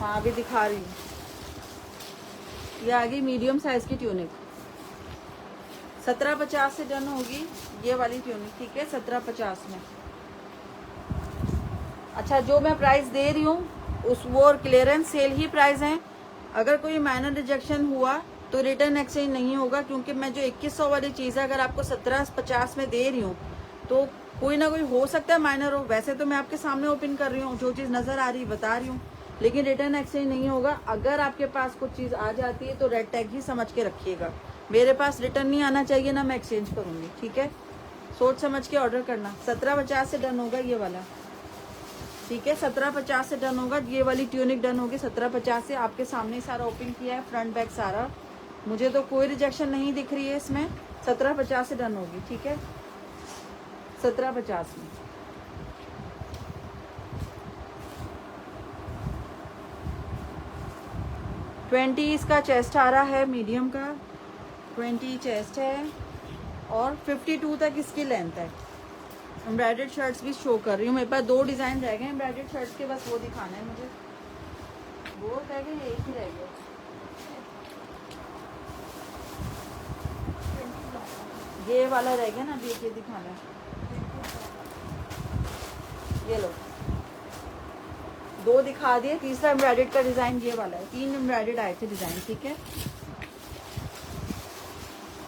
हाँ अभी दिखा रही हूँ। ये आ गई मीडियम साइज की ट्यूनिक, 1750 से डन होगी ये वाली ट्यूनिक, ठीक है, 1750 में। अच्छा जो मैं प्राइस दे रही हूँ उस वो क्लियरेंस सेल ही प्राइस हैं। अगर कोई माइनर रिजेक्शन हुआ तो रिटर्न एक्सचेंज नहीं होगा, क्योंकि मैं जो 2100 वाली चीज़ है अगर आपको 1750 में दे रही हूँ तो कोई ना कोई हो सकता है माइनर हो। वैसे तो मैं आपके सामने ओपन कर रही हूँ, जो चीज़ नज़र आ रही बता रही हूँ, लेकिन रिटर्न एक्सचेंज नहीं होगा। अगर आपके पास कुछ चीज़ आ जाती है तो रेड टैग ही समझ के रखिएगा। मेरे पास रिटर्न नहीं आना चाहिए, ना मैं एक्सचेंज करूँगी, ठीक है। सोच समझ के ऑर्डर करना। 1750 से डन होगा ये वाला, ठीक है, 1750 से डन होगा। ये वाली ट्यूनिक डन होगी 1750 से। आपके सामने सारा ओपन किया है, फ्रंट बैक सारा, मुझे तो कोई रिजेक्शन नहीं दिख रही है इसमें। 1750 से डन होगी, ठीक है, 1750 में। ट्वेंटी इसका चेस्ट आ रहा है मीडियम का, 20 चेस्ट है और 52 तक इसकी लेंथ है। एम्ब्रॉयडर्ड शर्ट्स भी शो कर रही हूँ। मेरे पास 2 डिज़ाइन रह गए एम्ब्रॉयडर्ड शर्ट्स के, बस वो दिखाना है मुझे। वो रह गए, एक ही रह गया। ये वाला रह गया ना, अभी ये दिखाना है। ये लो 2 दिखा दिए, तीसरा एम्ब्रॉयडर्ड का डिज़ाइन ये वाला है। 3 एम्ब्रॉयडर्ड आए थे डिज़ाइन, ठीक है।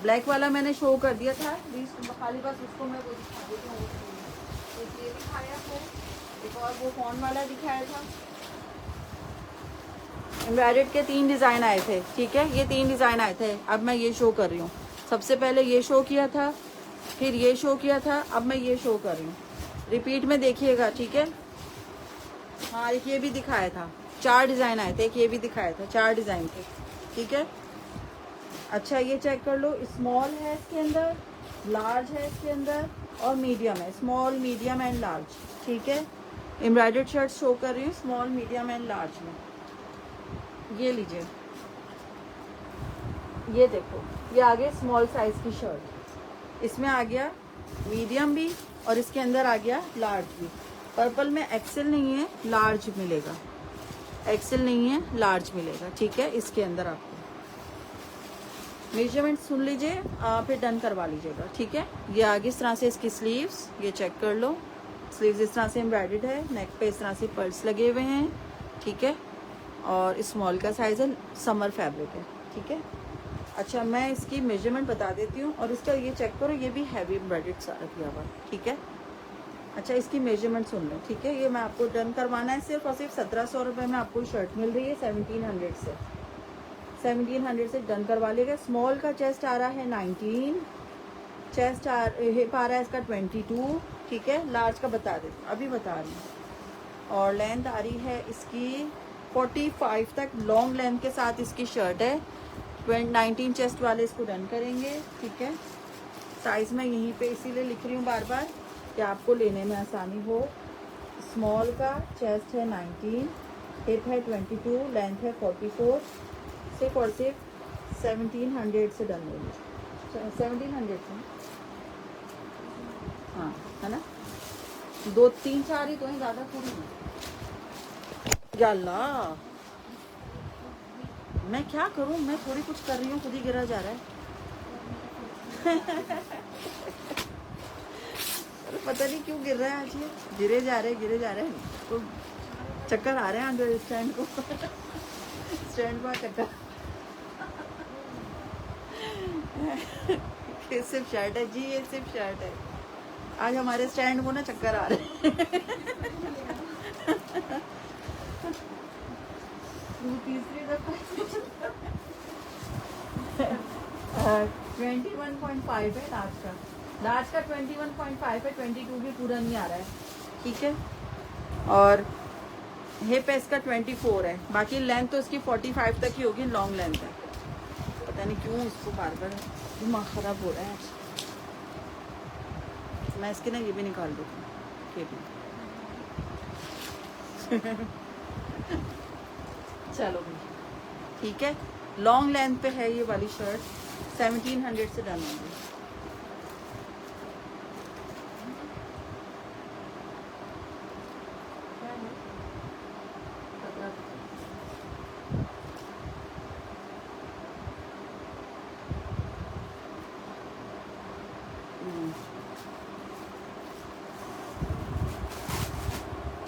ब्लैक वाला मैंने शो कर दिया था, खाली बस उसको मैं वो दिखा देती हूँ। एक ये दिखाया था, एक और वो फॉन वाला दिखाया था। एम्ब्रॉयडर्ड के 3 डिज़ाइन आए थे, ठीक है, ये 3 डिज़ाइन आए थे। अब मैं ये शो कर रही हूँ। सबसे पहले ये शो किया था, फिर ये शो किया था, अब मैं ये शो कर रही हूँ। रिपीट में देखिएगा, ठीक है। हाँ एक ये भी दिखाया था, 4 डिज़ाइन आए थे, एक ये भी दिखाया था, 4 डिज़ाइन थे, ठीक है। अच्छा ये चेक कर लो, स्मॉल है इसके अंदर, लार्ज है इसके अंदर और मीडियम है। स्मॉल, मीडियम एंड लार्ज, ठीक है। एम्ब्रॉयडर्ड शर्ट शो कर रही हूँ स्मॉल, मीडियम एंड लार्ज में। ये लीजिए, ये देखो, ये आ गया स्मॉल साइज़ की शर्ट, इसमें आ गया मीडियम भी और इसके अंदर आ गया लार्ज भी। पर्पल में एक्सेल नहीं है, लार्ज मिलेगा। एक्सेल नहीं है, लार्ज मिलेगा, ठीक है। इसके अंदर आपको मेजरमेंट सुन लीजिए, फिर डन करवा लीजिएगा, ठीक है। ये आगे इस तरह से इसकी स्लीव्स, ये चेक कर लो, स्लीव्स इस तरह से एम्ब्रॉयडर्ड है, नेक पे इस तरह से पर्ल्स लगे हुए हैं, ठीक है। और स्मॉल का साइज़ है, समर फैब्रिक है, ठीक है। अच्छा, मैं इसकी मेजरमेंट बता देती हूँ, और इसका ये चेक करो, ये भी हैवी एम्ब्रॉयडर्ड सारा किया हुआ, ठीक है। अच्छा, इसकी मेजरमेंट सुन लो, ठीक है। ये मैं आपको डन करवाना है सिर्फ और सिर्फ 1700 रुपये में आपको शर्ट मिल रही है 1700 से। 1700 से डन करवा लेगा। स्मॉल का चेस्ट आ रहा है 19, चेस्ट हिप आ रहा है इसका 22, ठीक है। लार्ज का बता दे, अभी बता रही हूँ। और लेंथ आ रही है इसकी 45 तक, लॉन्ग लेंथ के साथ इसकी शर्ट है। 19 चेस्ट वाले इसको डन करेंगे, ठीक है। साइज़ मैं यहीं पे इसीलिए लिख रही हूँ बार बार कि आपको लेने में आसानी हो। स्मॉल का चेस्ट है 19, हिप है 22, लेंथ है 44, सिर्फ और सिर्फ 1700 से डन होगी। 1700 से, हाँ है ना। 2 3 4 ही तो हैं, ज़्यादा थोड़ी नहीं। या अल्लाह, मैं क्या करूँ, मैं थोड़ी कुछ कर रही हूँ, खुद ही गिरा जा रहा है। पता नहीं क्यों गिर रहा है आज, ये गिरे जा रहे हैं तो चक्कर आ रहे हैं अंदर स्टैंड को। स्टैंड पर चक्कर। ये सिर्फ शर्ट है जी, ये सिर्फ शर्ट है। आज हमारे स्टैंड को ना चक्कर आ रहे हैं। तीसरी दफा 21.5 है लार्ज का 21.5 है, 22 भी पूरा नहीं आ रहा है, ठीक है। और हिप है इसका 24 है, बाकी लेंथ तो इसकी 45 तक ही होगी, लॉन्ग लेंथ है। पता नहीं क्यों इसको बार बार दिमाग ख़राब हो रहा है। मैं इसके ना ये भी निकाल दूँगी, ये भी। चलो भाई, ठीक है। लॉन्ग लेंथ पे है ये वाली शर्ट, 1700 से डन होगी।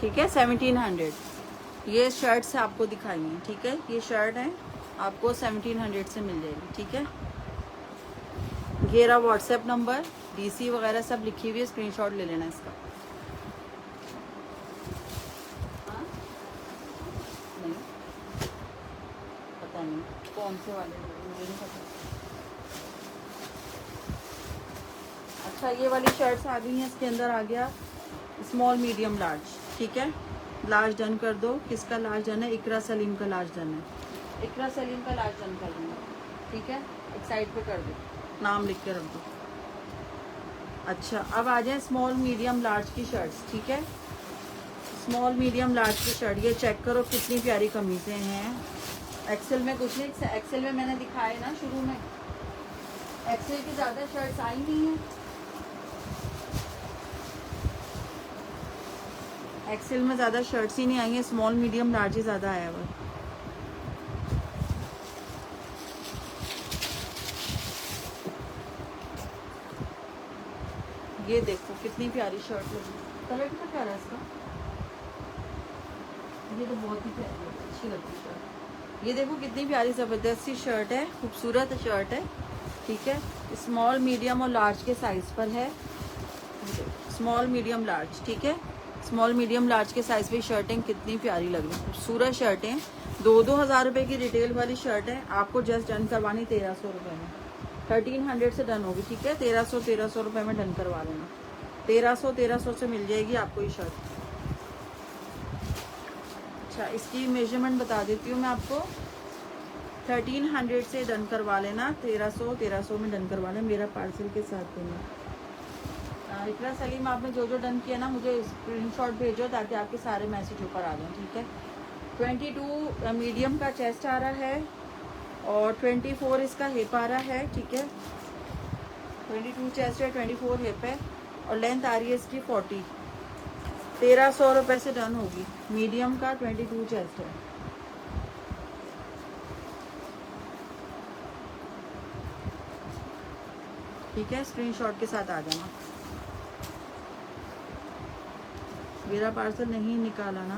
ठीक है, 1700 ये शर्ट से आपको दिखाई है, ठीक है। ये शर्ट है, आपको 1700 से मिल जाएगी, ठीक है। ये रहा व्हाट्सएप नंबर, डीसी वगैरह सब लिखी हुई है, स्क्रीनशॉट ले लेना इसका। हाँ? नहीं, पता नहीं कौन से वाले, मुझे नहीं पता। अच्छा, ये वाली शर्ट्स आ गई हैं, इसके अंदर आ गया स्मॉल मीडियम लार्ज, ठीक है। लार्ज डन कर दो। किसका लार्ज डन है? इकरा सलीम का लार्ज डन है। इकरा सलीम का लार्ज डन कर दूँगा, ठीक है। एक साइड पे कर दो, नाम लिख के रख दो। अच्छा, अब आ जाए स्मॉल मीडियम लार्ज की शर्ट्स, ठीक है। स्मॉल मीडियम लार्ज की शर्ट, ये चेक करो कितनी प्यारी कमीज़ें हैं। एक्सेल में कुछ नहीं, एक्सेल में मैंने दिखाया ना शुरू में, एक्सेल की ज़्यादा शर्ट्स आई नहीं हैं। एक्सेल में ज़्यादा शर्ट्स ही नहीं आई हैं, स्मॉल मीडियम लार्ज ही ज़्यादा आया हुआ। ये देखो कितनी प्यारी शर्ट लगी, कलर कितना प्यारा है इसका। ये तो बहुत ही प्यारी है, अच्छी लगती है शर्ट। ये देखो कितनी प्यारी ज़बरदस्त सी शर्ट है, खूबसूरत शर्ट है, ठीक है। स्मॉल मीडियम और लार्ज के साइज़ पर है, स्मॉल मीडियम लार्ज, ठीक है। स्मॉल मीडियम लार्ज के साइज़ पे शर्टें कितनी प्यारी लग रही हैं, खूबसूरत शर्टें। 2-2 हज़ार रुपये की रिटेल वाली शर्ट है, आपको जस्ट डन करवानी 1300 रुपये में। 1300 से डन होगी, ठीक है। 1300 रुपये में डन करवा लेना। 1300 से मिल जाएगी आपको ये शर्ट। अच्छा, इसकी मेजरमेंट बता देती हूँ मैं आपको। 1300 से डन करवा लेना, 1300 में डन करवा लेना, मेरा पार्सल के साथ देना। इकरा सलीम, आपने जो जो डन किया ना, मुझे स्क्रीनशॉट भेजो ताकि आपके सारे मैसेज ऊपर आ जाएं, ठीक है। 22 मीडियम का चेस्ट आ रहा है और 24 इसका हिप आ रहा है, ठीक है। 22 चेस्ट है, 24 हिप है और लेंथ आ रही है इसकी 40। 1300 रुपये से डन होगी। मीडियम का 22 चेस्ट है, ठीक है। स्क्रीनशॉट के साथ आ जाना। मेरा पार्सल नहीं निकाला ना,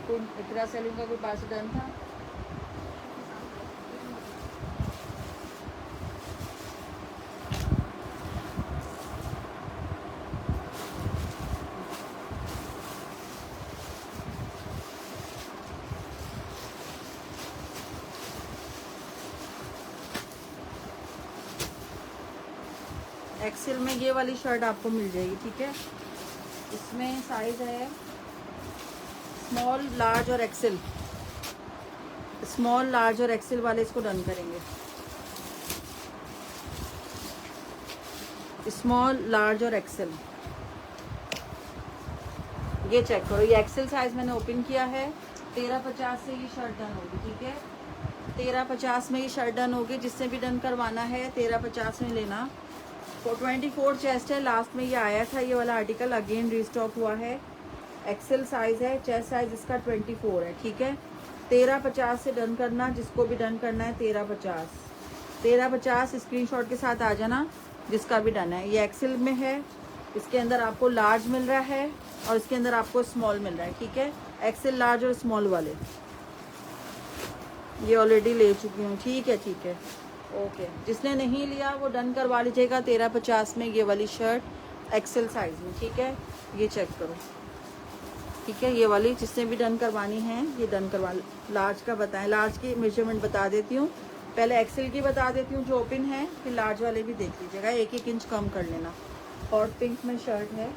तो इकरा सलीम का कोई पार्सल डन था। एक्सेल में ये वाली शर्ट आपको मिल जाएगी, ठीक है। इसमें साइज़ है स्मॉल, लार्ज और एक्सेल। स्मॉल, लार्ज और एक्सेल वाले इसको डन करेंगे। स्मॉल, लार्ज और एक्सेल, ये चेक करो। ये एक्सेल साइज मैंने ओपन किया है। 1350 से ये शर्ट डन होगी, ठीक है। 1350 में ये शर्ट डन होगी। जिससे भी डन करवाना है 1350 में लेना। 24 चेस्ट है। लास्ट में ये आया था ये वाला आर्टिकल, अगेन रिस्टॉक हुआ है। एक्सेल साइज है, चेस्ट साइज इसका 24 है, ठीक है। 1350 से डन करना, जिसको भी डन करना है 1350 स्क्रीनशॉट के साथ आ जाना, जिसका भी डन है। ये एक्सेल में है, इसके अंदर आपको लार्ज मिल रहा है और इसके अंदर आपको स्मॉल मिल रहा है, ठीक है। एक्सेल, लार्ज और स्मॉल वाले ये ऑलरेडी ले चुकी हूँ, ठीक है, ठीक है, ओके। जिसने नहीं लिया वो डन करवा लीजिएगा 1350 में ये वाली शर्ट एक्सेल साइज में, ठीक है। ये चेक करो, ठीक है। ये वाली जिसने भी डन करवानी है ये डन करवा। लार्ज का बताएं, लार्ज की मेजरमेंट बता देती हूँ। पहले एक्सेल की बता देती हूँ जो ओपन है, फिर लार्ज वाले भी देख लीजिएगा, 1-1 इंच कम कर लेना। हॉट पिंक में शर्ट है।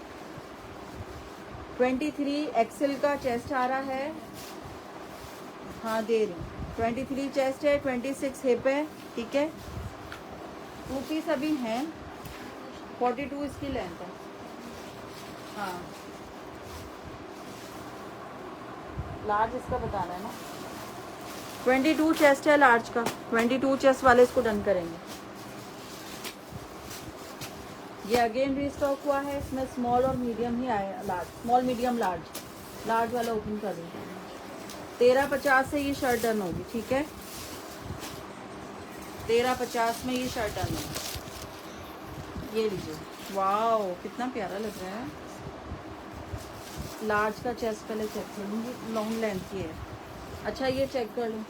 23 एक्सेल का चेस्ट आ रहा है, हाँ दे रही हूँ। 23 चेस्ट है, 26 हिप है, ठीक है। 2 पीस अभी हैं। 42 इसकी लेंथ है, हाँ। लार्ज इसका बताना है ना। 22 चेस्ट है लार्ज का। 22 चेस्ट वाले इसको डन करेंगे। ये अगेन रीस्टॉक हुआ है। इसमें स्मॉल और मीडियम ही आया, large, small, medium, large. Large वाला ओपन कर देंगे। 1350 से ये शर्ट डन होगी, ठीक है। 1350 में ये शर्ट डन होगी। ये लीजिए, वाओ कितना प्यारा लग रहा है। लार्ज का चेस्ट पहले चेक कर लूँगी, लॉन्ग लेंथ की है। अच्छा ये चेक कर लूँ,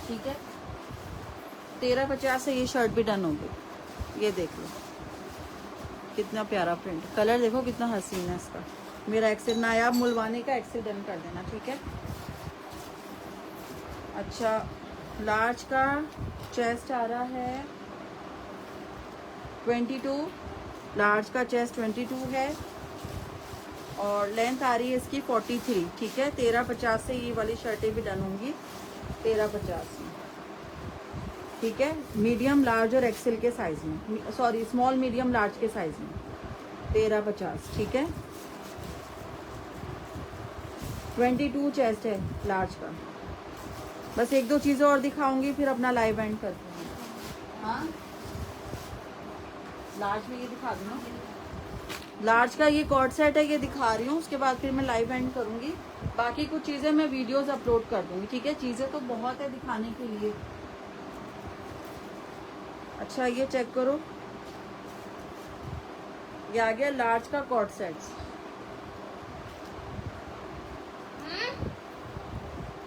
ठीक है। 1350 से ये शर्ट भी डन होगी। ये देख लो कितना प्यारा प्रिंट, कलर देखो कितना हसीन है इसका। मेरा एक्सेल नायाब मुलवाने का एक्सेल डन कर देना, ठीक है। अच्छा लार्ज का चेस्ट आ रहा है 22, लार्ज का चेस्ट 22 है और लेंथ आ रही है इसकी 43, ठीक है। 1350 से ये वाली शर्टें भी डन होंगी 1350 में, ठीक है। मीडियम, लार्ज और एक्सेल के साइज में, सॉरी स्मॉल, मीडियम, लार्ज के साइज में 1350, ठीक है। 22 चेस्ट है लार्ज का। बस 1-2 चीज़ें और दिखाऊंगी फिर अपना लाइव एंड करती हूँ। हाँ लार्ज में ये दिखा दूँ ना। लार्ज का ये कॉर्ड सेट है, ये दिखा रही हूँ। उसके बाद फिर मैं लाइव एंड करूँगी। बाकी कुछ चीज़ें मैं वीडियोस अपलोड कर दूँगी, ठीक है। चीज़ें तो बहुत है दिखाने के लिए। अच्छा ये चेक करो, ये आ गया लार्ज का cord set.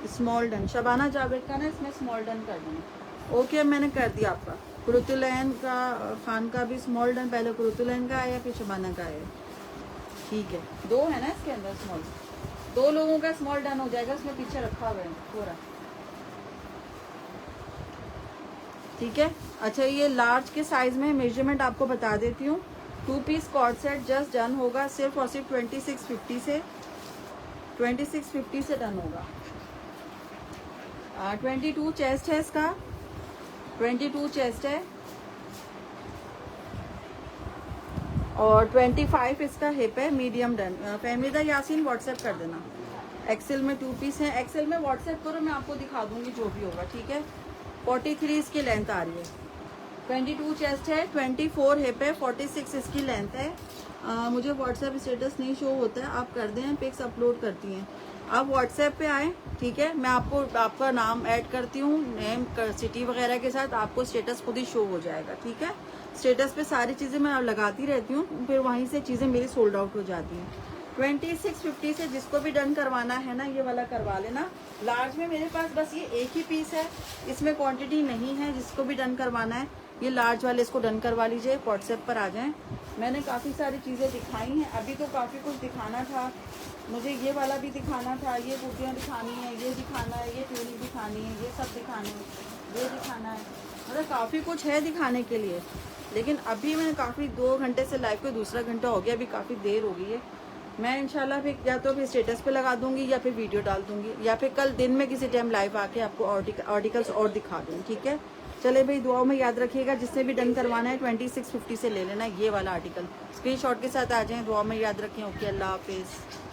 Small done, Shabana Javed का ना, इसमें स्मॉल डन कर देना। ओके मैंने कर दिया आपका। कुरुतुलैन का खान का भी स्मॉल डन, पहले कुरुतुलैन का आया फिर शबाना का आया, ठीक है। 2 है ना इसके अंदर स्मॉल, 2 लोगों का स्मॉल डन हो जाएगा। उसमें पीछे रखा हुआ है पूरा, ठीक है। अच्छा ये लार्ज के साइज में मेजरमेंट आपको बता देती हूँ। 2 piece cord set just done होगा सिर्फ और सिर्फ 2650 से, 2650 से डन होगा। 22 चेस्ट है इसका, 22 चेस्ट है और 25 इसका हिप है, medium done. Fahmida Yasin WhatsApp कर देना। एक्सेल में 2 पीस है। एक्सेल में व्हाट्सएप करो, मैं आपको दिखा दूंगी जो भी होगा, ठीक है। 43 इसकी लेंथ आ रही है। 22 चेस्ट है, 24 हिप है, 46 इसकी लेंथ है। मुझे व्हाट्सएप स्टेटस नहीं शो होता है, आप कर दें, पिक्स अपलोड करती हैं। आप व्हाट्सएप पे आएँ, ठीक है। मैं आपको आपका नाम ऐड करती हूँ, नेम, सिटी वगैरह के साथ आपको स्टेटस खुद ही शो हो जाएगा, ठीक है। स्टेटस पे सारी चीज़ें मैं लगाती रहती हूँ, फिर वहीं से चीज़ें मेरी सोल्ड आउट हो जाती हैं। 2650 से जिसको भी डन करवाना है ना, ये वाला करवा लेना। लार्ज में मेरे पास बस ये एक ही पीस है, इसमें क्वांटिटी नहीं है। जिसको भी डन करवाना है ये लार्ज वाले इसको डन करवा लीजिए। व्हाट्सएप पर आ जाएं। मैंने काफ़ी सारी चीज़ें दिखाई हैं, अभी तो काफ़ी कुछ दिखाना था मुझे। ये वाला भी दिखाना था, ये कुर्तियाँ दिखानी है, ये दिखाना है, ये ट्यूनिक दिखानी है, ये सब दिखाना है, ये दिखाना है, मतलब काफ़ी कुछ है दिखाने के लिए। लेकिन अभी मैंने काफ़ी 2 घंटे से लाइव को दूसरा घंटा हो गया, अभी काफ़ी देर हो गई है। मैं इंशाल्लाह फिर या तो फिर स्टेटस पे लगा दूंगी या फिर वीडियो डाल दूंगी, या फिर कल दिन में किसी टाइम लाइव आके आपको आर्टिकल्स और दिखा दूँगी, ठीक है। चले भाई, दुआओं में याद रखिएगा। जिससे भी डन करवाना है 2650 से ले लेना ये वाला आर्टिकल, स्क्रीनशॉट के साथ आ जाएं। दुआ में याद रखें। ओके, अल्लाह हाफिज़।